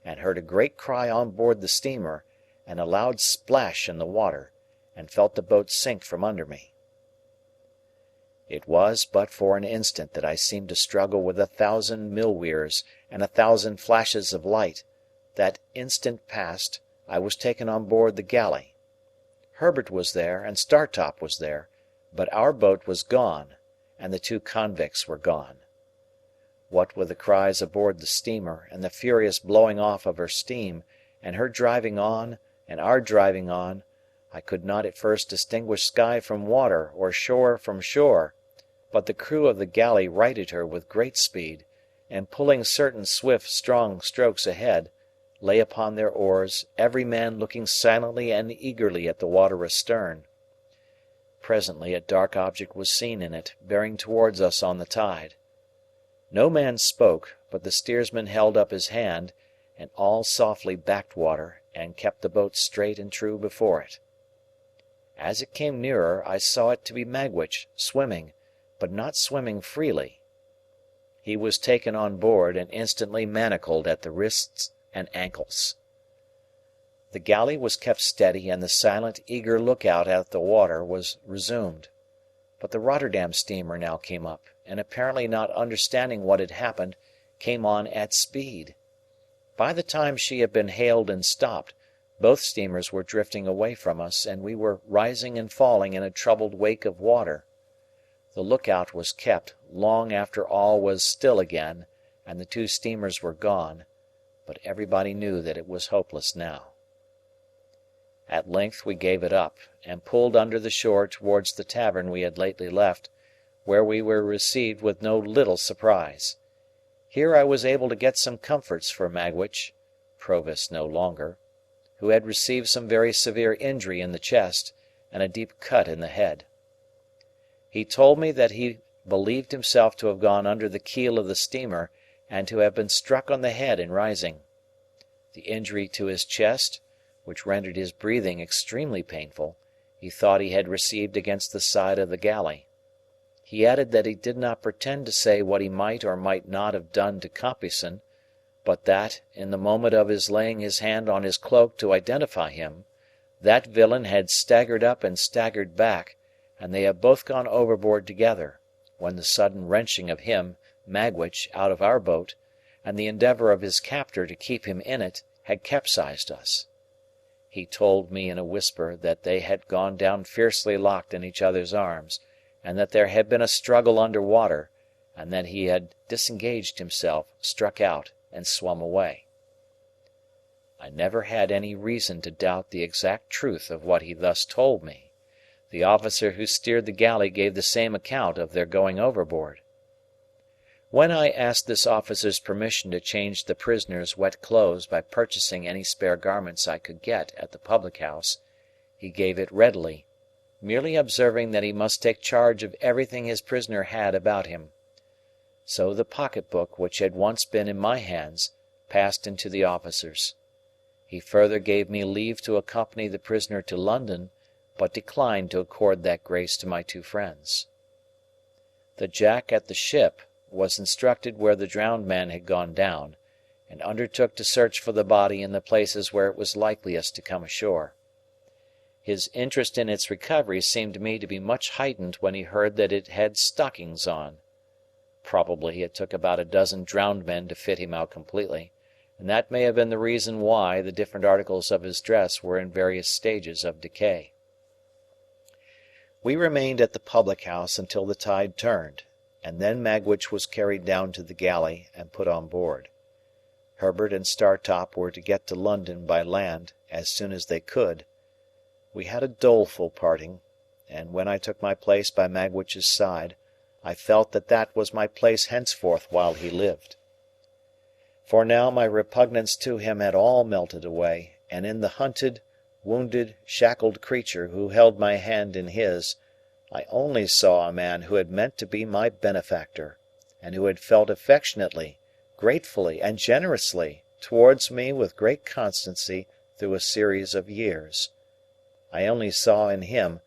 and heard a great cry on board the steamer, and a loud splash in the water, and felt the boat sink from under me. It was but for an instant that I seemed to struggle with 1,000 mill weirs and 1,000 flashes of light. That instant past, I was taken on board the galley. Herbert was there, and Startop was there, but our boat was gone, and the 2 convicts were gone. What with the cries aboard the steamer, and the furious blowing off of her steam, and her driving on, and our driving on, I could not at first distinguish sky from water or shore from shore, but the crew of the galley righted her with great speed, and pulling certain swift, strong strokes ahead, lay upon their oars, every man looking silently and eagerly at the water astern. Presently a dark object was seen in it, bearing towards us on the tide. No man spoke, but the steersman held up his hand, and all softly backed water, and kept the boat straight and true before it. As it came nearer, I saw it to be Magwitch, swimming, but not swimming freely. He was taken on board, and instantly manacled at the wrists and ankles. The galley was kept steady, and the silent, eager lookout at the water was resumed. But the Rotterdam steamer now came up, and apparently not understanding what had happened, came on at speed. By the time she had been hailed and stopped, both steamers were drifting away from us, and we were rising and falling in a troubled wake of water. The lookout was kept long after all was still again, and the 2 steamers were gone, but everybody knew that it was hopeless now. At length we gave it up, and pulled under the shore towards the tavern we had lately left, where we were received with no little surprise. Here I was able to get some comforts for Magwitch, Provis no longer, who had received some very severe injury in the chest, and a deep cut in the head. He told me that he believed himself to have gone under the keel of the steamer, and to have been struck on the head in rising. The injury to his chest, which rendered his breathing extremely painful, he thought he had received against the side of the galley. He added that he did not pretend to say what he might or might not have done to Compeyson, but that, in the moment of his laying his hand on his cloak to identify him, that villain had staggered up and staggered back, and they had both gone overboard together, when the sudden wrenching of him, Magwitch, out of our boat, and the endeavour of his captor to keep him in it, had capsized us. He told me in a whisper that they had gone down fiercely locked in each other's arms, and that there had been a struggle under water, and that he had disengaged himself, struck out, and swum away. I never had any reason to doubt the exact truth of what he thus told me. The officer who steered the galley gave the same account of their going overboard. When I asked this officer's permission to change the prisoner's wet clothes by purchasing any spare garments I could get at the public-house, he gave it readily, merely observing that he must take charge of everything his prisoner had about him. So the pocket-book which had once been in my hands passed into the officer's. He further gave me leave to accompany the prisoner to London, but declined to accord that grace to my two friends. The Jack at the ship was instructed where the drowned man had gone down, and undertook to search for the body in the places where it was likeliest to come ashore. His interest in its recovery seemed to me to be much heightened when he heard that it had stockings on. Probably it took about a dozen drowned men to fit him out completely, and that may have been the reason why the different articles of his dress were in various stages of decay. We remained at the public-house until the tide turned, and then Magwitch was carried down to the galley and put on board. Herbert and Startop were to get to London by land as soon as they could. We had a doleful parting, and when I took my place by Magwitch's side, I felt that that was my place henceforth while he lived. For now my repugnance to him had all melted away, and in the hunted, wounded, shackled creature who held my hand in his, I only saw a man who had meant to be my benefactor, and who had felt affectionately, gratefully, and generously towards me with great constancy through a series of years. I only saw in him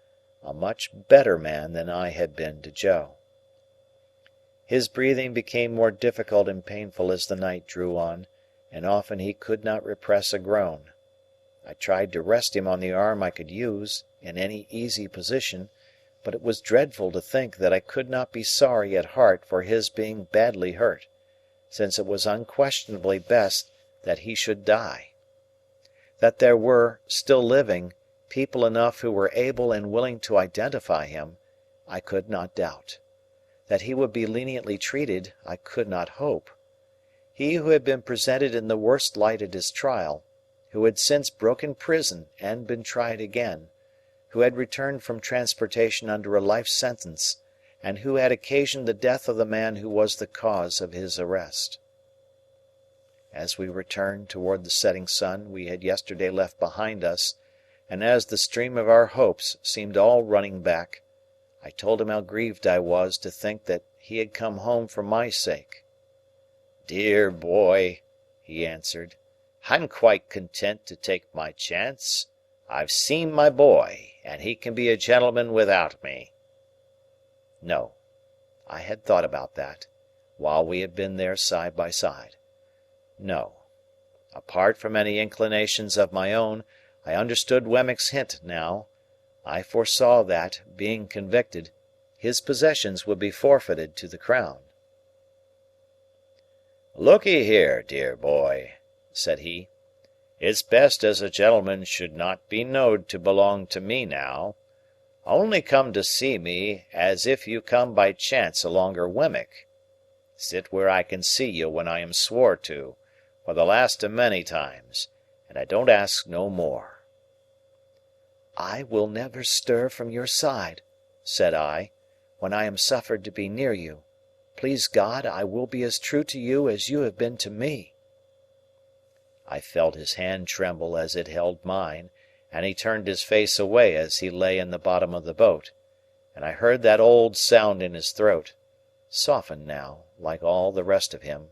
a much better man than I had been to Joe. His breathing became more difficult and painful as the night drew on, and often he could not repress a groan. I tried to rest him on the arm I could use, in any easy position, but it was dreadful to think that I could not be sorry at heart for his being badly hurt, since it was unquestionably best that he should die. That there were, still living, people enough who were able and willing to identify him, I could not doubt. That he would be leniently treated, I could not hope. He who had been presented in the worst light at his trial, who had since broken prison and been tried again, who had returned from transportation under a life sentence, and who had occasioned the death of the man who was the cause of his arrest. As we returned toward the setting sun we had yesterday left behind us, and as the stream of our hopes seemed all running back, I told him how grieved I was to think that he had come home for my sake. "Dear boy," he answered, "I'm quite content to take my chance. I've seen my boy, and he can be a gentleman without me." No, I had thought about that, while we had been there side by side. No. Apart from any inclinations of my own, I understood Wemmick's hint now. I foresaw that, being convicted, his possessions would be forfeited to the Crown. "Look'ee here, dear boy," said he. "It's best as a gentleman should not be knowed to belong to me now. Only come to see me as if you come by chance alonger Wemmick. Sit where I can see you when I am swore to, for the last of many times, and I don't ask no more." "I will never stir from your side," said I, "when I am suffered to be near you. Please God, I will be as true to you as you have been to me." I felt his hand tremble as it held mine, and he turned his face away as he lay in the bottom of the boat, and I heard that old sound in his throat, softened now, like all the rest of him.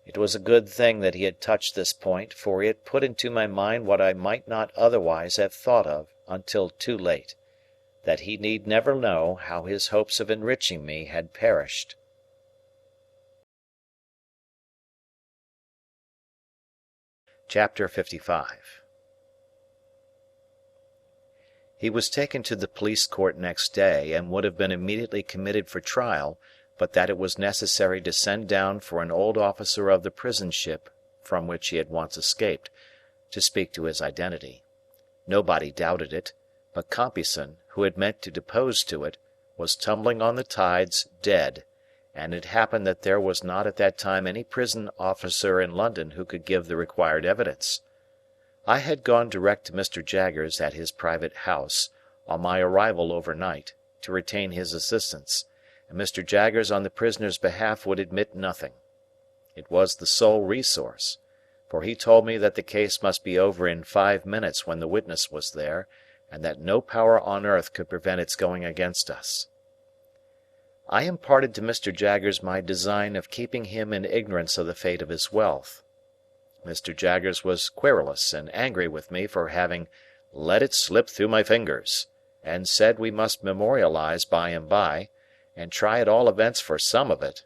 It was a good thing that he had touched this point, for he had put into my mind what I might not otherwise have thought of until too late, that he need never know how his hopes of enriching me had perished. Chapter 55. He was taken to the police court next day, and would have been immediately committed for trial, but that it was necessary to send down for an old officer of the prison ship from which he had once escaped, to speak to his identity. Nobody doubted it, but Compeyson, who had meant to depose to it, was tumbling on the tides dead, and it happened that there was not at that time any prison officer in London who could give the required evidence. I had gone direct to Mr. Jaggers at his private house, on my arrival overnight, to retain his assistance, and Mr. Jaggers on the prisoner's behalf would admit nothing. It was the sole resource, for he told me that the case must be over in 5 minutes when the witness was there, and that no power on earth could prevent its going against us. I imparted to Mr. Jaggers my design of keeping him in ignorance of the fate of his wealth. Mr. Jaggers was querulous and angry with me for having "let it slip through my fingers," and said we must memorialize by and by, and try at all events for some of it.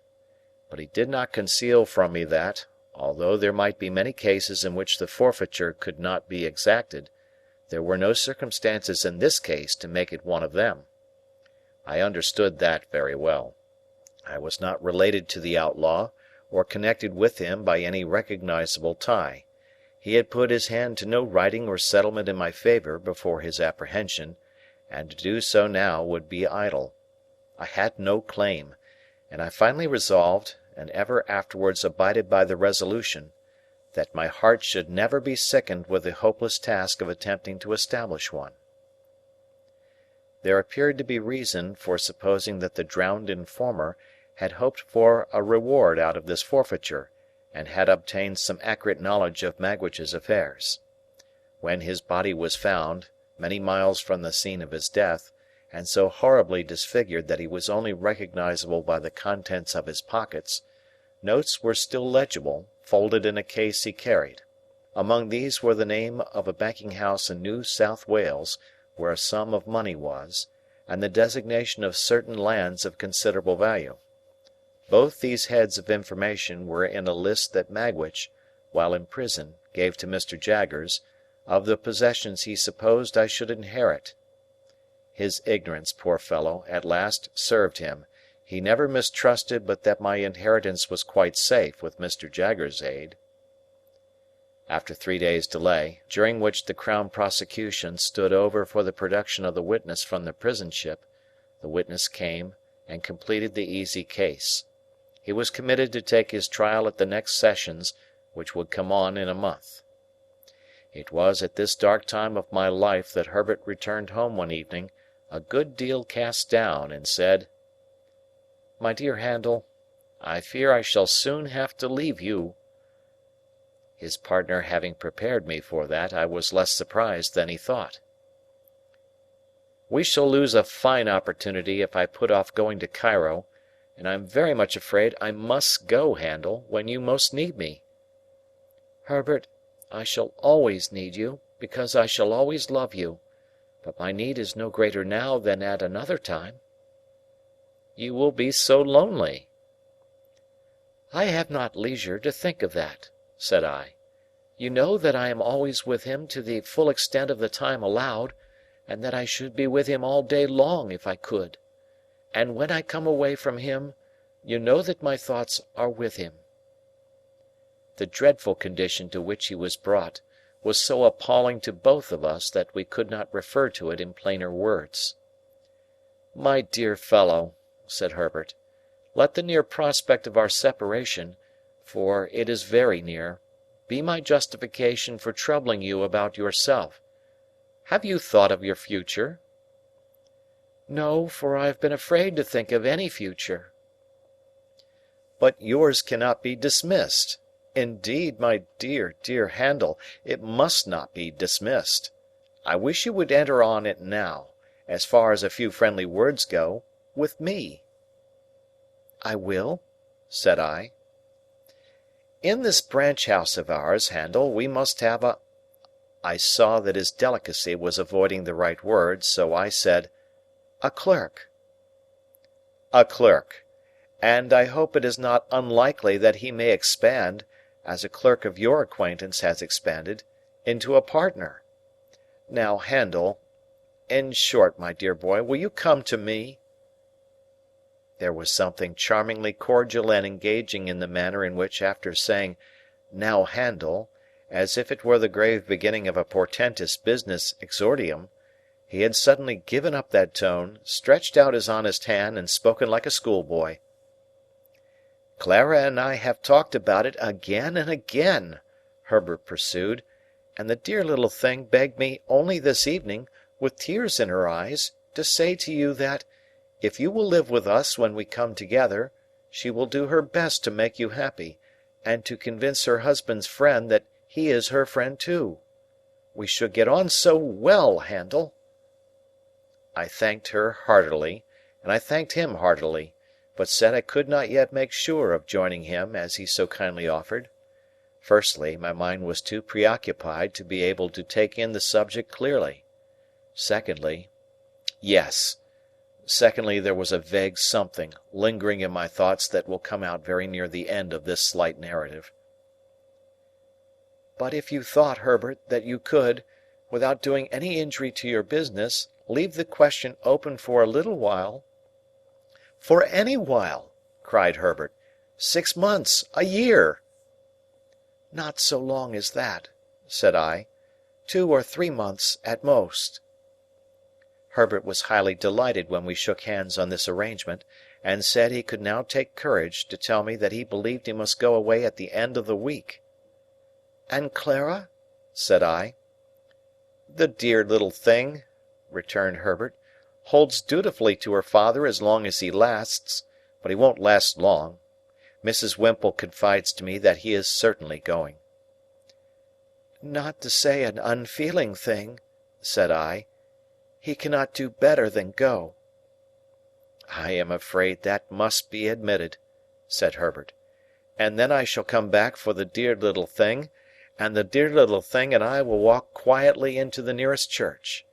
But he did not conceal from me that, although there might be many cases in which the forfeiture could not be exacted, there were no circumstances in this case to make it one of them. I understood that very well. I was not related to the outlaw, or connected with him by any recognizable tie. He had put his hand to no writing or settlement in my favour before his apprehension, and to do so now would be idle. I had no claim, and I finally resolved, and ever afterwards abided by the resolution, that my heart should never be sickened with the hopeless task of attempting to establish one. There appeared to be reason for supposing that the drowned informer had hoped for a reward out of this forfeiture, and had obtained some accurate knowledge of Magwitch's affairs. When his body was found, many miles from the scene of his death, and so horribly disfigured that he was only recognizable by the contents of his pockets, notes were still legible, folded in a case he carried. Among these were the name of a banking house in New South Wales, where a sum of money was, and the designation of certain lands of considerable value. Both these heads of information were in a list that Magwitch, while in prison, gave to Mr. Jaggers, of the possessions he supposed I should inherit. His ignorance, poor fellow, at last served him. He never mistrusted but that my inheritance was quite safe with Mr. Jaggers' aid. After 3 days' delay, during which the Crown prosecution stood over for the production of the witness from the prison ship, the witness came and completed the easy case. He was committed to take his trial at the next sessions, which would come on in a month. It was at this dark time of my life that Herbert returned home one evening, a good deal cast down, and said, "My dear Handel, I fear I shall soon have to leave you." His partner having prepared me for that, I was less surprised than he thought. "We shall lose a fine opportunity if I put off going to Cairo, and I am very much afraid I must go, Handel, when you most need me." "Herbert, I shall always need you, because I shall always love you, but my need is no greater now than at another time." "You will be so lonely." "I have not leisure to think of that," said I. "You know that I am always with him to the full extent of the time allowed, and that I should be with him all day long if I could. And when I come away from him, you know that my thoughts are with him." The dreadful condition to which he was brought was so appalling to both of us that we could not refer to it in plainer words. "My dear fellow," said Herbert, "let the near prospect of our separation, for it is very near, be my justification for troubling you about yourself. Have you thought of your future?" "No, for I have been afraid to think of any future." "But yours cannot be dismissed. Indeed, my dear, dear Handel, it must not be dismissed. I wish you would enter on it now, as far as a few friendly words go, with me." "I will," said I. "In this branch house of ours, Handel, we must have a—" I saw that his delicacy was avoiding the right word, so I said, "a clerk." "A clerk. And I hope it is not unlikely that he may expand, as a clerk of your acquaintance has expanded, into a partner. Now, Handel, in short, my dear boy, will you come to me?" There was something charmingly cordial and engaging in the manner in which, after saying, "Now, Handel," as if it were the grave beginning of a portentous business exordium, he had suddenly given up that tone, stretched out his honest hand, and spoken like a schoolboy. "Clara and I have talked about it again and again," Herbert pursued, "and the dear little thing begged me only this evening, with tears in her eyes, to say to you that, if you will live with us when we come together, she will do her best to make you happy, and to convince her husband's friend that he is her friend too. We should get on so well, Handel." I thanked her heartily, and I thanked him heartily, but said I could not yet make sure of joining him as he so kindly offered. Firstly, my mind was too preoccupied to be able to take in the subject clearly. Secondly, there was a vague something lingering in my thoughts that will come out very near the end of this slight narrative. "But if you thought, Herbert, that you could, without doing any injury to your business, leave the question open for a little while—" "For any while," cried Herbert. "6 months, a year." "Not so long as that," said I. 2 or 3 months at most." Herbert was highly delighted when we shook hands on this arrangement, and said he could now take courage to tell me that he believed he must go away at the end of the week. "And Clara?" said I. "The dear little thing," returned Herbert, "holds dutifully to her father as long as he lasts, but he won't last long. Mrs. Whimple confides to me that he is certainly going." "Not to say an unfeeling thing," said I, "he cannot do better than go." "I am afraid that must be admitted," said Herbert. "And then I shall come back for the dear little thing, and the dear little thing and I will walk quietly into the nearest church.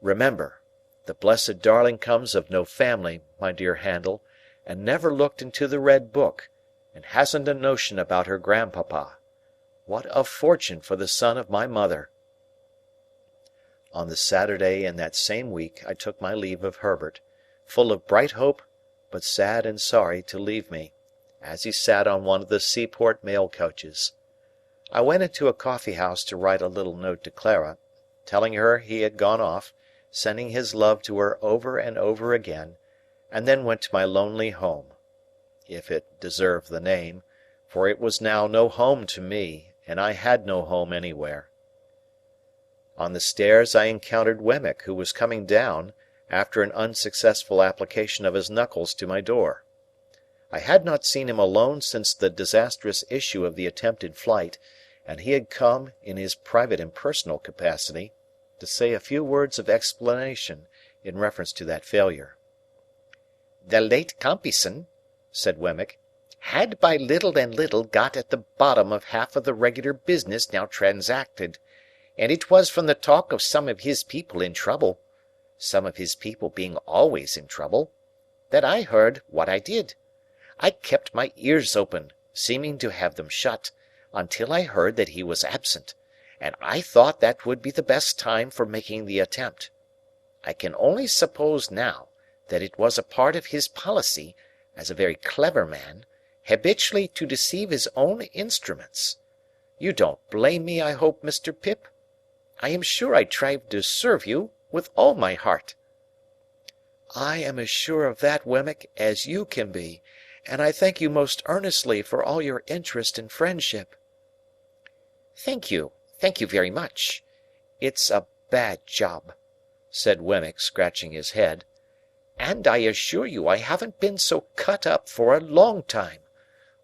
Remember, the blessed darling comes of no family, my dear Handel, and never looked into the red book, and hasn't a notion about her grandpapa. What a fortune for the son of my mother!" On the Saturday in that same week I took my leave of Herbert, full of bright hope, but sad and sorry to leave me, as he sat on one of the seaport mail coaches. I went into a coffee-house to write a little note to Clara, telling her he had gone off, sending his love to her over and over again, and then went to my lonely home, if it deserved the name, for it was now no home to me, and I had no home anywhere. On the stairs I encountered Wemmick, who was coming down, after an unsuccessful application of his knuckles to my door. I had not seen him alone since the disastrous issue of the attempted flight, and he had come, in his private and personal capacity, to say a few words of explanation in reference to that failure. "The late Compeyson," said Wemmick, "had by little and little got at the bottom of half of the regular business now transacted, and it was from the talk of some of his people in trouble, some of his people being always in trouble, that I heard what I did. I kept my ears open, seeming to have them shut, until I heard that he was absent, and I thought that would be the best time for making the attempt. I can only suppose now that it was a part of his policy, as a very clever man, habitually to deceive his own instruments. You don't blame me, I hope, Mr. Pip? I am sure I tried to serve you with all my heart." "I am as sure of that, Wemmick, as you can be, and I thank you most earnestly for all your interest and friendship." Thank you very much. It's a bad job," said Wemmick, scratching his head, "and I assure you I haven't been so cut up for a long time.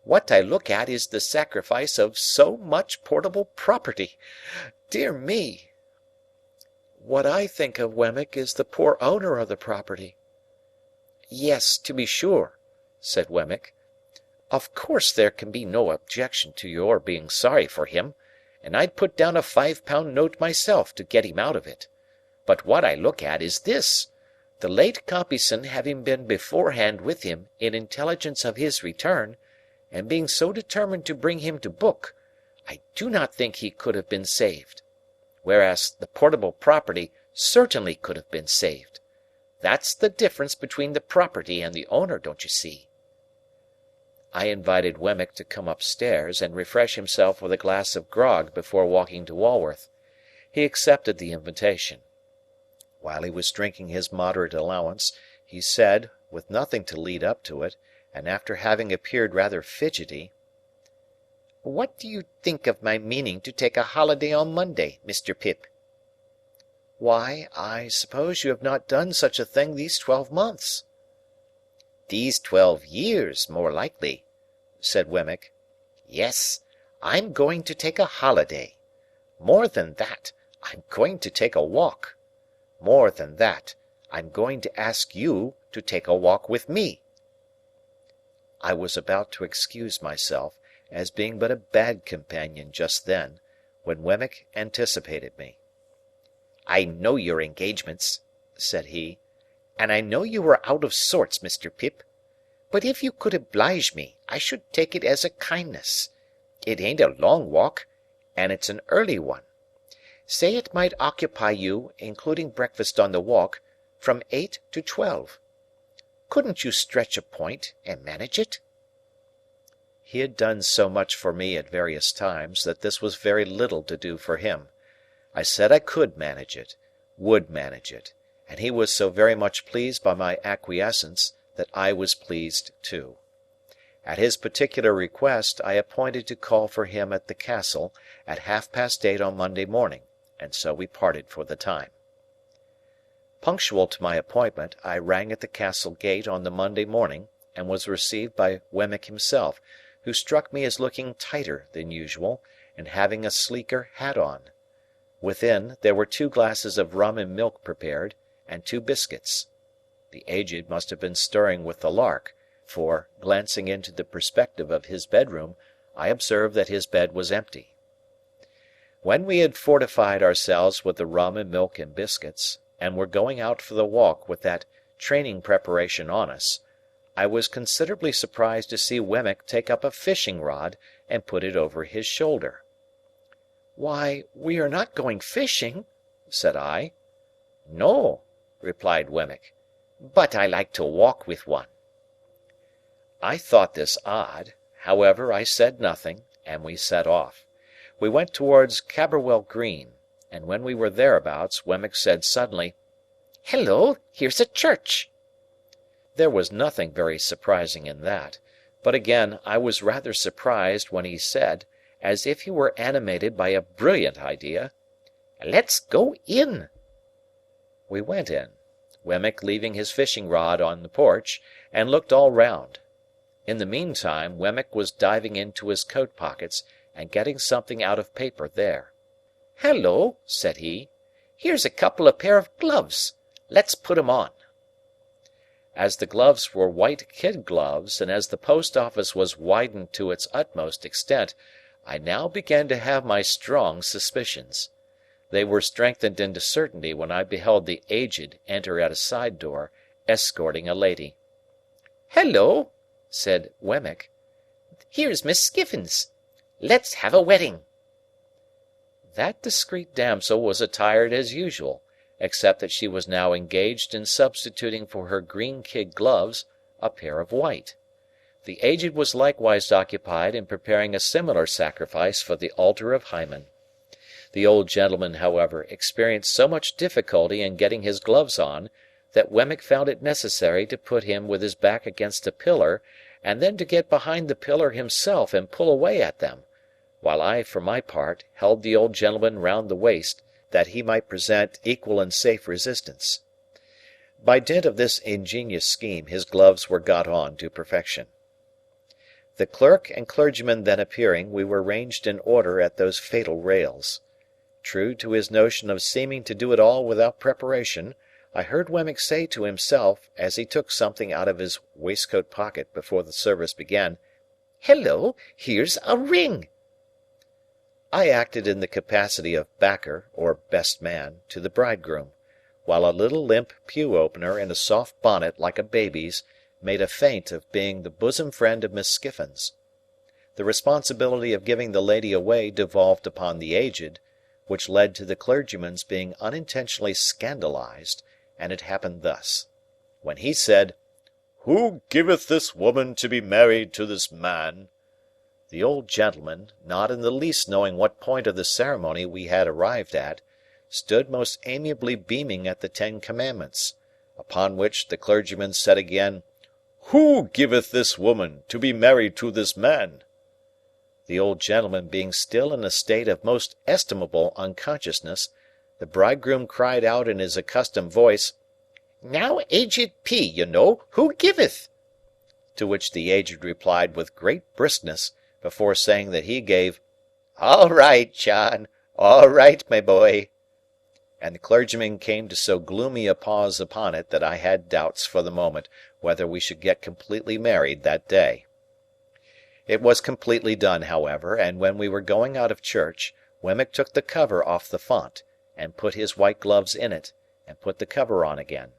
What I look at is the sacrifice of so much portable property. Dear me!" "What I think of, Wemmick, is the poor owner of the property." "Yes, to be sure," said Wemmick. "Of course there can be no objection to your being sorry for him, and I'd put down a £5 note myself to get him out of it. But what I look at is this. The late Compeyson having been beforehand with him in intelligence of his return, and being so determined to bring him to book, I do not think he could have been saved. Whereas the portable property certainly could have been saved. That's the difference between the property and the owner, don't you see?" I invited Wemmick to come upstairs and refresh himself with a glass of grog before walking to Walworth. He accepted the invitation. While he was drinking his moderate allowance, he said, with nothing to lead up to it, and after having appeared rather fidgety, "What do you think of my meaning to take a holiday on Monday, Mr. Pip?" "Why, I suppose you have not done such a thing these 12 months." "These 12 years, more likely," said Wemmick. "Yes, I'm going to take a holiday. More than that, I'm going to take a walk. More than that, I'm going to ask you to take a walk with me." I was about to excuse myself, as being but a bad companion just then, when Wemmick anticipated me. "I know your engagements," said he, "and I know you are out of sorts, Mr. Pip. But if you could oblige me, I should take it as a kindness. It ain't a long walk, and it's an early one. Say it might occupy you, including breakfast on the walk, from 8 to 12. Couldn't you stretch a point and manage it?" He had done so much for me at various times that this was very little to do for him. I said I could manage it, would manage it, and he was so very much pleased by my acquiescence that I was pleased too. At his particular request, I appointed to call for him at the Castle at 8:30 on Monday morning, and so we parted for the time. Punctual to my appointment, I rang at the Castle gate on the Monday morning, and was received by Wemmick himself, who struck me as looking tighter than usual, and having a sleeker hat on. Within, there were 2 glasses of rum and milk prepared, and 2 biscuits. The Aged must have been stirring with the lark, for, glancing into the perspective of his bedroom, I observed that his bed was empty. When we had fortified ourselves with the rum and milk and biscuits, and were going out for the walk with that training preparation on us, I was considerably surprised to see Wemmick take up a fishing rod and put it over his shoulder. "Why, we are not going fishing," said I. "No," replied Wemmick, "but I like to walk with one." I thought this odd; however, I said nothing, and we set off. We went towards Camberwell Green, and when we were thereabouts, Wemmick said suddenly, "Halloa, here's a church!" There was nothing very surprising in that, but again I was rather surprised when he said, as if he were animated by a brilliant idea, "Let's go in." We went in, Wemmick leaving his fishing rod on the porch, and looked all round. In the meantime, Wemmick was diving into his coat pockets, and getting something out of paper there. "Halloa," said he, "here's a couple of pair of gloves. Let's put 'em on." As the gloves were white kid gloves, and as the post office was widened to its utmost extent, I now began to have my strong suspicions. They were strengthened into certainty when I beheld the Aged enter at a side door, escorting a lady. "Halloa," said Wemmick, "here's Miss Skiffins. Let's have a wedding." That discreet damsel was attired as usual, except that she was now engaged in substituting for her green kid gloves a pair of white. The Aged was likewise occupied in preparing a similar sacrifice for the altar of Hymen. The old gentleman, however, experienced so much difficulty in getting his gloves on, that Wemmick found it necessary to put him with his back against a pillar, and then to get behind the pillar himself and pull away at them, while I, for my part, held the old gentleman round the waist, that he might present equal and safe resistance. By dint of this ingenious scheme, his gloves were got on to perfection. The clerk and clergyman then appearing, we were ranged in order at those fatal rails. True to his notion of seeming to do it all without preparation, I heard Wemmick say to himself, as he took something out of his waistcoat pocket before the service began, "Halloa, here's a ring!" I acted in the capacity of backer, or best man, to the bridegroom, while a little limp pew-opener in a soft bonnet like a baby's made a feint of being the bosom friend of Miss Skiffins. The responsibility of giving the lady away devolved upon the Aged, which led to the clergyman's being unintentionally scandalized, and it happened thus. When he said, "Who giveth this woman to be married to this man?" the old gentleman, not in the least knowing what point of the ceremony we had arrived at, stood most amiably beaming at the 10 Commandments, upon which the clergyman said again, "Who giveth this woman to be married to this man?" The old gentleman being still in a state of most estimable unconsciousness, the bridegroom cried out in his accustomed voice, "Now, Aged P, you know, who giveth?" To which the Aged replied with great briskness, before saying that he gave, "All right, John, all right, my boy." And the clergyman came to so gloomy a pause upon it that I had doubts for the moment whether we should get completely married that day. It was completely done, however, and when we were going out of church, Wemmick took the cover off the font, and put his white gloves in it, and put the cover on again.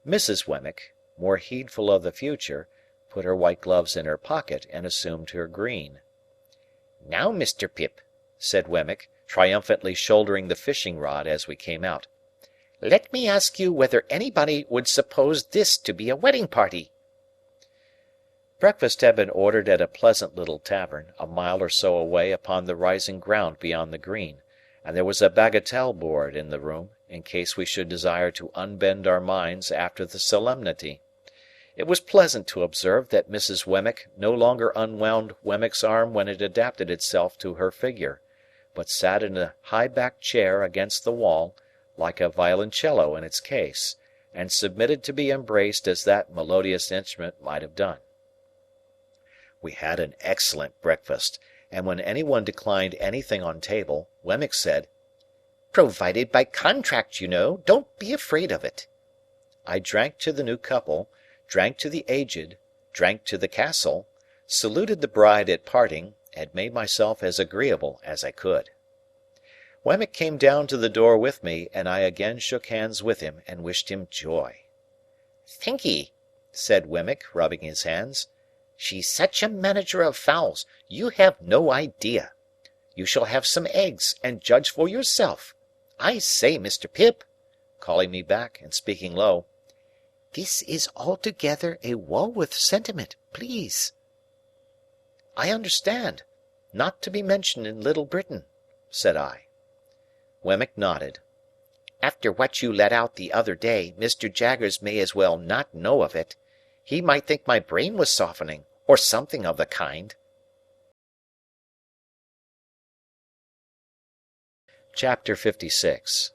Mrs. Wemmick, more heedful of the future, put her white gloves in her pocket and assumed her green. "Now, Mr. Pip," said Wemmick, triumphantly shouldering the fishing rod as we came out, "let me ask you whether anybody would suppose this to be a wedding party?" Breakfast had been ordered at a pleasant little tavern, a mile or so away upon the rising ground beyond the green, and there was a bagatelle board in the room, in case we should desire to unbend our minds after the solemnity. It was pleasant to observe that Mrs. Wemmick no longer unwound Wemmick's arm when it adapted itself to her figure, but sat in a high-backed chair against the wall, like a violoncello in its case, and submitted to be embraced as that melodious instrument might have done. We had an excellent breakfast, and when any one declined anything on table, Wemmick said, "Provided by contract, you know. Don't be afraid of it." I drank to the new couple, drank to the Aged, drank to the castle, saluted the bride at parting, and made myself as agreeable as I could. Wemmick came down to the door with me, and I again shook hands with him, and wished him joy. "Thank'ee," said Wemmick, rubbing his hands. "She's such a manager of fowls, you have no idea. You shall have some eggs, and judge for yourself. I say, Mr. Pip," calling me back, and speaking low, "this is altogether a Walworth sentiment, please." "I understand. Not to be mentioned in Little Britain," said I. Wemmick nodded. "After what you let out the other day, Mr. Jaggers may as well not know of it. He might think my brain was softening, or something of the kind." Chapter 56.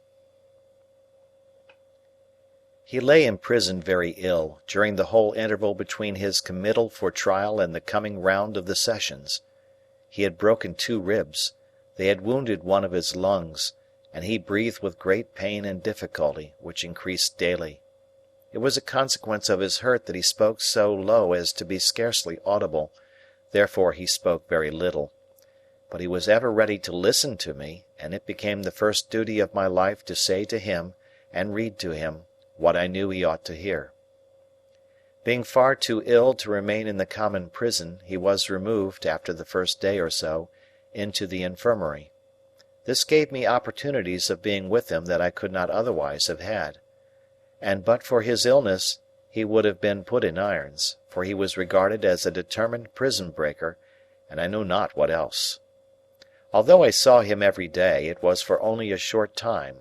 He lay in prison very ill, during the whole interval between his committal for trial and the coming round of the sessions. He had broken 2 ribs, they had wounded one of his lungs, and he breathed with great pain and difficulty, which increased daily. It was a consequence of his hurt that he spoke so low as to be scarcely audible, therefore he spoke very little. But he was ever ready to listen to me, and it became the first duty of my life to say to him, and read to him, what I knew he ought to hear. Being far too ill to remain in the common prison, he was removed, after the first day or so, into the infirmary. This gave me opportunities of being with him that I could not otherwise have had. And but for his illness he would have been put in irons, for he was regarded as a determined prison-breaker, and I know not what else. Although I saw him every day, it was for only a short time;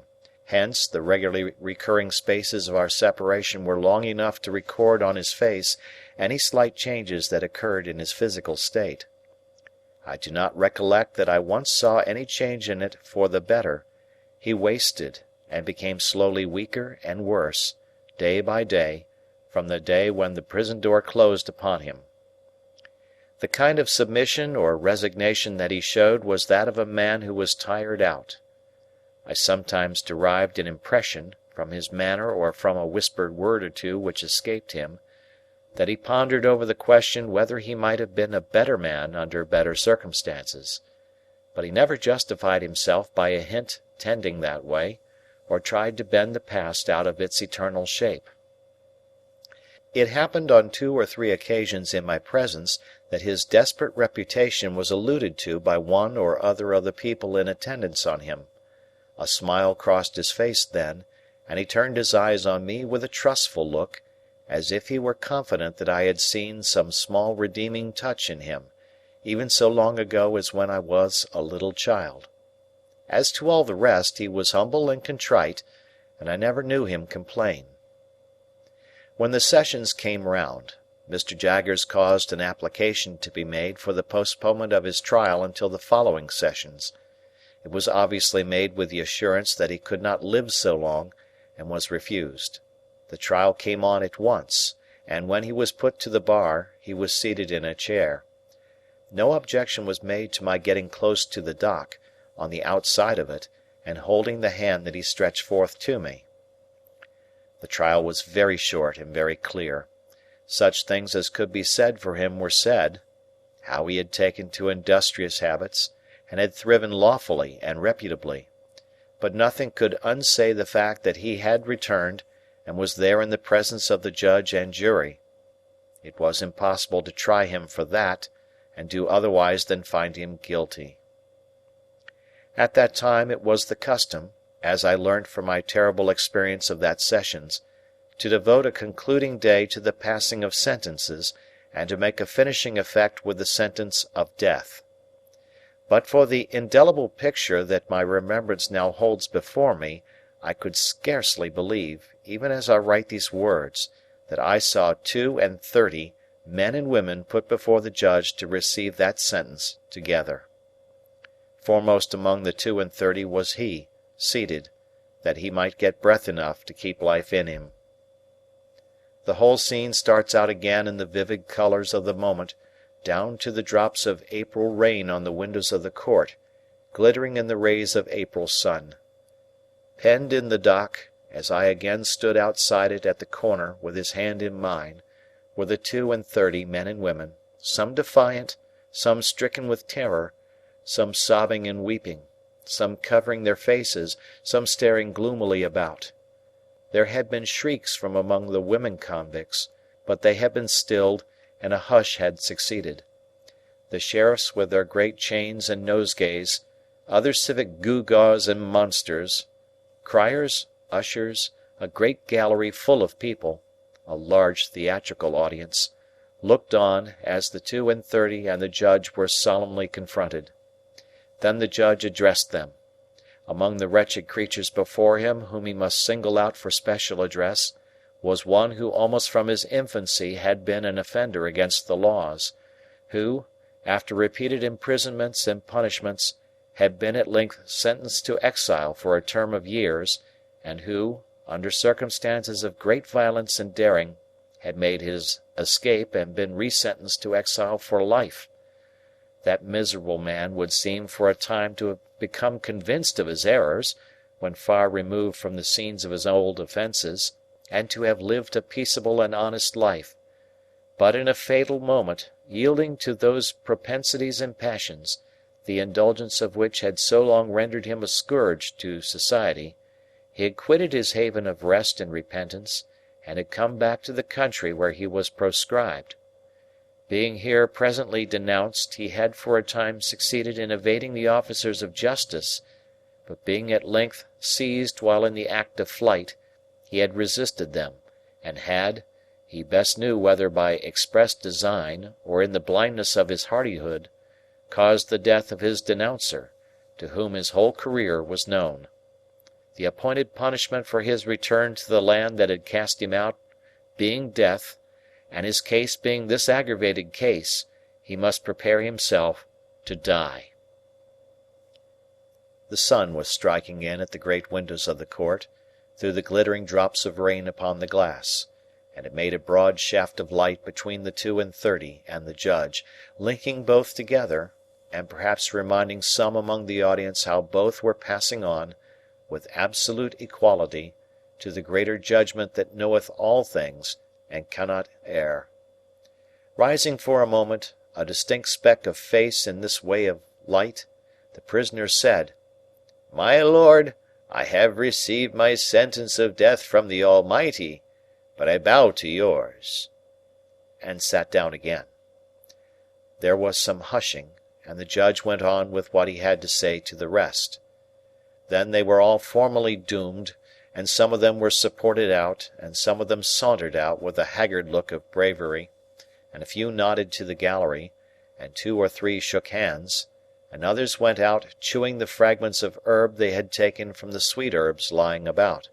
hence the regularly recurring spaces of our separation were long enough to record on his face any slight changes that occurred in his physical state. I do not recollect that I once saw any change in it for the better. He wasted, and became slowly weaker and worse, day by day, from the day when the prison door closed upon him. The kind of submission or resignation that he showed was that of a man who was tired out. I sometimes derived an impression, from his manner or from a whispered word or two which escaped him, that he pondered over the question whether he might have been a better man under better circumstances. But he never justified himself by a hint tending that way, or tried to bend the past out of its eternal shape. It happened on 2 or 3 occasions in my presence that his desperate reputation was alluded to by one or other of the people in attendance on him. A smile crossed his face then, and he turned his eyes on me with a trustful look, as if he were confident that I had seen some small redeeming touch in him, even so long ago as when I was a little child. As to all the rest, he was humble and contrite, and I never knew him complain. When the sessions came round, Mr. Jaggers caused an application to be made for the postponement of his trial until the following sessions. It was obviously made with the assurance that he could not live so long, and was refused. The trial came on at once, and when he was put to the bar, he was seated in a chair. No objection was made to my getting close to the dock, on the outside of it, and holding the hand that he stretched forth to me. The trial was very short and very clear. Such things as could be said for him were said, how he had taken to industrious habits, and had thriven lawfully and reputably, but nothing could unsay the fact that he had returned, and was there in the presence of the judge and jury. It was impossible to try him for that, and do otherwise than find him guilty. At that time it was the custom, as I learnt from my terrible experience of that sessions, to devote a concluding day to the passing of sentences, and to make a finishing effect with the sentence of death. But for the indelible picture that my remembrance now holds before me, I could scarcely believe, even as I write these words, that I saw 32 men and women put before the judge to receive that sentence together. Foremost among the 32 was he, seated, that he might get breath enough to keep life in him. The whole scene starts out again in the vivid colours of the moment, down to the drops of April rain on the windows of the court, glittering in the rays of April sun. Penned in the dock, as I again stood outside it at the corner with his hand in mine, were the 32 men and women, some defiant, some stricken with terror, some sobbing and weeping, some covering their faces, some staring gloomily about. There had been shrieks from among the women convicts, but they had been stilled, and a hush had succeeded. The sheriffs with their great chains and nosegays, other civic gewgaws and monsters, criers, ushers, a great gallery full of people, a large theatrical audience, looked on as the 32 and the judge were solemnly confronted. Then the judge addressed them. Among the wretched creatures before him whom he must single out for special address, was one who almost from his infancy had been an offender against the laws, who, after repeated imprisonments and punishments, had been at length sentenced to exile for a term of years, and who, under circumstances of great violence and daring, had made his escape and been resentenced to exile for life. That miserable man would seem for a time to have become convinced of his errors, when far removed from the scenes of his old offences, and to have lived a peaceable and honest life, but in a fatal moment, yielding to those propensities and passions, the indulgence of which had so long rendered him a scourge to society, he had quitted his haven of rest and repentance, and had come back to the country where he was proscribed. Being here presently denounced, he had for a time succeeded in evading the officers of justice, but being at length seized while in the act of flight, he had resisted them, and had, he best knew whether by express design or in the blindness of his hardihood, caused the death of his denouncer, to whom his whole career was known. The appointed punishment for his return to the land that had cast him out being death, and his case being this aggravated case, he must prepare himself to die. The sun was striking in at the great windows of the court, through the glittering drops of rain upon the glass, and it made a broad shaft of light between the 32 and the judge, linking both together, and perhaps reminding some among the audience how both were passing on, with absolute equality, to the greater judgment that knoweth all things and cannot err. Rising for a moment, a distinct speck of face in this way of light, the prisoner said, "My lord, I have received my sentence of death from the Almighty, but I bow to yours," and sat down again. There was some hushing, and the judge went on with what he had to say to the rest. Then they were all formally doomed, and some of them were supported out, and some of them sauntered out with a haggard look of bravery, and a few nodded to the gallery, and 2 or 3 shook hands, and others went out chewing the fragments of herb they had taken from the sweet herbs lying about.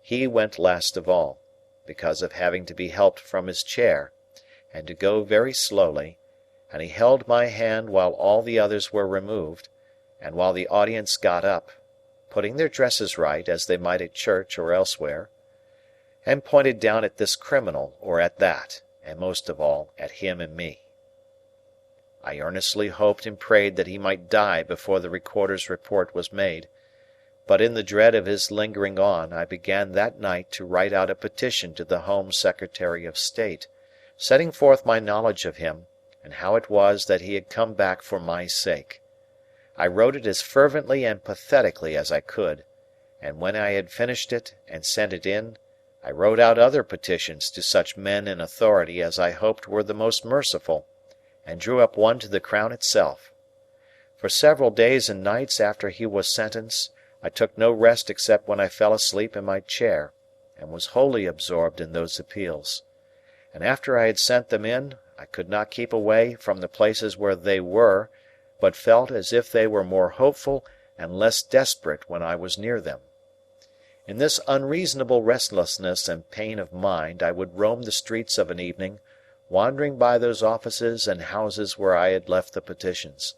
He went last of all, because of having to be helped from his chair, and to go very slowly, and he held my hand while all the others were removed, and while the audience got up, putting their dresses right as they might at church or elsewhere, and pointed down at this criminal or at that, and most of all at him and me. I earnestly hoped and prayed that he might die before the recorder's report was made, but in the dread of his lingering on, I began that night to write out a petition to the Home Secretary of State, setting forth my knowledge of him, and how it was that he had come back for my sake. I wrote it as fervently and pathetically as I could, and when I had finished it and sent it in, I wrote out other petitions to such men in authority as I hoped were the most merciful, and drew up one to the Crown itself. For several days and nights after he was sentenced, I took no rest except when I fell asleep in my chair, and was wholly absorbed in those appeals. And after I had sent them in, I could not keep away from the places where they were, but felt as if they were more hopeful and less desperate when I was near them. In this unreasonable restlessness and pain of mind I would roam the streets of an evening, wandering by those offices and houses where I had left the petitions.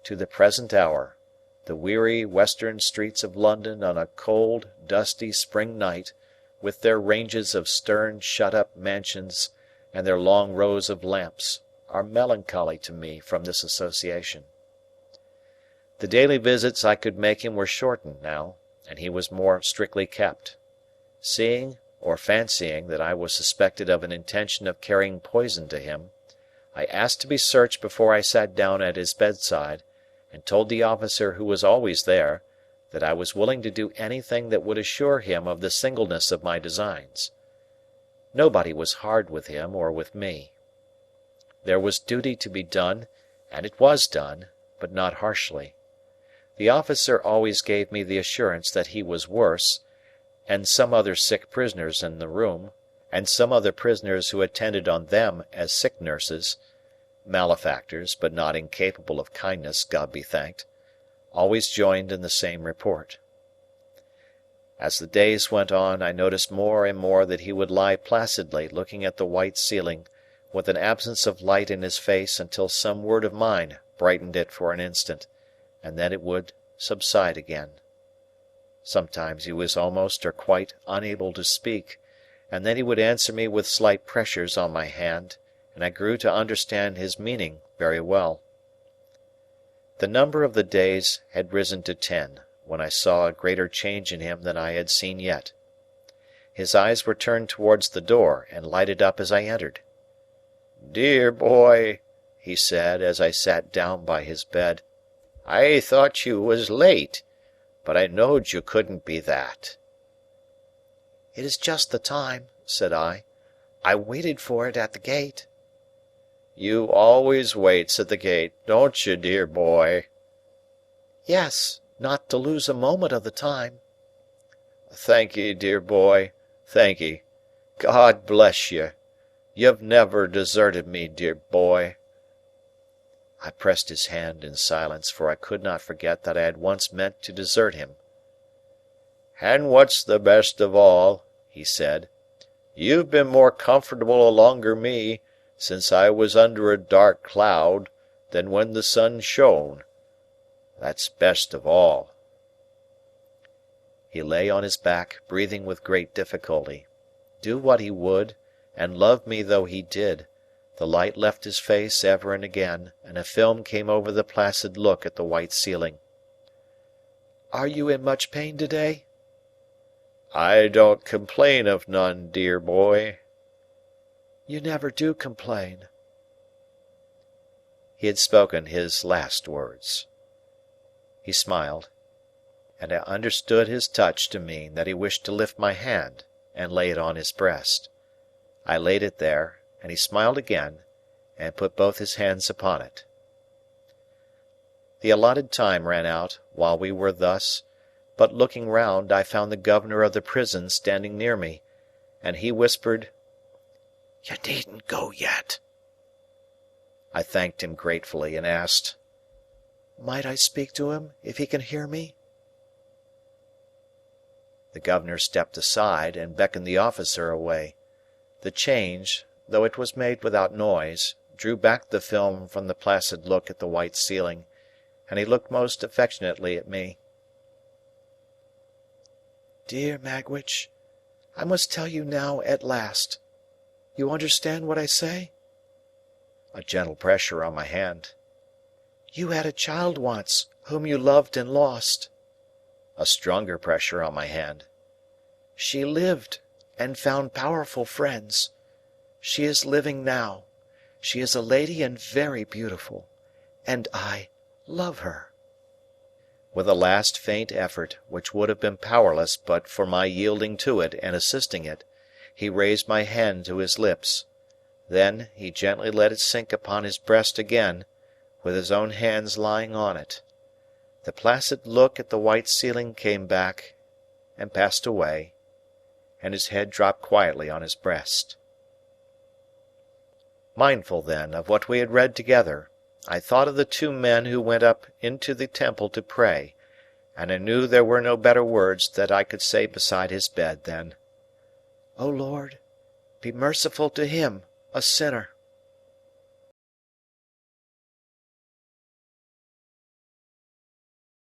To the present hour, the weary western streets of London on a cold, dusty spring night, with their ranges of stern shut-up mansions and their long rows of lamps, are melancholy to me from this association. The daily visits I could make him were shortened now, and he was more strictly kept. Seeing, or fancying, that I was suspected of an intention of carrying poison to him, I asked to be searched before I sat down at his bedside, and told the officer who was always there, that I was willing to do anything that would assure him of the singleness of my designs. Nobody was hard with him or with me. There was duty to be done, and it was done, but not harshly. The officer always gave me the assurance that he was worse, and some other sick prisoners in the room, and some other prisoners who attended on them as sick nurses, malefactors, but not incapable of kindness, God be thanked, always joined in the same report. As the days went on, I noticed more and more that he would lie placidly looking at the white ceiling, with an absence of light in his face until some word of mine brightened it for an instant, and then it would subside again. Sometimes he was almost or quite unable to speak, and then he would answer me with slight pressures on my hand, and I grew to understand his meaning very well. The number of the days had risen to 10, when I saw a greater change in him than I had seen yet. His eyes were turned towards the door, and lighted up as I entered. "Dear boy," he said, as I sat down by his bed, "I thought you was late, but I knowed you couldn't be that." "It is just the time," said I. "I waited for it at the gate." "You always waits at the gate, don't you, dear boy?" "Yes, not to lose a moment of the time." "Thank'ee, dear boy, thank'ee. God bless you. You've never deserted me, dear boy." I pressed his hand in silence, for I could not forget that I had once meant to desert him. "And what's the best of all," he said, "you've been more comfortable alonger me, since I was under a dark cloud, than when the sun shone. That's best of all." He lay on his back, breathing with great difficulty. Do what he would, and love me though he did, the light left his face ever and again, and a film came over the placid look at the white ceiling. "Are you in much pain today?" "I don't complain of none, dear boy." "You never do complain." He had spoken his last words. He smiled, and I understood his touch to mean that he wished to lift my hand and lay it on his breast. I laid it there, and he smiled again, and put both his hands upon it. The allotted time ran out while we were thus, but looking round I found the governor of the prison standing near me, and he whispered, "You needn't go yet." I thanked him gratefully, and asked, "Might I speak to him, if he can hear me?" The governor stepped aside, and beckoned the officer away. The change, though it was made without noise, drew back the film from the placid look at the white ceiling, and he looked most affectionately at me. "Dear Magwitch, I must tell you now at last. You understand what I say?" A gentle pressure on my hand. "You had a child once, whom you loved and lost. A stronger pressure on my hand. She lived, and found powerful friends. She is living now. She is a lady and very beautiful. And I love her." With a last faint effort, which would have been powerless but for my yielding to it and assisting it, he raised my hand to his lips. Then he gently let it sink upon his breast again, with his own hands lying on it. The placid look at the white ceiling came back, and passed away, and his head dropped quietly on his breast. Mindful, then, of what we had read together, I thought of the two men who went up into the temple to pray, and I knew there were no better words that I could say beside his bed than, "O Lord, be merciful to him, a sinner."